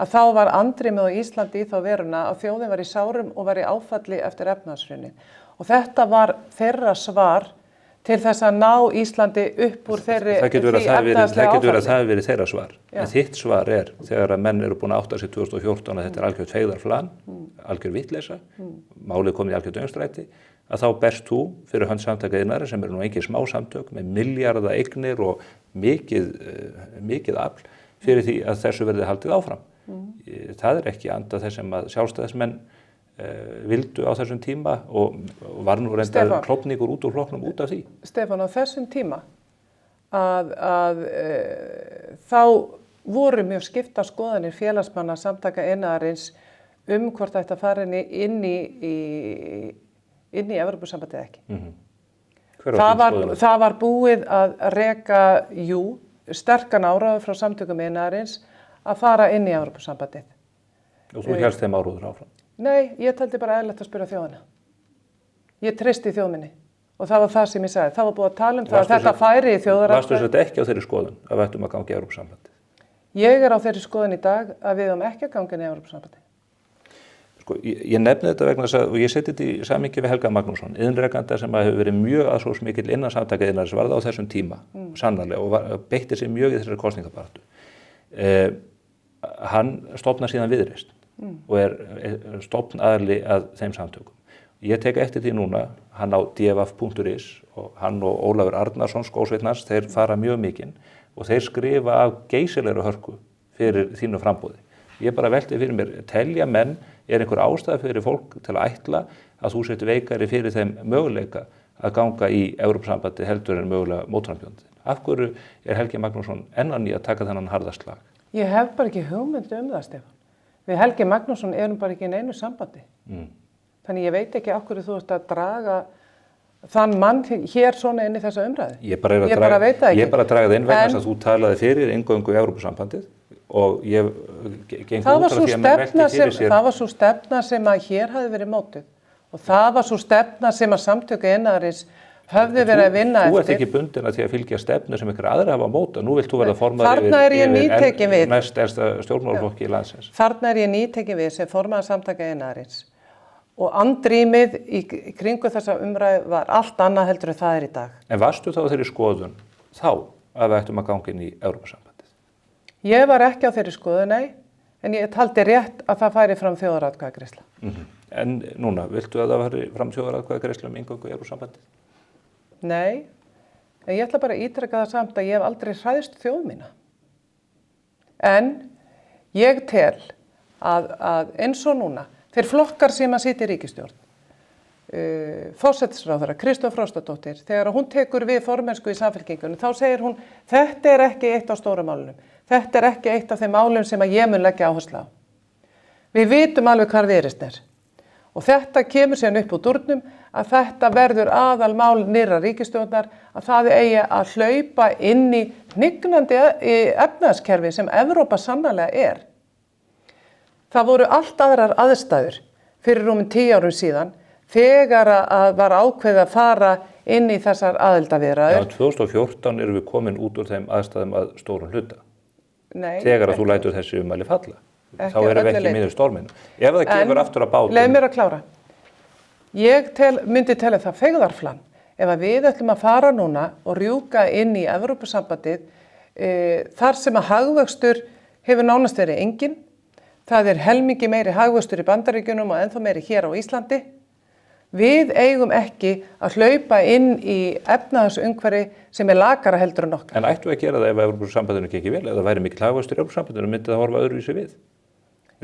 að þá var andrýmið á Íslandi í þá veruna að þjóðin var í sárum og var í áfalli eftir efnahagshrunið. Og þetta var þeirra svar til þess að ná Íslandi upp úr þeirri efnahagslega áfalli. Það getur verið að það hefur verið þeirra svar. En þitt svar er, þegar að menn eru búin að átta sig 2014 að þetta er algjört feigðarflan, algjör vitleysa, málið komið í algjört öngstræti, að þá berst þú fyrir hönd Samtaka iðnaðarins sem eru nú engin smá samtök með milljarða eignir og mikið afl fyrir því að þessu verði haldið áfram. Það er ekki anda þess sem að sjálfstæðismenn vildu á þessum tíma og var nú reyndar klofningur út úr flokknum út af því. Stefán, á þessum tíma þá voru mjög skipta skoðanir félagsmanna Samtaka iðnaðarins hvort þetta fara inn í Evrópusambandið ekki. Það var búið að reka, sterkan áráður frá Samtökum iðnaðarins að fara inn í Evrópusambandið. Og þú hélst þeim áróður áfram? Nei, ég taldi bara eðlilegt að spyrja þjóðina. Ég treysti þjóðminni og það var það sem ég sagði. Það var búið að tala um það að þetta færi í þjóðaratkvæði. Varstu þetta ekki á þeirri skoðun að við ættum að ganga í Evrópusambandið? Ég er á þeirri skoðun í dag að við höfum ekki að ganga inn í Evrópusambandið. Sko, ég nefni þetta vegna þess að, og ég seti þetta í samhengi við Helga Magnússon, iðnrekanda sem hefur verið mjög aðsóknarmikill innan Samtaka iðnaðarins varð á þessum tíma, sannarlega, og beitti sig mjög í þessari kosningabaráttu. Hann stofnar síðan Viðreisn og er stofnaðili að þeim samtökum. Ég tek eftir því núna, hann á dfaf.is og hann og Ólafur Arnarsson, skósveitnars, þeir fara mjög mikinn og þeir skrifa af geysilegri hörku fyrir þínu frambúði. Ég bara velti fyrir mér, telja menn, er einhver ástæða fyrir fólk til að ætla að þú sett veikari fyrir þeim möguleika að ganga í Evrópusambandið heldur en mögulega mótframbjóðandi. Af hverju er Helgi Magnússon enn á ný að taka þennan harðaslag? Ég hef bara ekki hugmynd um það, Stefán. Við Helgi Magnússon erum bara ekki í neinu sambandi. Þannig ég veit ekki af hverju þú ert að draga þann mann hér svona inn í þessa umræðu. Ég bara veit það ekki. Ég bara draga það inn vegna þess að þú talaði fyrir inngöngu í Evrópusambandið og ég geng út af því að menn velti fyrir sér. Það var svo stefna sem að hér hafi verið mótuð og það var svo stefna sem að Samtök iðnaðarins höfðu verið að vinna eftir. Þú ert ekki bundin að því að fylgja stefnu sem ykkur aðra hafa móta. Nú vilt þú verða formaður yfir næst elsta stjórnmálaflokki í landsins. Þarna er ég nýtekin við sem formaður Samtaka iðnaðarins. Og andrýmið í kringu þessa umræðu var allt annað heldur en það er í dag. En varstu þá þeirri skoðun þá að við ættum að ganga inn í Evrópusambandið? Ég var ekki á þeirri skoðun, nei, en ég taldi rétt að það færi fram þjóðaratkvæðagreiðsla. En núna, viltu að það færi fram þjóðaratkvæðagreiðsla um inngöngu í Evrópusambandið? Nei, en ég ætla bara að ítreka það samt að ég hef aldrei hræðst þjóð mína. En ég tel að eins og núna, þeir flokkar sem að sitja í ríkisstjórn, forsætisráðherra Kristof Frostadóttir, þegar hún tekur við formennsku í Samfylkingunni, þá segir hún, þetta er ekki eitt af stóru málunum, þetta er ekki eitt af þeim málum sem að ég mun leggja áherslu á. Við vitum alveg hvar Viðreisn er. Og þetta kemur síðan upp úr dúrnum að þetta verður aðalmál nýrra ríkisstjórnar að það eigi að hlaupa inn í hnignandi efnahagskerfi sem Evrópa sannarlega er. Það voru allt aðrar aðstæður fyrir rúmum 10 árum síðan þegar að var ákveðið að fara inn í þessar aðildarviðræður. Já, 2014 erum við komin út úr þeim aðstæðum að stórum hluta. Nei. Þegar að þú lætur þessi ummæli falla. Þá erum við ekki miður storminu. Ef það kemur aftur að bátum. Leið mér að klára. Ég myndi telja það feigðarflan ef að við ætlum að fara núna og rjúka inn í Evrópusambandið þar sem að hagvöxtur hefur nánast verið enginn. Það er helmingi meiri hagvöxtur í Bandaríkjunum og ennþá meiri hér á Íslandi. Við eigum ekki að hlaupa inn í efnahagsumhverfi sem er lakara heldur en okkar. En ættu að gera það ef Evrópusambandinu gekk vel, ef það væri mikill hagvöxtur í Evrópusambandinu, myndi það horfa öðruvísi við?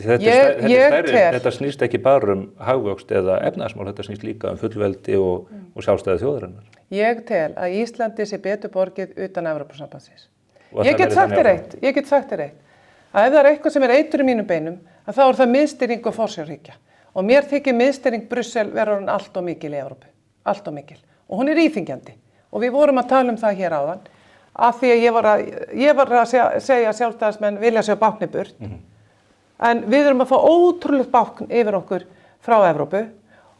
Þetta snýst ekki bara hagvöxt eða efnahagsmál, þetta snýst líka fullveldi og sjálfstæði þjóðarinnar. Ég tel að Íslandi sé betur borgið utan Evrópusambandsins. Ég get sagt þér eitt, að ef það eitthvað sem eitur í mínum beinum, að þá það miðstýring og forsjárhyggja. Og mér þykir miðstýring Brussel vera orðin allt of mikil í Evrópu, allt of mikil. Og hún íþyngjandi. Og við vorum að tala það hér áðan, af því að ég var að segja að sjálfstæðismenn vilja sjá bákn í burt. En við erum að fá ótrúlegt bákn yfir okkur frá Evrópu.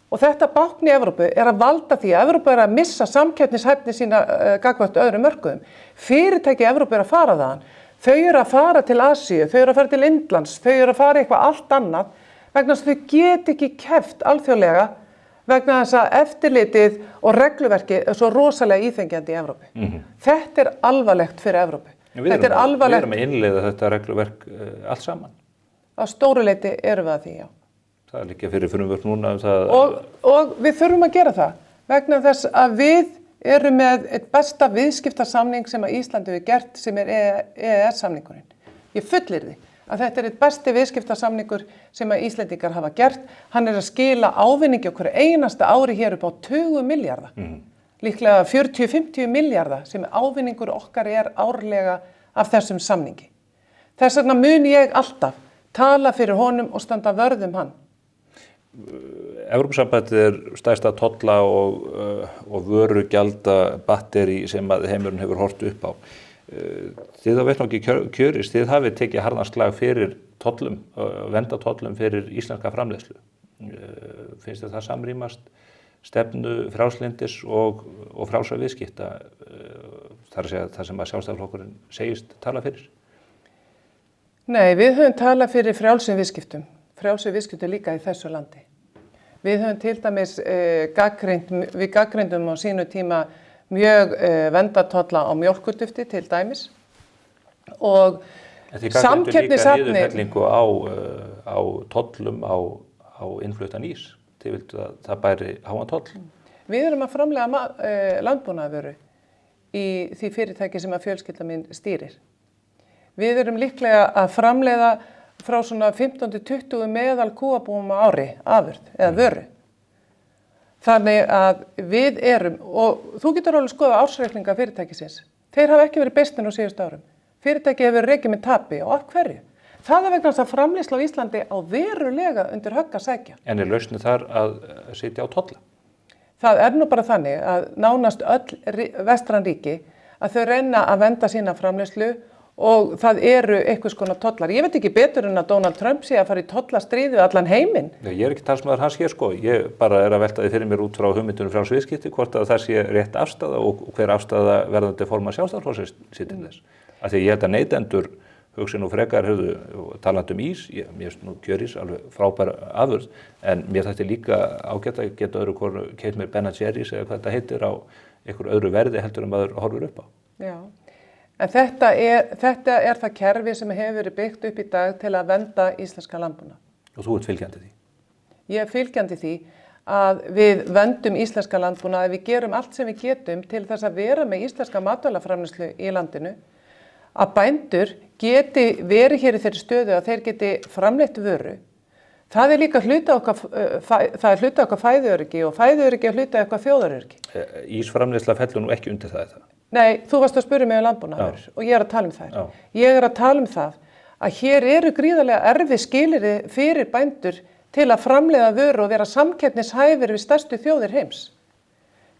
Og þetta bákn í Evrópu að valda því að Evrópu að missa samkeppnishæfni sína gagnvart öðrum mörkuðum. Fyrirtæki í Evrópu að fara þaðan. Þau að fara til Asíu, þau að fara til Indlands, þau að fara eitthvað allt annað vegna þess að þau get ekki keppt alþjóðlega vegna þess að eftirlitið og regluverkið svo rosalega íþengjandi í Evrópu. Þetta alvarlegt fyrir Evrópu. Við erum að innleiða þetta regluverk allt saman. Á stóru leyti erum við að því, já. Það líka fyrir frumvörp núna það. Og við þurfum að gera það vegna þess að við erum með eitt besta viðskiptasamning sem að Íslandi hefur gert sem EES-samningurinn. Ég fullyrði að þetta eitt besti viðskiptasamningur sem að Íslendingar hafa gert. Hann að skila ávinningi okkur einasta ári hér upp á 20 milljarða. Líklega 40-50 milljarða sem ávinningur okkar árlega af þessum samningi. Þess vegna mun ég alltaf tala fyrir honum og standa vörð hann. Evrópusambandið stærsta tolla og vörugjalda batteri sem að heimurinn hefur hort upp á. Þið á vettvangi kjörist, þið hafið tekið harðan slag fyrir tollum, vernda tollum fyrir íslenska framleiðslu. Finnst þið það samrýmast stefnu frjálslyndis og frjálsra viðskipta, þar að segja það sem að Sjálfstæðisflokkurinn segist tala fyrir? Nei, við höfum talað fyrir frjálsum viðskiptum líka í þessu landi. Við höfum til dæmis við gagnrýndum á sínu tíma mjög verndartolla á mjólkurdufti til dæmis og samkeppnishæfni. Þið gagnrýndu líka niðurfellingu á tollum á innfluttan ís. Þið vildu að það bæri háan toll. Við erum að framleiða landbúnaðarvöru í því fyrirtæki sem að fjölskylda mín stýrir. Við erum líklega að framleiða frá svona 15-20 meðal kúabúum á ári afurð eða vöru. Þannig að við erum, og þú getur alveg skoða ársreikninga fyrirtækisins, þeir hafa ekki verið bestin á síðustu árum. Fyrirtæki hefur verið rekið með tapi og af hverju? Það vegna þess að framleiðsla á Íslandi á verulega undir högg að sækja. En lausnin þar að sitja á tolla? Það nú bara þannig að nánast öll vestræn ríki að þau reyna að vernda sína framleiðslu og það einhvers konar tollar. Ég veit ekki betur en að Donald Trump sé að fara í tollastríð við allan heiminn. Ég ekki talsmaður hans hér sko. Ég bara að velta því fyrir mér út frá hugmyndunum frá viðskipti hvort að það sé rétt afstaða og hver afstaða verðandi forma Sjálfstæðisflokksins situr þess. Af því ég held að neytendur hugsi nú frekar talandi ís, mér finnst nú kjörís alveg frábær afurð, en mér þætti líka ágætt að geta öðru hvoru keypt mér Ben & Jerry's eða hvað þetta heitir á einhver öðru verði heldur en maður horfir upp á. Já. En þetta það kerfi sem hefur verið byggt upp í dag til að vernda íslenska landbúnað. Og þú ert fylgjandi því? Ég er fylgjandi því að við verndum íslenska landbúnað, að við gerum allt sem við getum til þess að vera með íslenska matvælaframleiðslu í landinu, að bændur geti verið hér í þeirri stöðu að þeir geti framleitt vöru. Það líka hluta okkar fæðuöryggi og fæðuöryggi hluta okkar þjóðaröryggi. Ísframleiðsla fellur nú ekki undir það. Nei, þú varst að spyrja mig landbúnaðar og ég að tala um þær. Ég að tala um það að hér gríðarlega erfið skilyrði fyrir bændur til að framleiða vöru og vera samkeppnishæfir við stærstu þjóðir heims.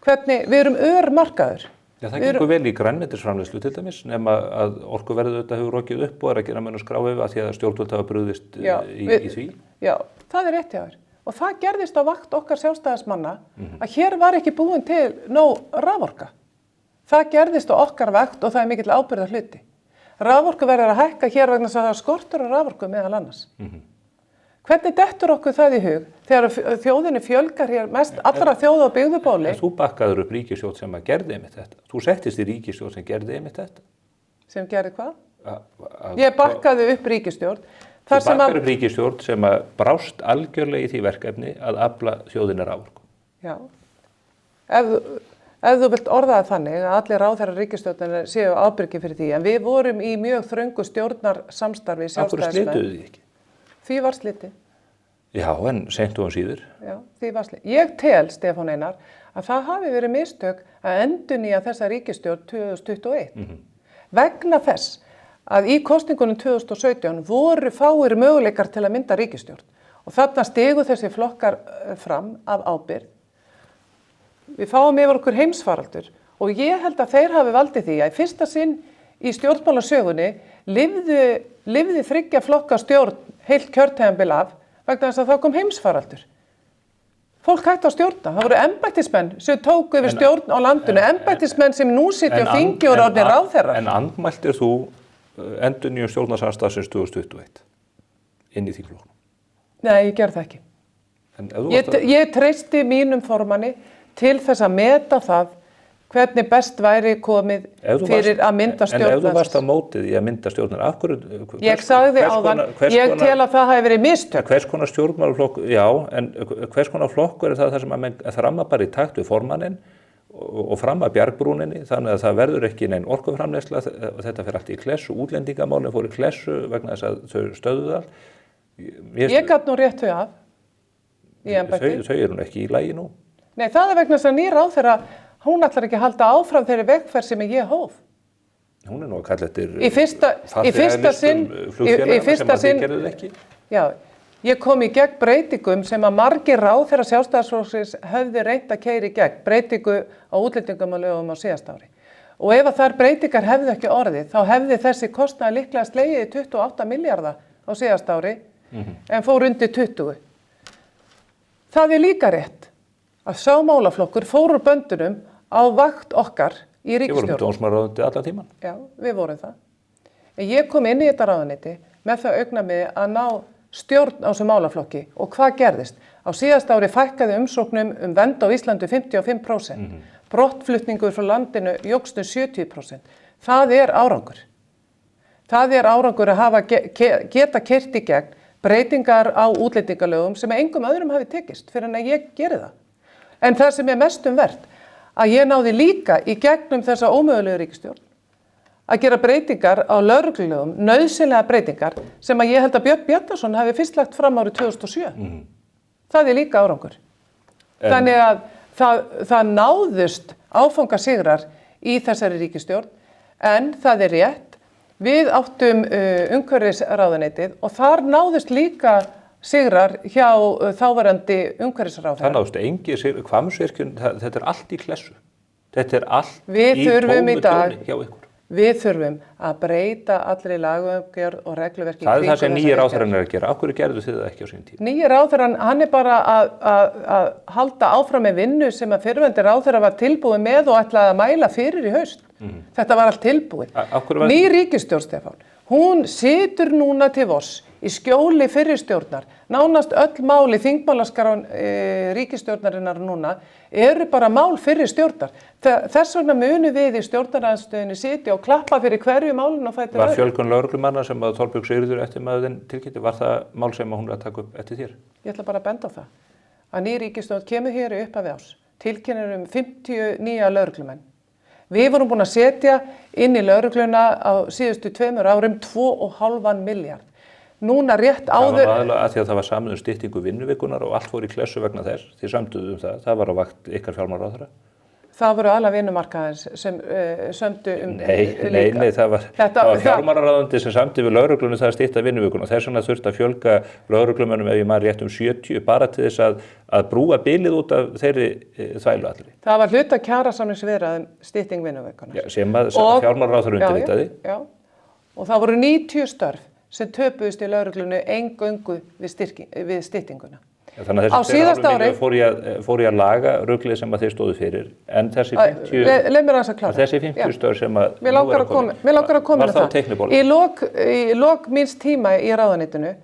Hvernig við erum örmarkaður. Já, það gengur vel í grænmetisframleiðslu til dæmis, nema að orkuverðið þetta hefur rokið upp og að gera mönnum skrá yfir að því að stjórnvöld hafa brugðist í því. Já, það rétt hjá þér. Og það gerðist á vakt okkar sjálfstæðismanna að hér var ekki búin til nóg raforka. Það gerðist á okkar vakt og það mikill ábyrgðar hluti. Raforku verður að hækka hér vegna þess að það skortur á raforku meðal annars. Hvernig dettur okkur það í hug þegar þjóðinni fjölgar hér mest allra þjóða á byggðubóli? Þú bakkaður upp ríkisstjórn sem að gerði einmitt þetta. Þú settist í ríkisstjórn sem gerði einmitt þetta. Sem gerði hvað? Ég bakkaði upp ríkisstjórn. Þú bakkaði upp ríkisstjórn sem að brást algjörlega í því verkefni að afla þjóðinni raforku. Já. Ef þú vilt orða það þannig að allir ráðherrar ríkisstjórnar séu ábyrgir fyrir því, en við vorum í mjög þröngu stjórnarsamstarfi sjálfstæðismenn. Af hverju slituðu þið ekki? Því var slitið. Já, en seint og síður. Já, því var slitið. Ég tel, Stefán Einar, að það hafi verið mistök að endurnýja þessa ríkisstjórn 2021. Vegna þess að í kosningunum 2017 voru fáir möguleikar til að mynda ríkisstjórn og þarna stigu þessi flokkar fram af ábyrgð. Við fáum yfir okkur heimsfaraldur og ég held að þeir hafi valdið því að í fyrsta sinn í stjórnmálasögunni lifði 3 flokka stjórn heilt kjörtímabil af vegna þess að það kom heimsfaraldur. Fólk hætti að stjórna. Það voru embættismenn sem tóku yfir stjórn á landinu, embættismenn sem nú sitja á þingi og eru orðnir ráðherrar. En andmæltir þú endurnýjun stjórnarsamstarfsins 2021 inn í þingflokknum? Nei, ég gerði það ekki. Ég treysti mínum formanni til þess að meta það hvernig best væri komið fyrir að mynda stjórnar. En ef þú varst á mótið í að mynda stjórnar, af hverju? Ég sagði áðan, ég tel að það hafi verið mistök. Hvers konar stjórnmálaflokk, já, en hvers konar flokkur er það sem að þramma bara í takt við formannin og fram að bjargbrúninni, þannig að það verður ekki neinn orkuframleiðsla og þetta fer allt í klessu, útlendingamálin fór í klessu vegna þess að þau stöðuðu allt. Ég gat nú rétt þau af í embætti. Þau eru nú ekki í lagi nú. Nei, það er vegna þess að nýr ráðherra, hún ætlar ekki að halda áfram þeirri vegferð sem ég hóf. Hún er nú að kalla eftir í fyrsta sinn þið gerðuð ekki. Já, ég kom í gegn breytingum sem að margir ráðherra Sjálfstæðisflokksins höfðu reynt að keyra í gegn, breytingu á útlendingalögum á síðasta ári. Og ef að þær breytingar hefðu ekki orðið, þá hefði þessi kostnaður líklega slegið í 28 milljarða á síðasta ári, en fór undir 20. Það er líka rétt að sá málaflokkur fór úr böndunum á vakt okkar í ríkisstjórn. Þið vorum dómsmálaráðuneyti allan tíman. Já, við vorum það. En ég kom inn í þetta ráðuneyti með það augnamiði að ná stjórn á þessu málaflokki og hvað gerðist? Á síðasta ári fækkaði umsóknum vernd á Íslandi 55%. Brottflutningur frá landinu jókst 70%. Það er árangur. Það er árangur að geta keyrt í gegn breytingar á útlendingalögum sem engum öðrum hafi tekist fyrir en að ég geri það. En það sem er mest vert, að ég náði líka í gegnum þessa ómögulegu ríkisstjórn að gera breytingar á lögreglulögum, nauðsynlega breytingar sem að ég held að Björn Bjarnason hafi fyrst lagt fram árið 2007. Það er líka árangur. Þannig að það náðust áfangasigrar í þessari ríkisstjórn, en það er rétt, við áttum umhverfisráðuneytið og þar náðust líka sigrar hjá þáverandi umhverfisráðherra. Það náðust engi sigrar, Hvammsvirkjun, þetta er allt í klessu. Þetta er allt í tómu tóni hjá ykkur. Við þurfum að breyta allri lagaumgjörð og regluverki. Það er það sem nýji ráðherrann er að gera. Af hverju gerðu þið það ekki á sín tíma? Nýji ráðherrann, hann er bara að halda áfram með vinnu sem að fyrrverandi ráðherra var tilbúið með og ætlaði að mæla fyrir í haust. Þetta var allt tilbúið. Ný ríkisstjórn, Stefán, hún situr núna til vors í skjóli fyrristjórnar. Nánast öll mál í þingmálaskrán ríkisstjórnarinnar núna eru bara mál fyrristjórnar. Þess vegna munum við í stjórnarandstöðunni sitja og klappa fyrir hverju málinu og fætur öðru. Var fjölgun lögreglumanna sem að Þorbjörg Sigríður eftirmaðurinn tilkynnti, var það mál sem hún er að taka upp eftir þér? Ég ætla bara að benda á það. Að ný ríkisstjórn kemur hér í upphafi árs, tilkynnir 50 nýja lögreglumenn. Við vorum búin að setja inn í lögregluna á síðustu 2 árum 2,5 milljarð. Núna rétt áður... Það var aðalega að því að það var samið styttingu vinnuvikunar og allt fór í klessu vegna þess. Þið samduðu það. Það var á vakt ykkar fjármálaráðherra. Það voru alla vinnumarkaðins sem sömdu Nei, það var fjármálaráðandi sem samdi við lögreglunni það að stytta vinnuvikuna. Þess vegna þurfti að fjölga lögreglumönnum ef ég maður rétt 70 bara til þess að brúa bilið út af þeirri þvælu allri. Það var hluta kjarasamningsviðræðum stytting vinnuvikuna. Sem fjármálaráðherra undirritaði. Já, og það voru 90 störf sem töpuðust í lögreglunni eingöngu við styttinguna. Þannig að þessi 3,5 milljarðar fór í að laga ruglið sem að þeir stóðu fyrir, en þessi 50 störf sem að Mér langar að koma með það. Í lok míns tíma í ráðuneytinu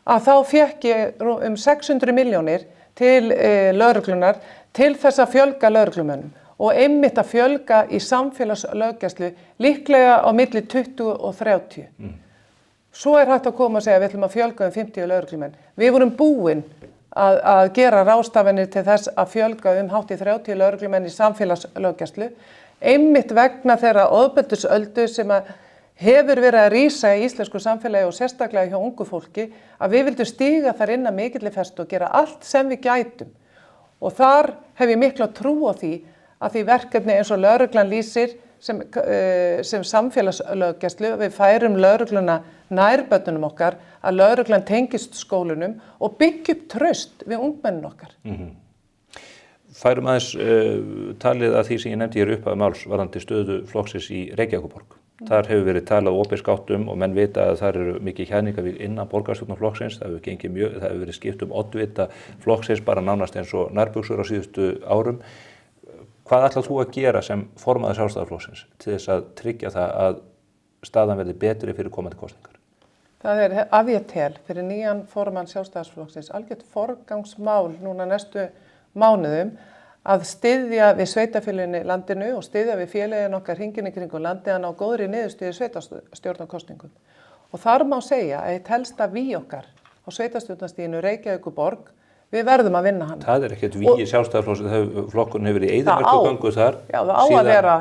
að þá fékk ég 600 milljónir til lögreglunar til þess að fjölga lögreglumönnum og einmitt að fjölga í samfélagslöggæslu líklega á milli 20 og 30. Svo er hægt að koma og segja að við ætlum að fjölga 50 lögreglumenn. Við vorum búin að gera ráðstafanir til þess að fjölga hátt í 30 lögreglumenn í samfélagslöggæslu, einmitt vegna þeirra ofbeldisöldu sem að hefur verið að rísa í íslensku samfélagi og sérstaklega hjá ungu fólki, að við vildum stíga þar inn að mikilli festu og gera allt sem við gætum. Og þar hef ég mikla trú á því að því verkefni eins og lögreglan lýsir sem samfélagslöggæslu, við færum lögregluna nær börnunum okkar, að lögreglan tengist skólunum og byggja upp traust við ungmennin okkar. Færum aðeins talið að því sem ég nefndi hér upp að máls varðandi stöðu flokksins í Reykjavíkurborg. Þar hefur verið talað opinskátt og menn vita að þar eru mikið hjaðningavíg innan borgarstjórnarflokksins. Það hefur verið skipt oddvita flokksins bara nánast eins og nærbuxur á síðustu árum. Hvað ætlar þú að gera sem formaður Sjálfstæðisflokksins til þess að tryggja það að staðan verði betri fyrir komandi kosningar? Það að ég tel fyrir nýjan formann Sjálfstæðisflokksins algjört forgangsmál núna næstu mánuðum að styðja við sveitafélaginu í landinu og styðja við félagin okkar hringinn í kringum landið að ná góðri niðurstöðu sveitarstjórnarkosningum. Og þar má segja að eitt helsta vígi okkar á sveitarstjórnarstiginu Reykjavíkurborg, við verðum að vinna hann. Það ekkert vígi Sjálfstæðisflokksins, flokkurinn hefur verið í eyðimerkurgöngu þar. Já, það á að vera,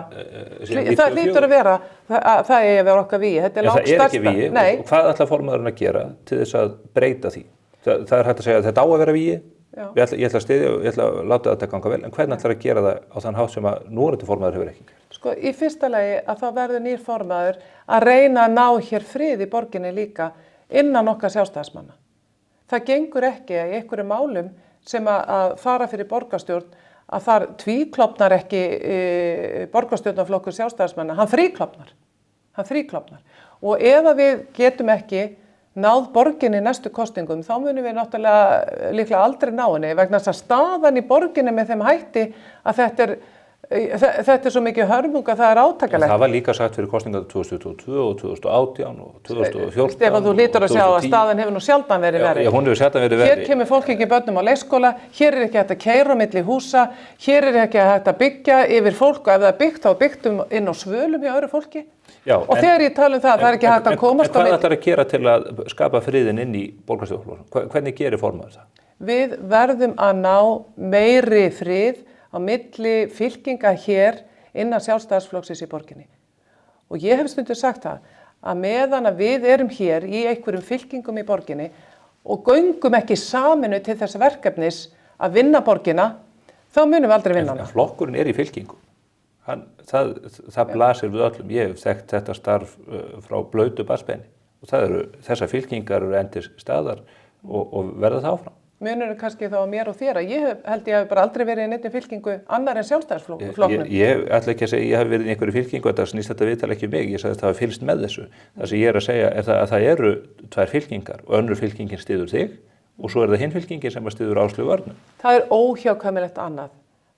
það lítur að vera, það eigi að vera okkar vígi. Það er ekki vígi, og hvað ætlar formaðurinn að gera til þess að breyta því? Það er hægt að segja að þetta á að vera vígi. Ég ætla að styðja og ég ætla að láta þetta ganga vel, en hvernig ætlar að gera það á þann hátt sem að núverandi formaður hefur ekki? Sko, í fyrsta lagi að þá verður nýr formaður að reyna að ná hér frið í borginni líka innan okkar sjálfstæðismanna. Það gengur ekki í einhverjum málum sem að fara fyrir borgarstjórn að þar tvíklofnar ekki borgarstjórnarflokkur sjálfstæðismanna, hann þríklofnar. Og ef við getum ekki náð borginni í næstu kosningum, þá munum við náttúrulega líklega aldrei ná henni vegna þess að staðan í borginni með þeim hætti að þetta er svo mikið hörmung að það er átakalegt. Það var líka sagt fyrir kosningar 2022 og 2018 og 2014. Stefán, þú hlýtur að sjá að staðan hefur nú sjaldan verið verri. Já, hún hefur sjaldan verið verri. Hér kemur fólk ekki börnum á leikskóla, hér er ekki hægt að keyra á milli húsa, hér er ekki hægt að byggja yfir fólk og ef það er byggt þá er byggt inn á svölum hjá öðru fólki. Já, og þegar ég tala það er ekki hægt að komast á milli. Hvað ætlar að gera til að skapa friðinn inn í borgarstjórnarflokknum? Hvernig gerir formaður það? Við verðum að ná meiri frið á milli fylkinga hér innan Sjálfstæðisflokksins í borginni. Og ég hef stundum sagt það að meðan að við erum hér í einhverjum fylkingum í borginni og göngum ekki saminu til þess verkefnis að vinna borgina, þá munum við aldrei vinna hana. Flokkurinn er í fylkingum. Það blasir við öllum. Ég hef þekkt þetta starf frá blautu barnsbeini og þessar fylkingar eru endir staðar og verða það áfram. Munurinn kannski þá mér og þér að ég held ég hef bara aldrei verið í neinni fylkingu annar en Sjálfstæðisflokknum. Ég ætla ekki að segja ég hef verið í einhverju fylkingu, þetta snýst þetta viðtal ekki um mig, ég sagði að það hafi fylgst með þessu. Það sem ég er að segja er að það eru tvær fylkingar og önnur fylkingin styður þig og svo er það hinn fylkingin sem styður Áslaugu Örnu. Það er óhjákvæmilegt annað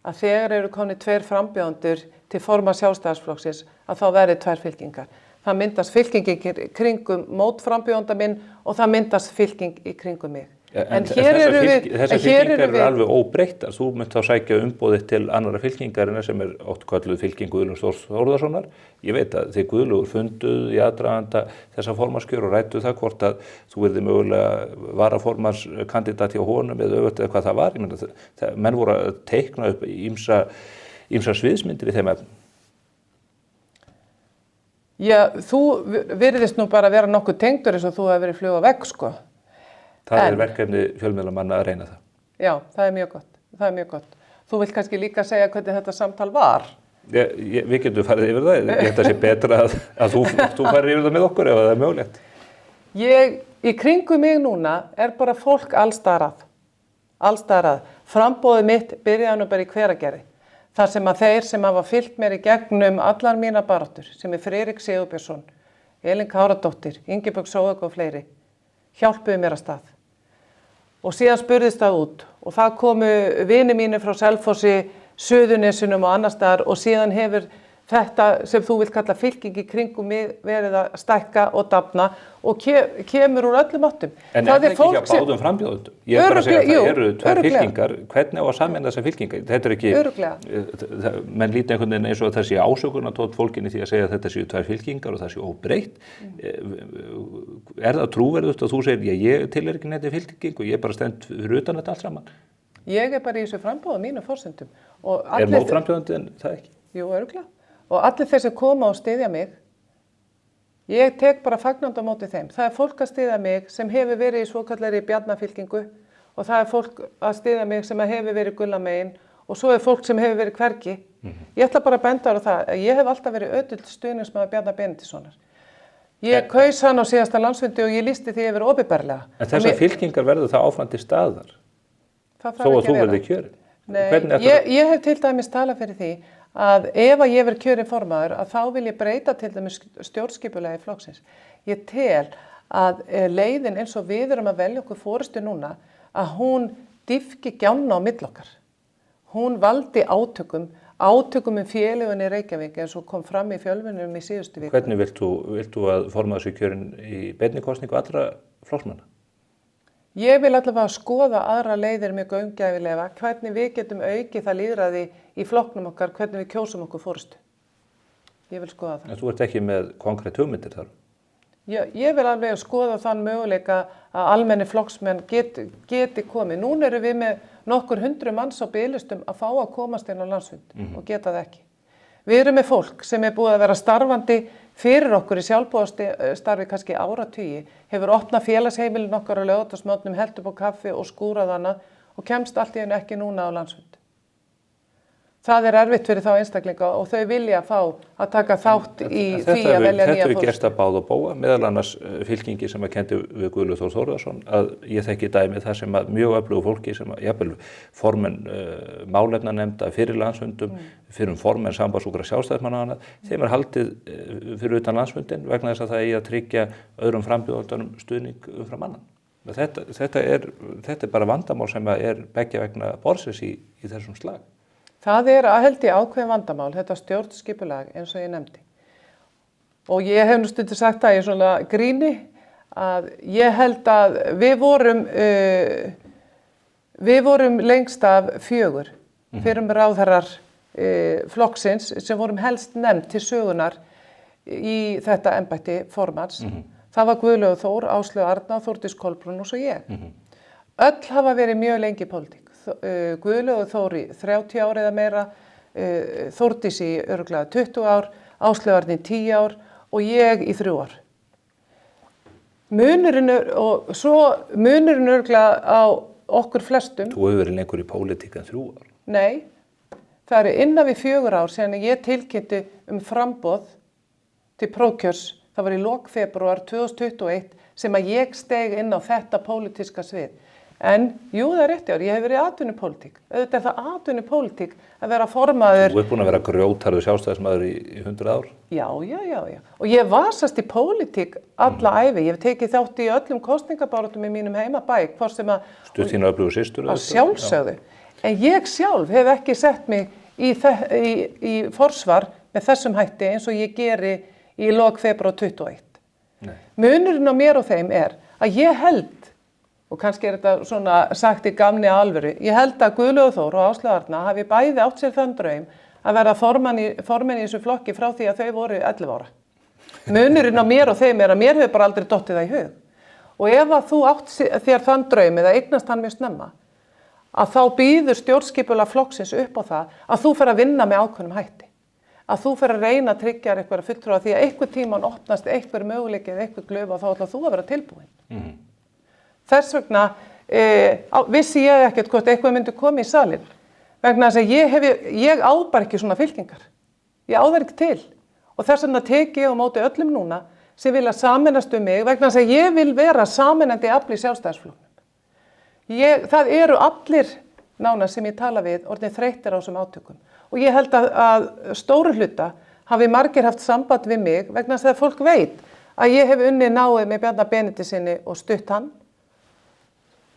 að þegar eru komnir tveir frambjóðendur til forma Sjálfstæðisflokksins að þá verði tvær fylkingar. Það myndast fylking í kringum mótframbjóðanda minn og það myndast fylking í kringum mig. En þessar fylkingar eru alveg óbreyttar. Þú munt þá sækja umboðið til annarra fylkingarina sem er oft kölluð fylking Guðlaugs Þórs Þórðarsonar. Ég veit að þið Guðlaugur funduð í aðdraganda þessa formannskjör og ræddu það hvort að þú verði mögulega varaformannskandidat hjá honum eða öfugt eða hvað það var. Ég meina, menn voru að teikna upp ýmsar sviðsmyndir í þeim efnum. Já, þú virðist nú bara vera nokkuð tengdur eins og þú hefur verið flug á vegg, sko. Það er verkefni fjölmiðlamanna að reyna það. Já, það er mjög gott. Þú vilt kannski líka segja hvernig þetta samtal var? Við getum farið yfir það. Ég held að sé betra að þú farir yfir það með okkur ef það er mögulegt. Í kringum mig núna er bara fólk allstaðar að. Framboðið mitt byrjaði nú bara í Hveragerði. Þar sem að þeir sem hafa fylgt mér í gegnum allar mína baráttur, sem er Friðrik Sigurbjörnsson, Elín Káradóttir, Ingibjörg Sóðak og fleiri, hjálpuðu mér að stað. Og síðan spurðist það út og það komu vini mínir frá Selfossi, Suðurnesunum og annar staðar og síðan hefur þetta sem þú vilt kalla fylking í kringum mig verið að stækka og dafna og kemur úr öllum áttum. En er það ekki hjá báðum frambjóðendum? Ég er bara að segja að það eru tvær fylkingar. Hvernig á að sameina þessar fylkingar? Þetta er ekki, menn líti einhvern veginn eins og það sé ásökunartónn fólkinni því að segja að þetta séu tvær fylkingar og það sé óbreytt. Er það trúverðugt að þú segir, ég tilheyri ekki neitt fylking og ég bara stend fyrir utan þetta allt saman? Ég er bara í þessu frambjóð mínum forsendum. Er mótframbjóðandi en það ekki? Jú, örugglega. Og allir þeir sem koma og styðja mig, Ég tek bara fagnandi á móti þeim. Það fólk að styðja mig sem hefur verið í svokallari Bjarnafylkingu og það fólk að styðja mig sem hefur verið Gullamegin og svo fólk sem hefur verið hvergi. Ég ætla bara að benda á það að ég hef alltaf verið ötull stuðningsmaður Bjarna Benediktssonar. Ég kaus hann á síðasta landsfundi og ég lýsti því yfir opinberlega. En þessar fylkingar verður það áfram til staðar? Þó að þú verði kjörin? Nei, ég hef til dæmis talað fyrir því að ef að ég verð kjörin formaður að þá vil ég breyta til dæmis stjórnskipulagi flokksins. Ég tel að leiðin eins og við erum að velja okkur forystu núna að hún dýfki gjánna á milli okkar. Hún valdi átökum félagunni í Reykjavík eins og kom fram í fjölmiðlum í síðustu viku. Hvernig vilt þú að formaður sér kjörin í beinni kosningu allra flokksmanna? Ég vil allavega skoða aðra leiðir mjög gaumgæfilega hvernig við getum aukið það lýðræði í flokknum okkar, hvernig við kjósum okkur forystu. Ég vil skoða það. En þú ert ekki með konkrét hugmyndir þar? Ég vil alveg skoða þann möguleika að almenni flokksmenn geti komið. Núna erum við með nokkur 100 manns á biðlistum að fá að komast inn á landsfund og geta það ekki. Við erum með fólk sem búið að vera starfandi fyrir okkur í sjálfboðastarfi kannski áratugi, hefur opnað félagsheimilin okkar á laugardagsmorgnum, hellt upp á kaffi og skúrað hana og kemst allt í einu ekki núna á landsfund. Það erfitt fyrir þá einstaklinga og þau vilja fá að taka þátt í því að velja nýja Þetta forystu. hefur gerst að báða og bóa, meðal annars fylkingi sem að kendi við Guðlaug Þór Þórðarson, að ég þekki dæmi það sem að mjög öflugu fólki sem að jafnvel formenn málefnanefnda fyrir landsfundum, fyrir formenn sambandshúkra sjálfstæðismanna og annað, þeim haldið fyrir utan landsfundin vegna þess að það eigi að tryggja öðrum frambjóðendunum stuðning umfram annan. Þetta er bara vandamál sem er beggja vegna borðsins í þessum slag. Það að held ég ákveðin vandamál, þetta stjórnskipulag eins og ég nefndi. Og ég hef nú stundum sagt það í svona gríni að ég held að við vorum lengst af 4 fyrir ráðherrar flokksins sem vorum helst nefnd til sögunar í þetta embætti formanns. Það var Guðlaugur Þór, Áslaug Arna, Þórdís Kolbrún og svo ég. Öll hafa verið mjög lengi í pólitík. Guðlaugur Þór í 30 ár eða meira, Þórdís í örugglega 20 ár, Áslaug Arna í 10 ár og ég í 3 ár. Munurinn örugglega á okkur flestum. Þú hefur verið lengur í pólitík en 3 ár. Nei, það eru innan við 4 ár síðan ég tilkynnti framboð til prófkjörs. Það var í lok febrúar 2021 sem að ég steig inn á þetta pólitíska svið. En jú, það er rétt ár, ég hef verið í atvinnupólitík. Auðvitað það atvinnupólitík að vera formaður. Þú ert búin að vera grjótharður sjálfstæðismaður í 100 ár? Já. Og ég vasast í pólitík alla ævi. Ég hef tekið þátt í öllum kosningabaráttum í mínum heimabæ, hvort sem að... Stutt þína öflugu systur? Að sjálfsögðu. En ég sjálf hef ekki sett mig í forsvar með þessum hætti eins og ég geri í lok febrúar 21. Munurinn á mér og þeim er að ég held, og kannski þetta svona sagt í gamni alvöru, ég held að Guðlaugur Þór og Áslaug Arna hafi bæði átt sér þann draum að vera formenn í þessu flokki frá því að þau voru 11 ára. Munurinn á mér og þeim er að mér hefur bara aldrei dottið það í hug. Og ef að þú átt þér þann draum eða eignast hann mjög snemma, að þá býður stjórnskipulag flokksins upp á það að þú fer að vinna með ákveðnum hætti. Að þú fer að reyna að tryggja einhverja fulltrúa því að einhver tíman opnast einhver möguleiki eða einhver glöf og þá ætlar þú að vera tilbúin. Þess vegna vissi ég ekkert hvort eitthvað myndi koma í salinn. Vegna þess að ég á bara ekki svona fylkingar. Ég á þær ekki til. Og þess vegna tek ég á móti öllum núna sem vilja sameinast mig vegna þess að ég vil vera sameinandi afl í sjálfstæðisflokknum. Það eru allir nána sem ég tala við orðin þreyttir á þessum átökum. Og ég held að stóru hluta hafi margir haft samband við mig vegna þess að fólk veit að ég hef unnið náið með Bjarna Benediktssyni og stutt hann.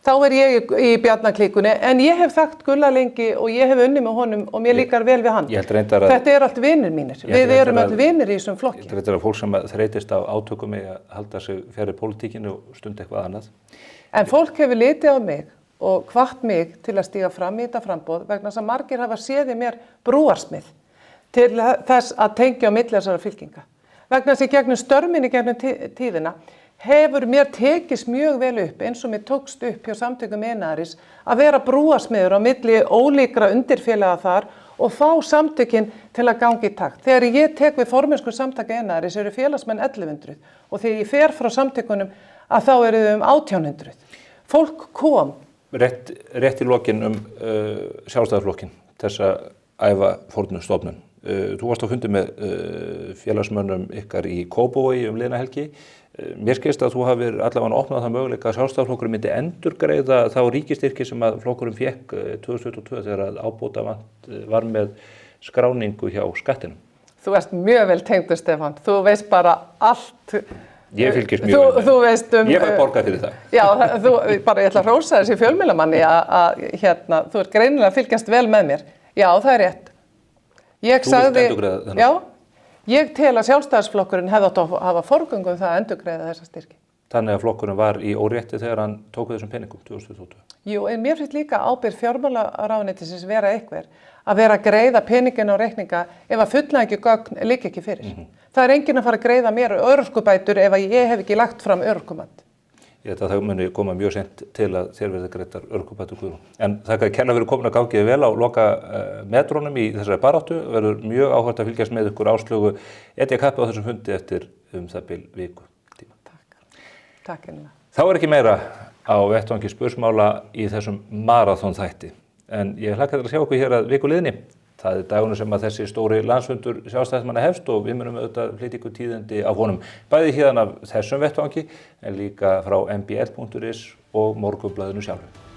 Þá er ég í Bjarnaklíkunni en ég hef þekkt Gulla lengi og ég hef unnið með honum og mér líkar vel við hann. Þetta er allt vinir mínir. Við erum öll vinir í þessum flokki. Þetta er fólk sem þreytist á átökum með að halda sig fjarri pólitíkinu og stunda eitthvað annað. En fólk hefur litið á mig og hvatt mig til að stíga fram í þetta framboð vegna þess að margir hafa séð í mér brúarsmið til þess að tengja á milli þessara fylkinga. Vegna þess að gegnum störminni gegnum tíðina hefur mér tekist mjög vel upp eins og mér tókst upp hjá samtökum iðnaðarins að vera brúarsmiður á milli ólíkra undirfélaga þar og fá samtökin til að ganga í takt. Þegar ég tek við formennsku samtaka iðnaðarins eru félagsmenn 1100 og þegar ég fer frá samtökunum að þá eru þau 1800. Fólk kom. Rétt í lokin Sjálfstæðisflokkinn, þessa æva fórnu stofnun. Þú varst á fundi með félagsmönnum ykkar í Kópavogi liðna helgi. Mér skilst að þú hafir allavega opnað það möguleika að Sjálfstæðisflokkurinn myndi endurgreiða þá ríkistyrki sem að flokkurinn fékk 2022 þegar að ábótavant var með skráningu hjá skattinum. Þú ert mjög vel tengdur, Stefán. Þú veist bara allt. Ég fylgist mjög vel með. Þú veist Ég fæ borgað fyrir það. Já, ég ætla að hrósa þessi fjölmiðlamanni að þú ert greinilega að fylgjast vel með mér. Já, það er rétt. Þú vilt endurgreiða þannig? Já. Ég tel að Sjálfstæðisflokkurinn hefði átt að hafa forgöngu það að endurgreiða þessa styrki. Þannig að flokkurinn var í órétti þegar hann tók við þessum peningum 2022. Jú, en mér finnst líka ábyrgð fjármálaráðuneytisins vera einhver að vera að greiða peningin á reikninga ef að fullnægjandi gögn liggi ekki fyrir. Það er enginn að fara að greiða mér örorkubætur ef að ég hef ekki lagt fram örorkumat. Ég held að það muni koma mjög sent til að þér verði greiddar örorkubætur, Guðrún. En það kann kenna fyrir komin að gangi vel á loka metrónum í þessari baráttu. Verður mjög áhugavert að fylgjast með ykkur Áslaugu etja kappi á þessum fundi eftir það bil viku tíma. Takk einlega. Þá er ekki meira á vettvangi spursmála í þessum maraþonþætti. En ég hlakka til að sjá okkur hér að viku liðni. Það er dagunum sem að þessi stóri landsfundur Sjálfstæðismanna hefst og við munum auðvitað flytja ykkur tíðindi af honum. Bæði hérna af þessum vettvangi en líka frá mbl.is og Morgunblaðinu sjálfu.